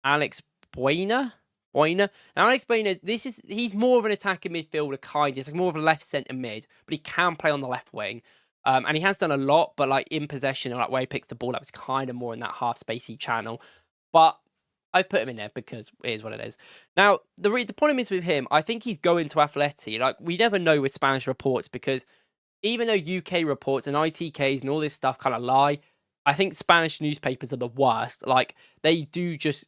Alex Buena. Now, Alex Buena, he's more of an attacking midfielder, kind. He's like more of a left centre mid, but he can play on the left wing. And he has done a lot, but like in possession and like where he picks the ball up, it's kind of more in that half spacey channel. But I've put him in there because it is what it is. Now, the problem is with him, I think he's going to Atleti. Like, we never know with Spanish reports, because even though UK reports and ITKs and all this stuff kind of lie, I think Spanish newspapers are the worst. Like, they do just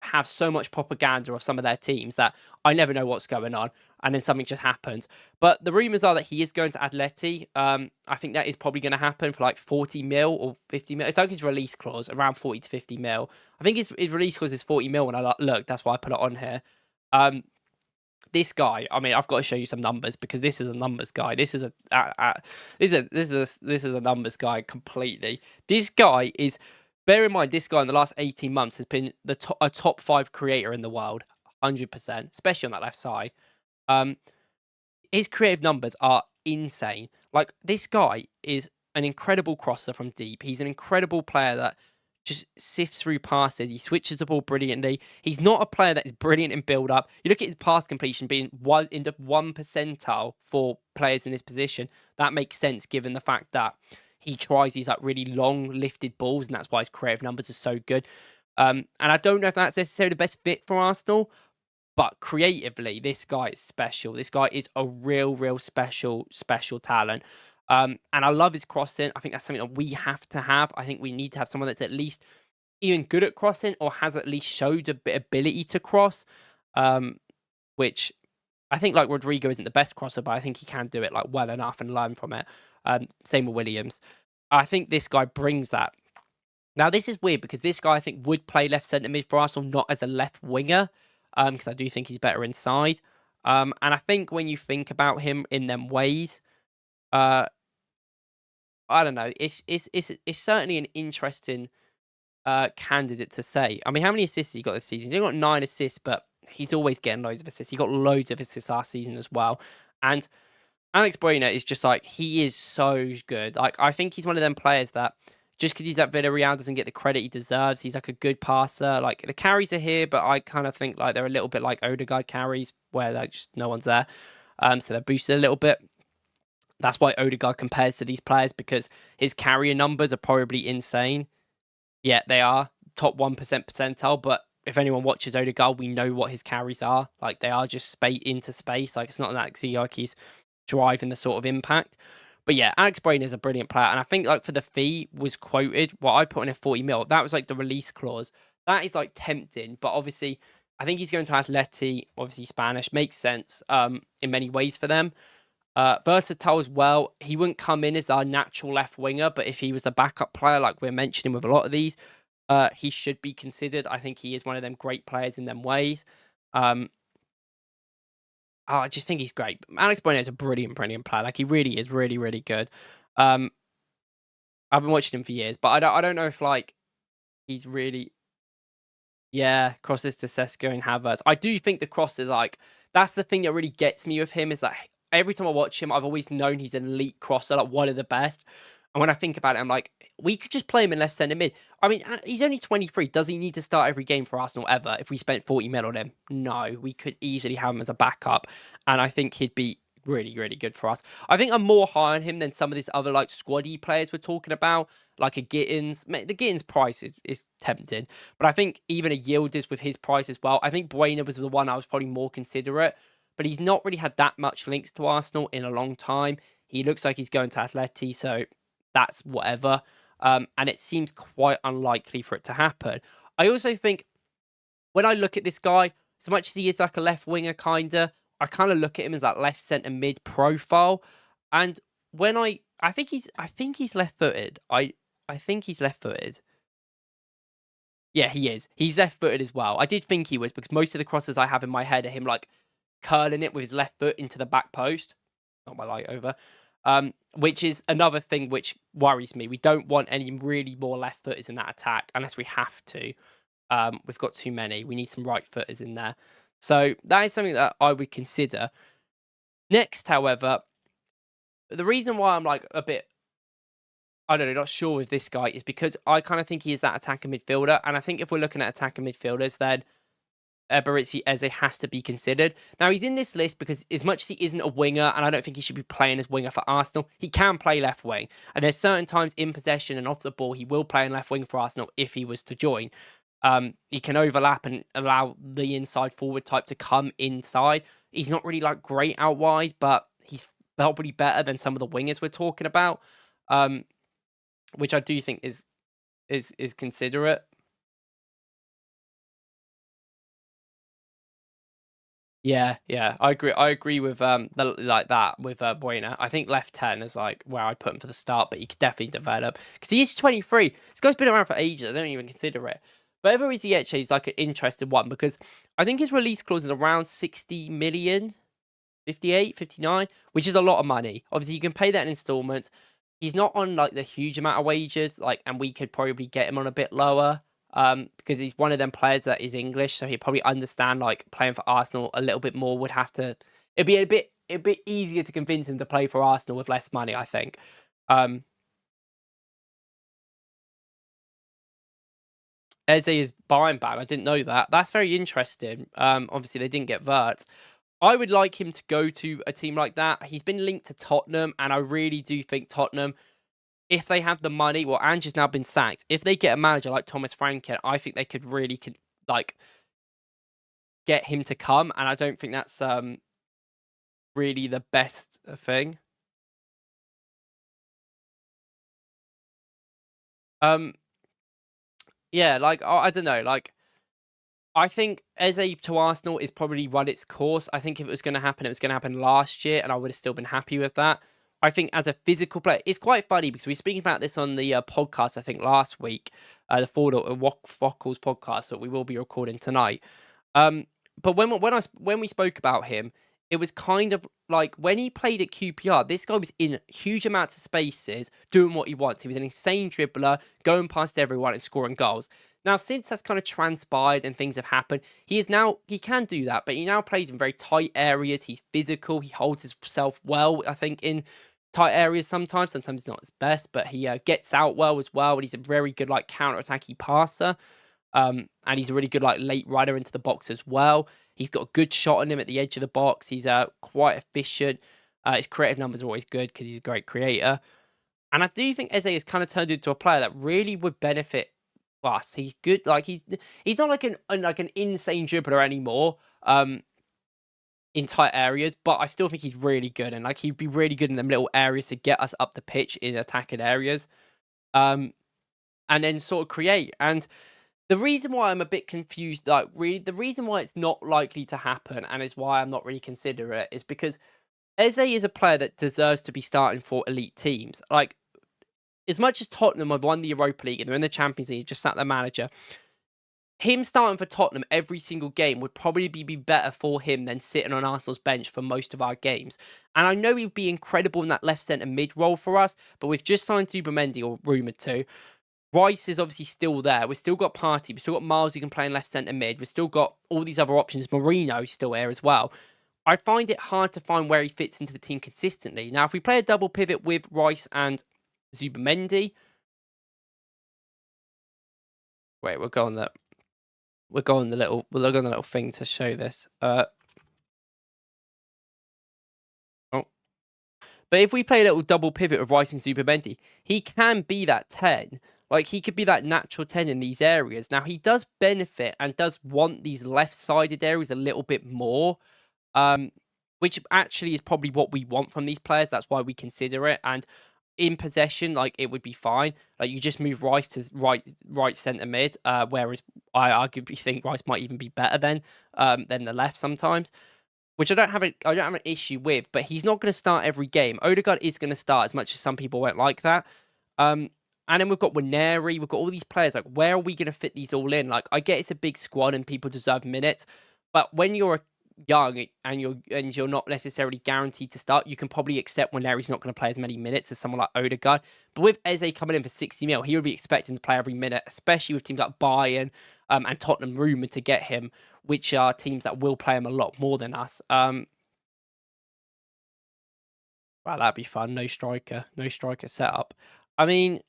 have so much propaganda of some of their teams that I never know what's going on, and then something just happens. But the rumours are that he is going to Atleti. I think that is probably going to happen for like 40 mil or 50 mil. It's like his release clause, around 40 to 50 mil. I think his release clause is 40 mil when I look. That's why I put it on here. This guy, I mean, I've got to show you some numbers, because this is a numbers guy. This is a numbers guy completely. This guy is. Bear in mind, this guy in the last 18 months has been a top 5 creator in the world, 100%, especially on that left side. His creative numbers are insane. Like, this guy is an incredible crosser from deep. He's an incredible player that just sifts through passes. He switches the ball brilliantly. He's not a player that is brilliant in build-up. You look at his pass completion being in the 1 percentile for players in this position. That makes sense given the fact that he tries these like really long lifted balls, and that's why his creative numbers are so good. And I don't know if that's necessarily the best fit for Arsenal, but creatively, this guy is special. This guy is a real special talent. And I love his crossing. I think that's something that we have to have. I think we need to have someone that's at least even good at crossing, or has at least showed a bit ability to cross. Which I think like Rodrygo isn't the best crosser, but I think he can do it like well enough and learn from it. Same with Williams. I think this guy brings that. Now, this is weird, because this guy, I think, would play left centre mid for Arsenal, not as a left winger, because I do think he's better inside. And I think when you think about him in them ways, I don't know, it's certainly an interesting candidate to say. I mean, how many assists he got this season? He's got 9 assists, but he's always getting loads of assists. He got loads of assists last season as well. And Alex Buena is just like, he is so good. Like, I think he's one of them players that just because he's at Villarreal doesn't get the credit he deserves. He's like a good passer. Like, the carries are here, but I kind of think like they're a little bit like Odegaard carries, where like just no one's there. So they're boosted a little bit. That's why Odegaard compares to these players, because his carrier numbers are probably insane. Yeah, they are top 1% percentile, but if anyone watches Odegaard, we know what his carries are. Like, they are just into space. Like, it's not like he's driving the sort of impact. But yeah, Alex Buena is a brilliant player, and I think like for the fee was quoted, what I put in 40 mil, that was like the release clause. That is like tempting, but obviously I think he's going to Atleti, obviously Spanish, makes sense in many ways for them. Versatile as well. He wouldn't come in as our natural left winger, but if he was a backup player, like we're mentioning with a lot of these, he should be considered. I think he is one of them great players in them ways. I just think he's great. Alex Buena is a brilliant player. Like, he really is really good. I've been watching him for years, but I don't know if like he's really, yeah, crosses to Sesko and Havertz. I do think the cross is like, that's the thing that really gets me with him, is that every time I watch him, I've always known he's an elite crosser, like one of the best. And when I think about it, I'm like, we could just play him in left centre mid. I mean, he's only 23. Does he need to start every game for Arsenal ever if we spent 40 mil on him? No, we could easily have him as a backup. And I think he'd be really, really good for us. I think I'm more high on him than some of these other like squaddy players we're talking about, like a Gittins. The Gittins price is tempting, but I think even a Yildiz with his price as well. I think Buena was the one I was probably more considerate, but he's not really had that much links to Arsenal in a long time. He looks like he's going to Atleti, so that's whatever. And it seems quite unlikely for it to happen. I also think when I look at this guy, as much as he is like a left winger kinda, I kind of look at him as that left centre mid profile. And when I think he's left footed. I think he's left footed. Yeah, he is. He's left footed as well. I did think he was because most of the crosses I have in my head are him like curling it with his left foot into the back post. Not my light over. Which is another thing which worries me. We don't want any really more left footers in that attack unless we have to. We've got too many. We need some right footers in there. So that is something that I would consider. Next, however, the reason why I'm like a bit, I don't know, not sure with this guy is because I kind of think he is that attacker midfielder. And I think if we're looking at attacker midfielders, then Eberitzi Eze has to be considered. Now, he's in this list because as much as he isn't a winger, and I don't think he should be playing as winger for Arsenal, he can play left wing. And there's certain times in possession and off the ball, he will play in left wing for Arsenal if he was to join. He can overlap and allow the inside forward type to come inside. He's not really like great out wide, but he's probably better than some of the wingers we're talking about, which I do think is considerate. Yeah, I agree. I agree with like that with Buena. I think left 10 is like where I put him for the start, but he could definitely develop because he is 23. This guy's been around for ages. I don't even consider it. But Eberechi Eze is like an interesting one because I think his release clause is around 60 million, 58, 59, which is a lot of money. Obviously, you can pay that in installments. He's not on like the huge amount of wages, like, and we could probably get him on a bit lower. Because he's one of them players that is English, so he'd probably understand like playing for Arsenal a little bit more. Would have to, it'd be a bit easier to convince him to play for Arsenal with less money, I think. Eze is Bayern ban. I didn't know that. That's very interesting. Obviously they didn't get Vert. I would like him to go to a team like that. He's been linked to Tottenham, and I really do think Tottenham, if they have the money, well, Ange has now been sacked. If they get a manager like Thomas Franken, I think they could really like get him to come, and I don't think that's really the best thing. Yeah, like I don't know, like I think Eze to Arsenal is probably run its course. I think if it was going to happen, it was going to happen last year, and I would have still been happy with that. I think as a physical player, it's quite funny because we were speaking about this on the podcast, I think, last week, the Woklz podcast that we will be recording tonight. But when we spoke about him, it was kind of like when he played at QPR, this guy was in huge amounts of spaces, doing what he wants. He was an insane dribbler, going past everyone and scoring goals. Now, since that's kind of transpired and things have happened, he can do that, but he now plays in very tight areas. He's physical. He holds himself well, I think, in tight areas sometimes. Sometimes not his best, but he gets out well as well. And he's a very good, like, counter-attacking passer. And he's a really good, like, late rider into the box as well. He's got a good shot on him at the edge of the box. He's quite efficient. His creative numbers are always good because he's a great creator. And I do think Eze has kind of turned into a player that really would benefit us. He's good. Like he's not like an insane dribbler anymore. In tight areas, but I still think he's really good, and like he'd be really good in them little areas to get us up the pitch in attacking areas, and then sort of create. And the reason why I'm a bit confused, like really, the reason why it's not likely to happen, and is why I'm not really considering it, is because Eze is a player that deserves to be starting for elite teams. Like, as much as Tottenham have won the Europa League and they're in the Champions League, just sat their manager, him starting for Tottenham every single game would probably be better for him than sitting on Arsenal's bench for most of our games. And I know he'd be incredible in that left centre mid role for us, but we've just signed Zubimendi, or rumoured to. Rice is obviously still there. We've still got Partey. We've still got Miles who can play in left centre mid. We've still got all these other options. Marino is still there as well. I find it hard to find where he fits into the team consistently. Now, if we play a double pivot with Rice and Zubimendi, wait, we'll go on the little thing to show this. Oh, But if we play a little double pivot of Rice and Zubimendi, he can be that 10. Like, he could be that natural 10 in these areas. Now, he does benefit and does want these left-sided areas a little bit more, which actually is probably what we want from these players. That's why we consider it. And in possession, like, it would be fine. Like, you just move Rice to right centre mid, whereas I arguably think Rice might even be better than the left sometimes, which I don't have an issue with. But he's not going to start every game. Odegaard is going to start, as much as some people won't like that. And then we've got Waneri, we've got all these players. Like, where are we going to fit these all in? Like, I get it's a big squad and people deserve minutes, but when you're young and you're not necessarily guaranteed to start, you can probably accept when Larry's not going to play as many minutes as someone like Odegaard. But with Eze coming in for 60 mil, he would be expecting to play every minute, especially with teams like Bayern and Tottenham rumoured to get him, which are teams that will play him a lot more than us. Wow, that'd be fun. No striker setup. I mean,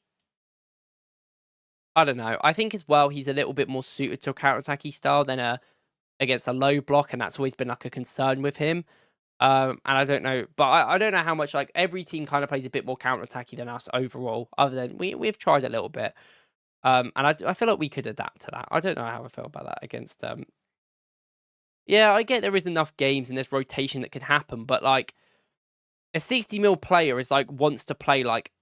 I don't know. I think as well he's a little bit more suited to a counter-attacky style than against a low block, and that's always been like a concern with him. And I don't know, but I don't know how much, like, every team kind of plays a bit more counter-attacky than us overall, other than we've tried a little bit. And I feel like we could adapt to that. I don't know how I feel about that against yeah, I get there is enough games and there's rotation that could happen, but like a 60 mil player is like wants to play like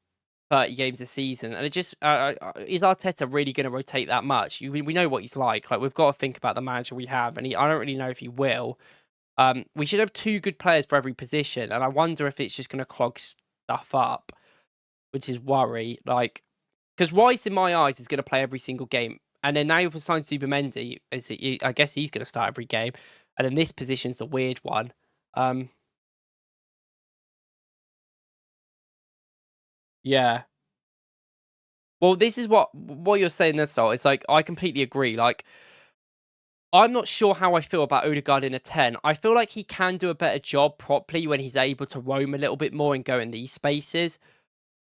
30 games a season, and it just is Arteta really going to rotate that much? We know what he's like. Like, we've got to think about the manager we have, and I don't really know if he will. We should have 2 good players for every position, and I wonder if it's just going to clog stuff up, which is worry. Like, because Rice, in my eyes, is going to play every single game, and then now you've signed Zubimendi, I guess he's going to start every game, and then this position's the weird one. Yeah. Well, this is what you're saying there, Sol. It's like, I completely agree. Like, I'm not sure how I feel about Odegaard in a 10. I feel like he can do a better job properly when he's able to roam a little bit more and go in these spaces.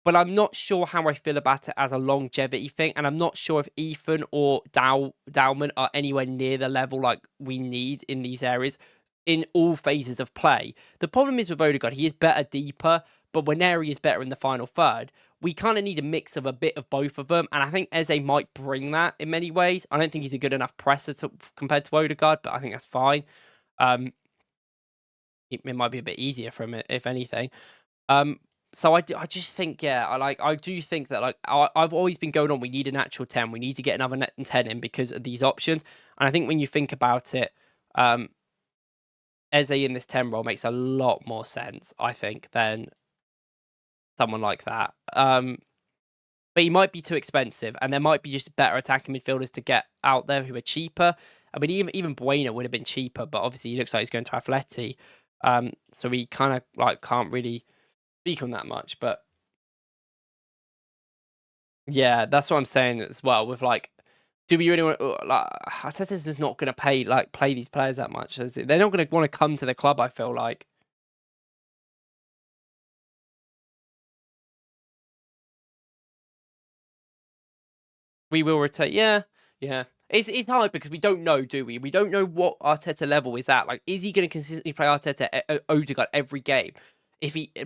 But I'm not sure how I feel about it as a longevity thing. And I'm not sure if Ethan or Dowman are anywhere near the level like we need in these areas in all phases of play. The problem is with Odegaard, he is better deeper, but Waneri is better in the final third. We kind of need a mix of a bit of both of them, and I think Eze might bring that in many ways. I don't think he's a good enough presser compared to Odegaard, but I think that's fine. It might be a bit easier for him, if anything. So I just think, yeah, I do think that, like, I've always been going on, we need a natural 10. We need to get another net 10 in because of these options. And I think when you think about it, Eze in this 10 role makes a lot more sense, I think, than someone like that. But he might be too expensive, and there might be just better attacking midfielders to get out there who are cheaper. I mean, even Bueno would have been cheaper, but obviously he looks like he's going to Atleti. So we kind of like can't really speak on that much. But yeah, that's what I'm saying as well. With like, do we really want like Arteta's just not going to play these players that much? They're not going to want to come to the club, I feel like. We will rotate. Yeah, yeah. It's hard because we don't know, do we? We don't know what Arteta level is at. Like, is he going to consistently play Arteta Odegaard every game?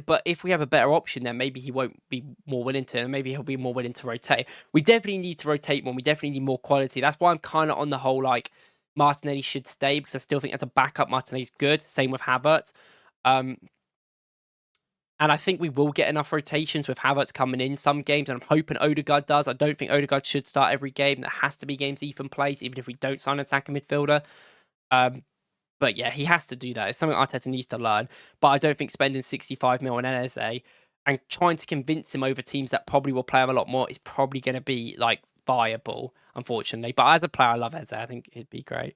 But if we have a better option, then maybe he won't be more willing to. Maybe he'll be more willing to rotate. We definitely need to rotate more. We definitely need more quality. That's why I'm kind of on the whole like Martinelli should stay, because I still think as a backup, Martinelli's good. Same with Havertz. And I think we will get enough rotations with Havertz coming in some games, and I'm hoping Odegaard does. I don't think Odegaard should start every game. There has to be games Ethan plays, even if we don't sign an attacking midfielder. But yeah, he has to do that. It's something Arteta needs to learn. But I don't think spending 65 mil on Eze and trying to convince him over teams that probably will play him a lot more is probably going to be like viable, unfortunately. But as a player, I love Eze. I think it'd be great.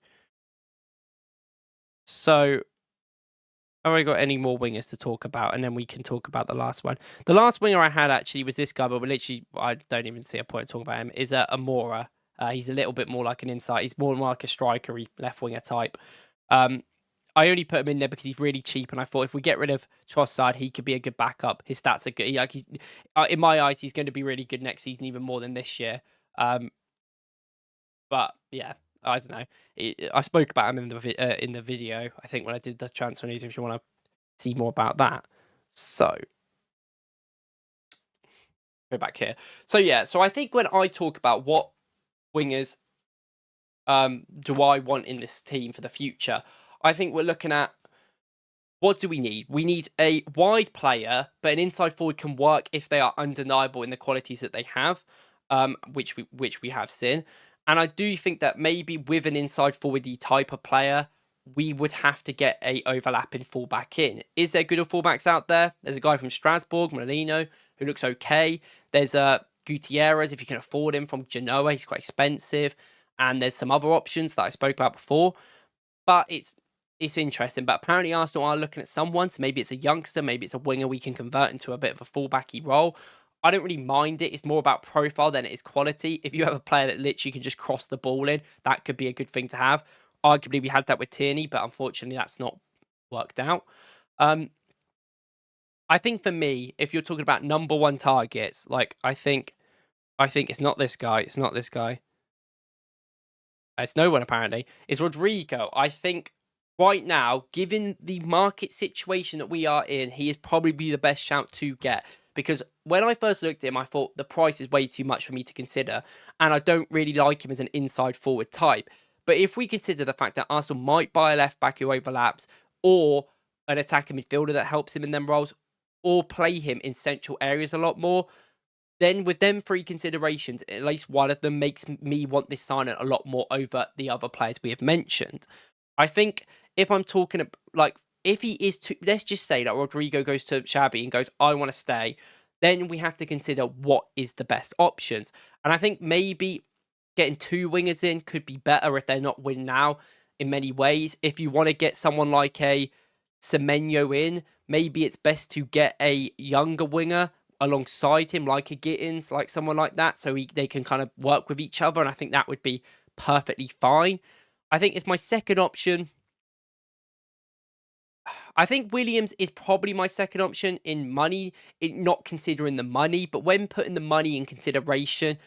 So, have I got any more wingers to talk about? And then we can talk about the last one. The last winger I had actually was this guy, but literally, I don't even see a point talking about him, is Amora. He's a little bit more like an insight. He's more like a striker-y left winger type. I only put him in there because he's really cheap, and I thought if we get rid of Trossard, he could be a good backup. His stats are good. He's in my eyes, he's going to be really good next season, even more than this year. But yeah, I don't know. I spoke about him in the video, I think, when I did the transfer news, if you want to see more about that. So, Go back here. So yeah, so I think when I talk about what wingers do I want in this team for the future, I think we're looking at what do we need? We need a wide player, but an inside forward can work if they are undeniable in the qualities that they have, which we have seen. And I do think that maybe with an inside forwardy type of player, we would have to get a overlapping fullback in. Is there good fullbacks out there? There's a guy from Strasbourg, Molino, who looks okay. There's Gutierrez, if you can afford him, from Genoa. He's quite expensive. And there's some other options that I spoke about before. But it's interesting. But apparently Arsenal are looking at someone. So maybe it's a youngster. Maybe it's a winger we can convert into a bit of a fullbacky role. I don't really mind it. It's more about profile than it is quality. If you have a player that literally can just cross the ball in, that could be a good thing to have. Arguably, we had that with Tierney, but unfortunately, that's not worked out. I think for me, if you're talking about number one targets, like I think it's not this guy. It's not this guy. It's no one apparently. It's Rodrygo. I think right now, given the market situation that we are in, he is probably the best shout to get. Because when I first looked at him, I thought the price is way too much for me to consider. And I don't really like him as an inside forward type. But if we consider the fact that Arsenal might buy a left back who overlaps, or an attacking midfielder that helps him in them roles, or play him in central areas a lot more, then with them three considerations, at least one of them makes me want this signing a lot more over the other players we have mentioned. I think if I'm talking like, if he is to, let's just say that Rodrygo goes to Xabi and goes, I want to stay, then we have to consider what is the best options. And I think maybe getting two wingers in could be better if they're not winning now in many ways. If you want to get someone like a Semenyo in, maybe it's best to get a younger winger alongside him, like a Gittins, like someone like that, so they can kind of work with each other, and I think that would be perfectly fine. I think it's my second option. I think Williams is probably my second option in money, not considering the money, but when putting the money in consideration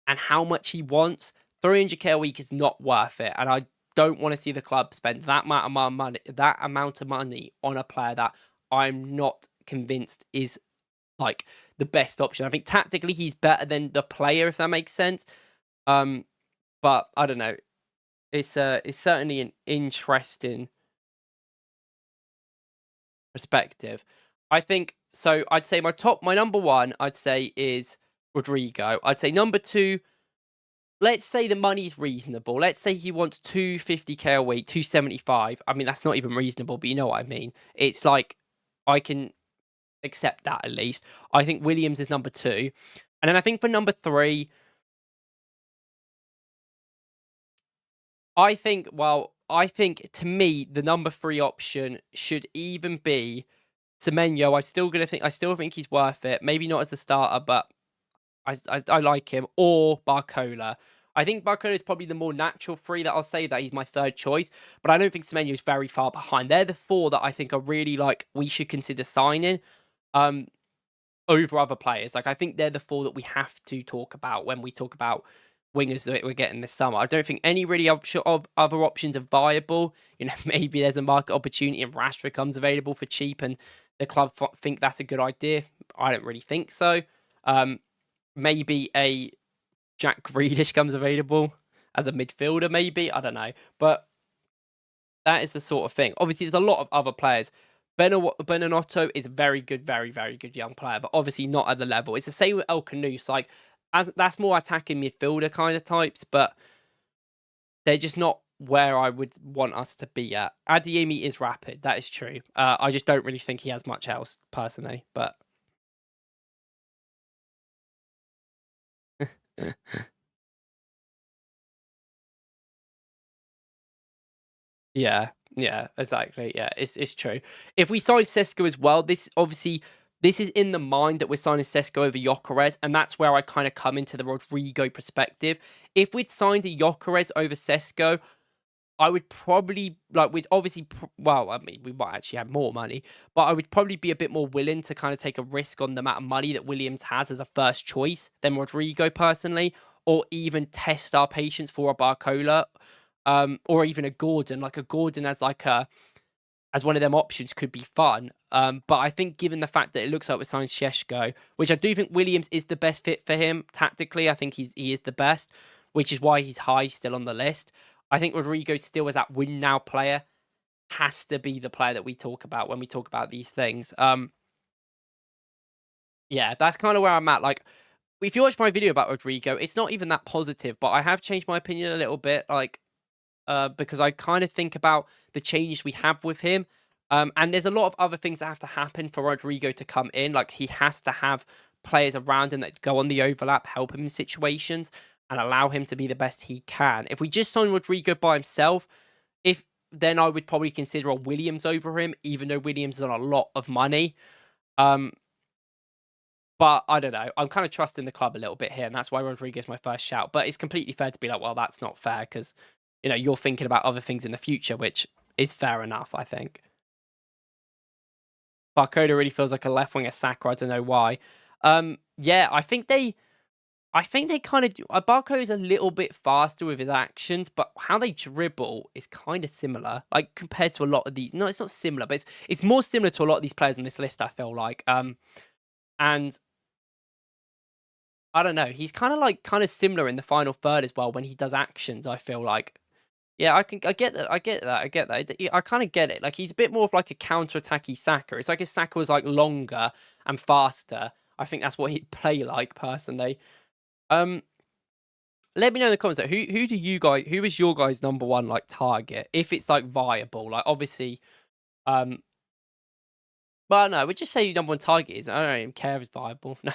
and how much he wants, 300k a week is not worth it, and I don't want to see the club spend that amount of money on a player that I'm not convinced is like the best option. I think tactically he's better than the player, if that makes sense. But I don't know. It's certainly an interesting perspective. I think so. I'd say my number one, I'd say is Rodrygo. I'd say number two, let's say the money's reasonable. Let's say he wants 250k a week, 275. I mean, that's not even reasonable, but you know what I mean. It's like I can accept that at least. I think Williams is number two. And then I think for number three, I think to me, the number three option should even be Semenyo. I still think he's worth it. Maybe not as a starter, but I like him. Or Barcola. I think Barcola is probably the more natural three that I'll say that he's my third choice. But I don't think Semenyo is very far behind. They're the four that I think are really like we should consider signing over other players. Like I think they're the four that we have to talk about when we talk about wingers that we're getting this summer. I don't think any really of other options are viable. You know, maybe there's a market opportunity and Rashford comes available for cheap and the club think that's a good idea. I don't really think so. Maybe a Jack Grealish comes available as a midfielder, maybe. I don't know. But that is the sort of thing. Obviously, there's a lot of other players. Benonotto is a very good, very, very good young player, but obviously not at the level. It's the same with El Canous. Like, that's more attacking midfielder kind of types, but they're just not where I would want us to be at. Adeyemi is rapid, that is true. I just don't really think he has much else, personally, but... Yeah, exactly. Yeah, it's true. If we sign Sesko as well, this is in the mind that we're signing Sesko over Gyökeres, and that's where I kind of come into the Rodrygo perspective. If we'd signed a Gyökeres over Sesko, I would probably, like, we'd obviously, well, I mean, we might actually have more money, but I would probably be a bit more willing to kind of take a risk on the amount of money that Williams has as a first choice than Rodrygo personally, or even test our patience for a Barcola, or even a Gordon, like a Gordon as as one of them options could be fun. But I think given the fact that it looks like we're signing Šeško, which I do think Williams is the best fit for him tactically. I think he is the best, which is why he's high still on the list. I think Rodrygo still as that win now player has to be the player that we talk about when we talk about these things. Yeah, that's kind of where I'm at. Like, if you watch my video about Rodrygo, it's not even that positive, but I have changed my opinion a little bit. Like, because I kind of think about the changes we have with him. And there's a lot of other things that have to happen for Rodrygo to come in. Like, he has to have players around him that go on the overlap, help him in situations, and allow him to be the best he can. If we just sign Rodrygo by himself, then I would probably consider a Williams over him, even though Williams is on a lot of money. But I don't know. I'm kind of trusting the club a little bit here, and that's why Rodrygo is my first shout. But it's completely fair to be like, well, that's not fair because, you know, you're thinking about other things in the future, which is fair enough, I think. Barcola really feels like a left winger Saka. I don't know why. Yeah, I think they kind of do. Barcola is a little bit faster with his actions, but how they dribble is kind of similar. Like compared to a lot of these. No, it's not similar, but it's more similar to a lot of these players on this list. I feel like. And I don't know. He's kind of similar in the final third as well when he does actions. I feel like, yeah, I get that. I get that. I kind of get it. Like he's a bit more of like a counter-attacky Saka. It's like if Saka was like longer and faster. I think that's what he'd play like personally. Let me know in the comments like, who is your guys' number one like target if it's like viable? Like obviously, well, no, we'd just say your number one target is. I don't even care if it's viable. No,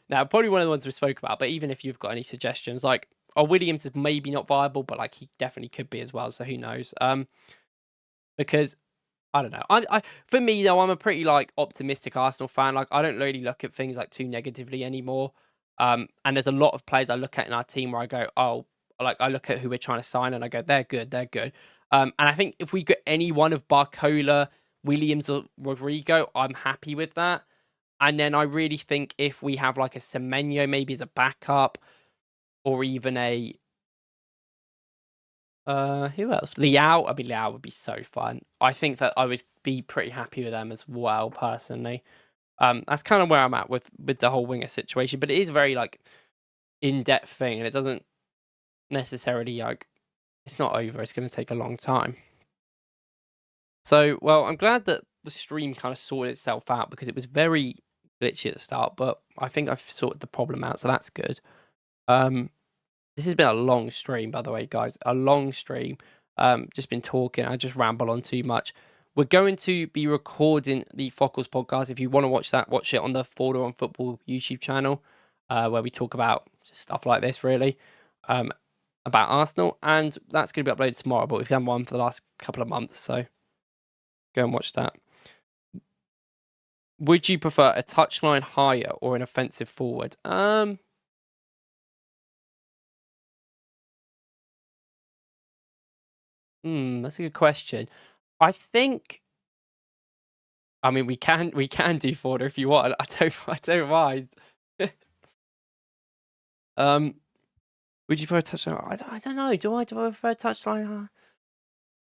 now probably one of the ones we spoke about. But even if you've got any suggestions, like, Williams is maybe not viable, but like he definitely could be as well. So who knows? Because I don't know. For me though, I'm a pretty like optimistic Arsenal fan. Like I don't really look at things like too negatively anymore. And there's a lot of players I look at in our team where I go, oh, like I look at who we're trying to sign and I go, they're good. And I think if we get any one of Barcola, Williams or Rodrygo, I'm happy with that. And then I really think if we have like a Semenyo maybe as a backup, or even a who else? Leao. I mean, Leao would be so fun. I think that I would be pretty happy with them as well, personally. That's kind of where I'm at with the whole winger situation. But it is a very like in-depth thing, and it doesn't necessarily like it's not over. It's going to take a long time. So, well, I'm glad that the stream kind of sorted itself out because it was very glitchy at the start, but I think I've sorted the problem out, so that's good. This has been a long stream, by the way, guys. A long stream. Just been talking. I just ramble on too much. We're going to be recording the Woklz podcast. If you want to watch that, watch it on the Forder on Football YouTube channel, where we talk about just stuff like this, really, about Arsenal. And that's going to be uploaded tomorrow, but we've done one for the last couple of months, so go and watch that. Would you prefer a touchline higher or an offensive forward? That's a good question. I think. I mean, we can do Forder if you want. I don't mind. Would you prefer a touchline? I don't know. Do I prefer a touchline?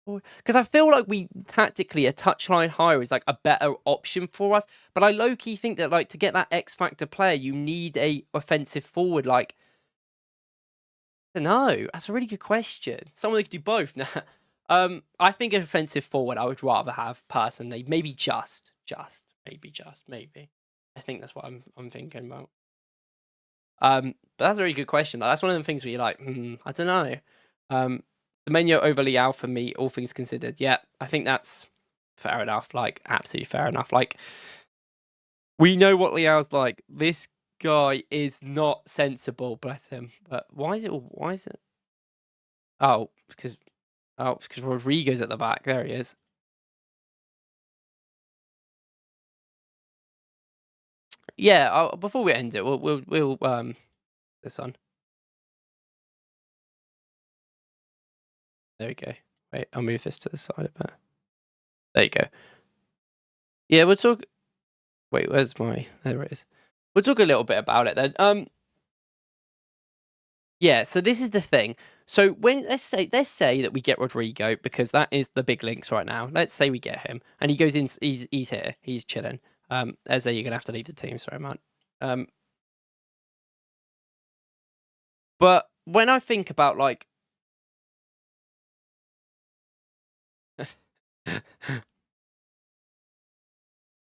Because I feel like tactically a touchline higher is like a better option for us. But I low key think that like to get that X factor player, you need a offensive forward. Like, I don't know. That's a really good question. Someone that could do both. I think an offensive forward I would rather have personally. Maybe maybe. I think that's what I'm thinking about. But that's a really good question. Like, that's one of the things where you're like, I don't know. Semenyo over Leao for me, all things considered. Yeah, I think that's fair enough. Like, absolutely fair enough. Like, we know what Leao's like. This guy is not sensible, bless him. But why is it? Oh, it's because Rodrygo's at the back. There he is. Yeah. Before we end it, we'll this on. There we go. Wait, I'll move this to the side a bit. There you go. Yeah, we'll talk. Wait, where's my? There it is. We'll talk a little bit about it then. Yeah, so this is the thing. So when let's say that we get Rodrygo, because that is the big links right now. Let's say we get him and he goes in. He's here. He's chilling. Eze, you're gonna have to leave the team. Sorry, man. But when I think about like.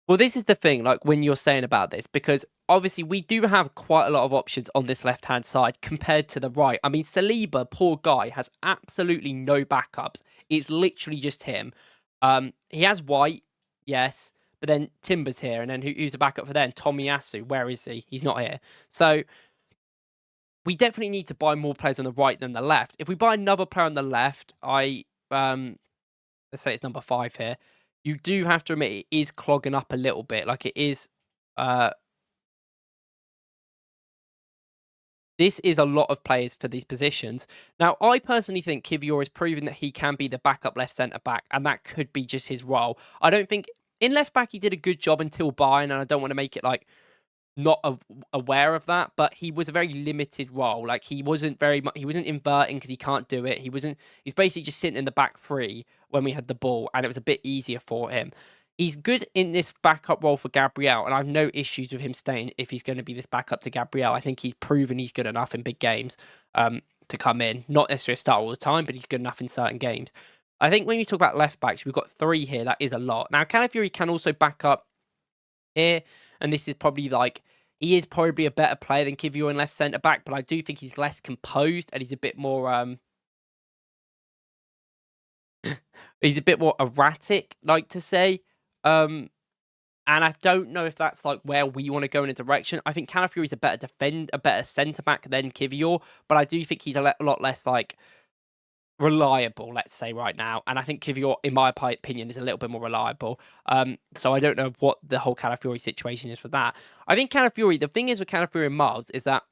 Well, this is the thing, like, when you're saying about this, because obviously we do have quite a lot of options on this left-hand side compared to the right. I mean, Saliba, poor guy, has absolutely no backups. It's literally just him. He has White, yes, but then Timber's here, and then who's the backup for then? Tomiyasu, where is he? He's not here. So we definitely need to buy more players on the right than the left. If we buy another player on the left, let's say it's number 5 here. You do have to admit it is clogging up a little bit. Like it is, this is a lot of players for these positions. Now, I personally think Kivior has proven that he can be the backup left centre back, and that could be just his role. I don't think in left back he did a good job until Bayern, and I don't want to make it like not aware of that, but he was a very limited role. Like he wasn't he wasn't inverting because he can't do it. He's basically just sitting in the back 3 when we had the ball, and it was a bit easier for him. He's good in this backup role for Gabriel, and I have no issues with him staying if he's going to be this backup to Gabriel. I think he's proven he's good enough in big games to come in. Not necessarily start all the time, but he's good enough in certain games. I think when you talk about left backs, we've got 3 here. That is a lot. Now, Calafiori can also back up here, and this is probably like, he is probably a better player than Kivior in left centre back, but I do think he's less composed and he's a bit more he's a bit more erratic, like to say. And I don't know if that's like where we want to go in a direction. I think Calafiori's a better centre back than Kivior, but I do think he's a lot less like reliable, let's say, right now. And I think Kivior, in my opinion, is a little bit more reliable. So I don't know what the whole Calafiori situation is for that. I think Calafiori, the thing is with Calafiori and Miles is that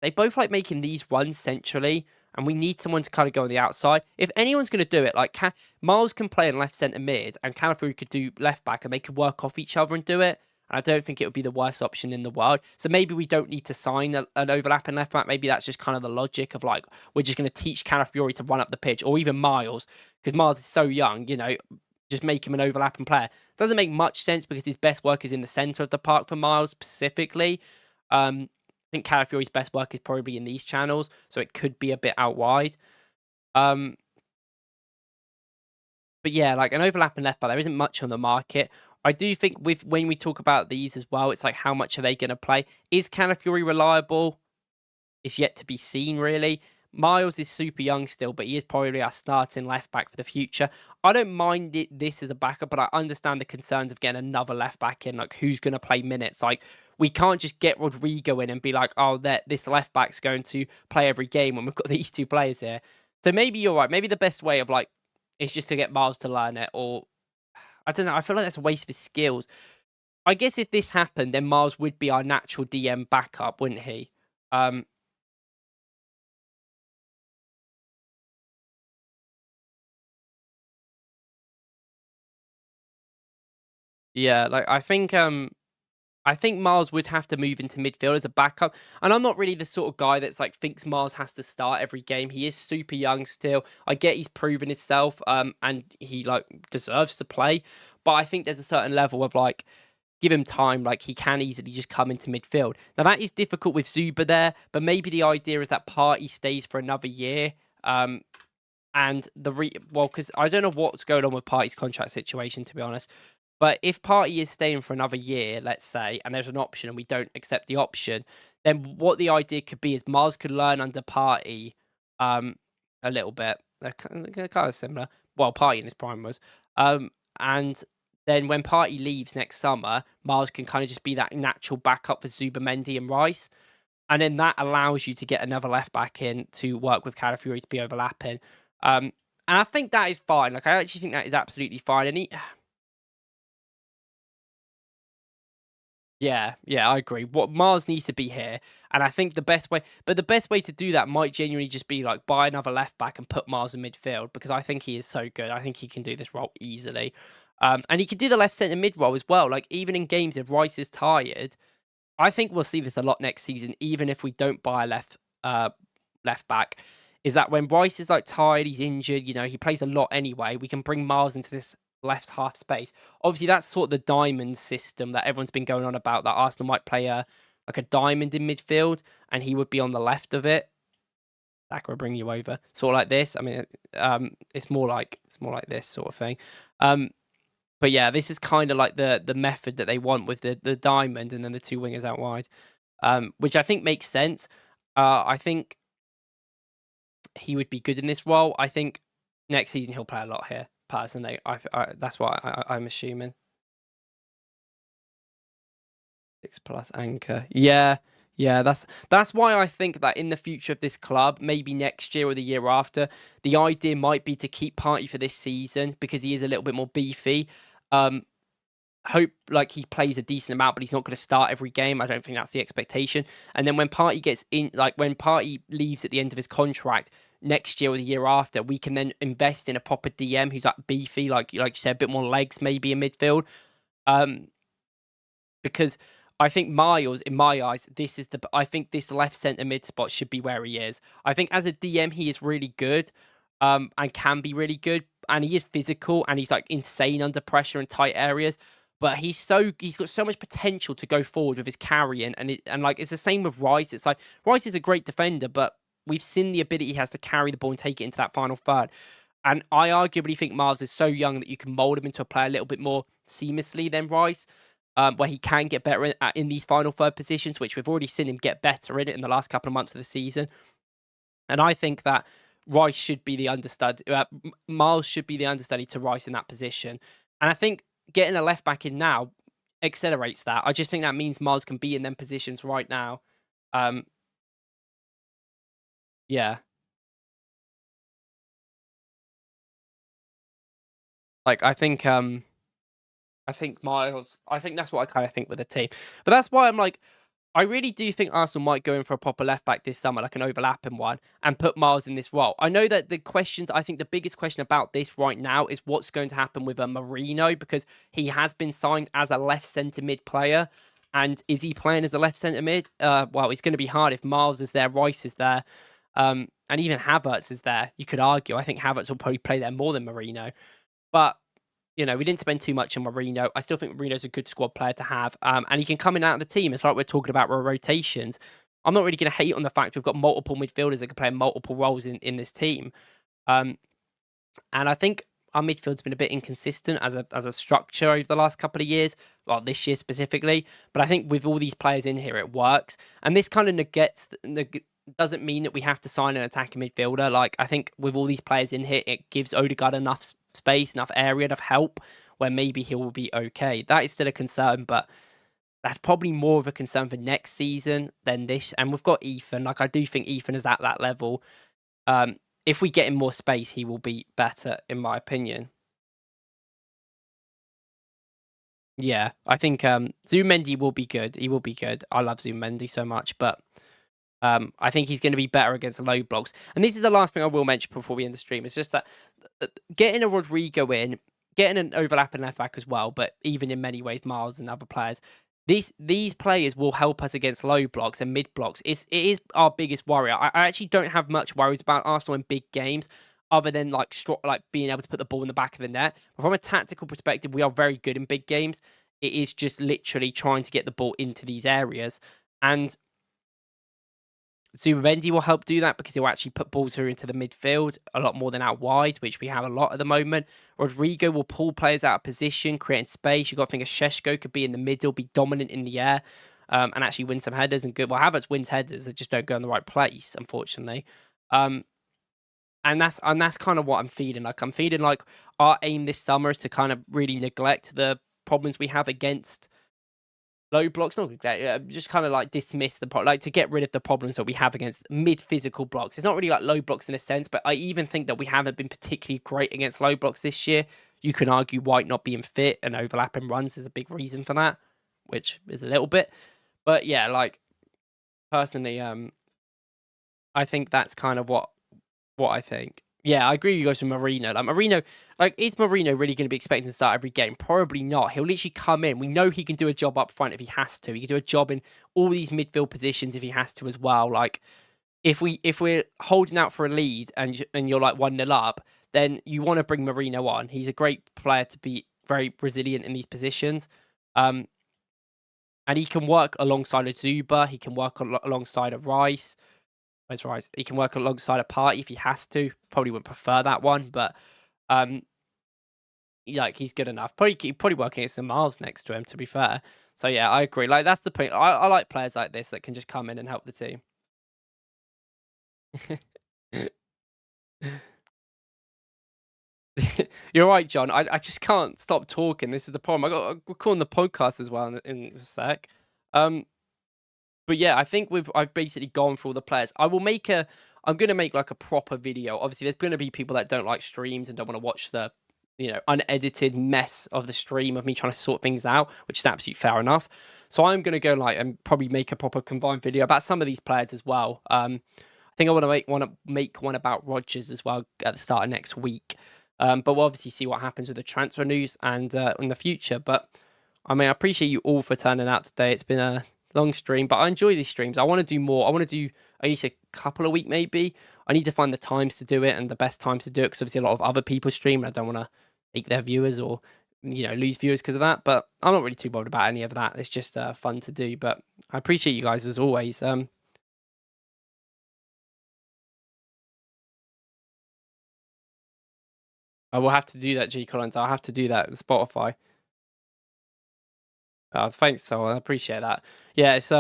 they both like making these runs centrally, and we need someone to kind of go on the outside. If anyone's going to do it, like Miles can play in left centre mid, and Calafiori could do left back, and they could work off each other and do it. I don't think it would be the worst option in the world. So maybe we don't need to sign an overlapping left back. Maybe that's just kind of the logic of like, we're just going to teach Calafiori to run up the pitch, or even Miles, because Miles is so young, you know, just make him an overlapping player. It doesn't make much sense because his best work is in the centre of the park for Miles specifically. I think Calafiori's best work is probably in these channels, so it could be a bit out wide. But yeah, like an overlapping left back, there isn't much on the market. I do think when we talk about these as well, it's like, how much are they going to play? Is Calafiori reliable? It's yet to be seen, really. Miles is super young still, but he is probably our starting left back for the future. I don't mind this as a backup, but I understand the concerns of getting another left back in. Like, who's going to play minutes? Like, we can't just get Rodrygo in and be like, oh, this left back's going to play every game when we've got these 2 players here. So maybe you're right. Maybe the best way of like is just to get Miles to learn it, or I don't know. I feel like that's a waste of his skills. I guess if this happened, then Miles would be our natural DM backup, wouldn't he? Yeah, like I think Miles would have to move into midfield as a backup. And I'm not really the sort of guy that's like thinks Miles has to start every game. He is super young still. I get he's proven himself, and he like deserves to play. But I think there's a certain level of like, give him time, like he can easily just come into midfield. Now that is difficult with Zuba there, but maybe the idea is that Partey stays for another year. And because I don't know what's going on with Partey's contract situation, to be honest. But if Partey is staying for another year, let's say, and there's an option and we don't accept the option, then what the idea could be is Miles could learn under Partey a little bit. They're kind of similar. Well, Partey in his prime was. And then when Partey leaves next summer, Miles can kind of just be that natural backup for Zubimendi and Rice. And then that allows you to get another left back in to work with Calafiori to be overlapping. And I think that is fine. Like, I actually think that is absolutely fine. And yeah, I agree. What Miles needs to be here, and I think the best way to do that might genuinely just be like buy another left back and put Miles in midfield, because I think he is so good. I think he can do this role easily, and he can do the left centre mid role as well. Like even in games if Rice is tired, I think we'll see this a lot next season. Even if we don't buy a left back, is that when Rice is like tired, he's injured, he plays a lot anyway, we can bring Miles into this left half space. Obviously, that's sort of the diamond system that everyone's been going on about, that Arsenal might play like a diamond in midfield and he would be on the left of it. That will bring you over. Sort of like this. I mean, it's more like this sort of thing. But yeah, this is kind of like the method that they want with the diamond and then the two wingers out wide, which I think makes sense. I think he would be good in this role. I think next season he'll play a lot here. Personally, that's what I'm assuming. 6+ anchor. Yeah, that's why I think that in the future of this club, maybe next year or the year after, the idea might be to keep Partey for this season because he is a little bit more beefy. Hope like he plays a decent amount, but he's not going to start every game. I don't think that's the expectation. And then when Partey gets in, like when Partey leaves at the end of his contract next year or the year after, we can then invest in a proper DM who's like beefy, like you said, a bit more legs maybe in midfield. Because I think Miles, in my eyes, I think this left centre mid spot should be where he is. I think as a DM, he is really good, and can be really good, and he is physical, and he's like insane under pressure in tight areas. But he's got so much potential to go forward with his carrying, and like it's the same with Rice. It's like Rice is a great defender, but we've seen the ability he has to carry the ball and take it into that final third. And I arguably think Miles is so young that you can mold him into a player a little bit more seamlessly than Rice. Where he can get better in these final third positions, which we've already seen him get better in it in the last couple of months of the season. And I think that Rice should be the understudy. Miles should be the understudy to Rice in that position. And I think getting a left back in now accelerates that. I just think that means Miles can be in them positions right now. Yeah. Like I think Miles, I think that's what I kind of think with the team. But that's why I'm like, I really do think Arsenal might go in for a proper left back this summer, like an overlapping one, and put Miles in this role. I know that I think the biggest question about this right now is what's going to happen with a Marino, because he has been signed as a left centre mid player. And is he playing as a left centre mid? Well, it's going to be hard if Miles is there, Rice is there, and even Havertz is there. You could argue. I think Havertz will probably play there more than Marino. But we didn't spend too much on Marino. I still think Marino's a good squad player to have. And he can come in and out of the team. It's like we're talking about rotations. I'm not really going to hate on the fact we've got multiple midfielders that can play multiple roles in this team. And I think our midfield's been a bit inconsistent as a structure over the last couple of years. Well, this year specifically. But I think with all these players in here, it works. And this kind of doesn't mean that we have to sign an attacking midfielder. Like, I think with all these players in here, it gives Odegaard enough space, enough area, enough help where maybe he will be okay. That is still a concern, but that's probably more of a concern for next season than this. And we've got Ethan. Like, I do think Ethan is at that level. If we get him more space, he will be better, in my opinion. Yeah, I think Zubimendi will be good. He will be good. I love Zubimendi so much, but I think he's going to be better against low blocks. And this is the last thing I will mention before we end the stream. It's just that getting a Rodrygo in, getting an overlapping left back as well, but even in many ways, Miles and other players, these players will help us against low blocks and mid blocks. It is our biggest worry. I actually don't have much worries about Arsenal in big games, other than like being able to put the ball in the back of the net. But from a tactical perspective, we are very good in big games. It is just literally trying to get the ball into these areas. And Zubimendi will help do that because he'll actually put balls through into the midfield a lot more than out wide, which we have a lot at the moment. Rodrygo will pull players out of position, creating space. You've got to think a Šeško could be in the middle, be dominant in the air, and actually win some headers and good. Well, Havertz wins headers, they just don't go in the right place, unfortunately. And that's kind of what I'm feeling like. I'm feeling like our aim this summer is to kind of really neglect the problems we have against low blocks, not just kind of like dismiss to get rid of the problems that we have against mid-physical blocks. It's not really like low blocks in a sense, but I even think that we haven't been particularly great against low blocks this year. You can argue White not being fit and overlapping runs is a big reason for that, which is a little bit. But yeah, like personally, I think that's kind of what I think. Yeah, I agree with you guys with Marino. Is Marino really going to be expecting to start every game? Probably not. He'll literally come in. We know he can do a job up front if he has to. He can do a job in all these midfield positions if he has to as well. Like, if we're holding out for a lead and you're like 1-0 up, then you want to bring Marino on. He's a great player to be very resilient in these positions. And he can work alongside a Zuba. He can work alongside a Rice. Where's Rice? He can work alongside a Party if he has to. Probably would prefer that one, but like he's good enough. Probably working against some Miles next to him, to be fair. So yeah, I agree. Like that's the point. I like players like this that can just come in and help the team. You're right, John. I just can't stop talking. This is the problem. I'm recording the podcast as well in a sec. But yeah, I think I've basically gone through all the players. I'm gonna make like a proper video. Obviously, there's gonna be people that don't like streams and don't want to watch the, unedited mess of the stream of me trying to sort things out, which is absolutely fair enough. So I'm gonna go and probably make a proper combined video about some of these players as well. I think I want to make one about Rodgers as well at the start of next week. But we'll obviously see what happens with the transfer news and in the future. But I mean, I appreciate you all for turning out today. It's been a long stream, but I enjoy these streams. I want to do more. I want to do at least a couple a week, maybe. I need to find the times to do it and the best times to do it, because obviously a lot of other people stream and I don't want to make their viewers or lose viewers because of that. But I'm not really too bothered about any of that. It's just fun to do. But I appreciate you guys as always. I will have to do that, G Collins. I'll have to do that with Spotify. Thanks, so I appreciate that. Yeah, it's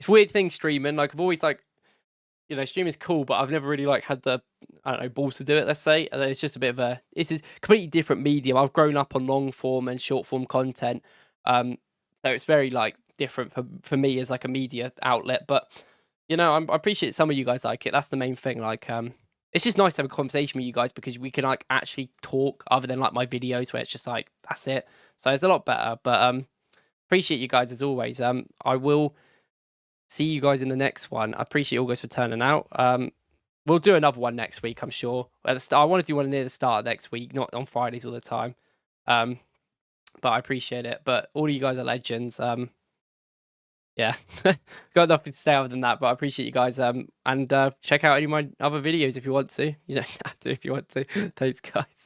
weird thing streaming. Like I've always streaming's cool, but I've never really had the balls to do it. Let's say it's just a bit of it's a completely different medium. I've grown up on long form and short form content, so it's very different for me as like a media outlet. But I appreciate some of you guys like it. That's the main thing. It's just nice to have a conversation with you guys because we can actually talk other than my videos where it's just that's it. So it's a lot better. But appreciate you guys as always. I will see you guys in the next one. I appreciate you guys for turning out. We'll do another one next week, I'm sure. At the start, I want to do one near the start of next week, not on Fridays all the time. But I appreciate it. But all of you guys are legends. Yeah, got nothing to say other than that, but I appreciate you guys. And check out any of my other videos if you want to. You don't have to if you want to. Thanks, guys.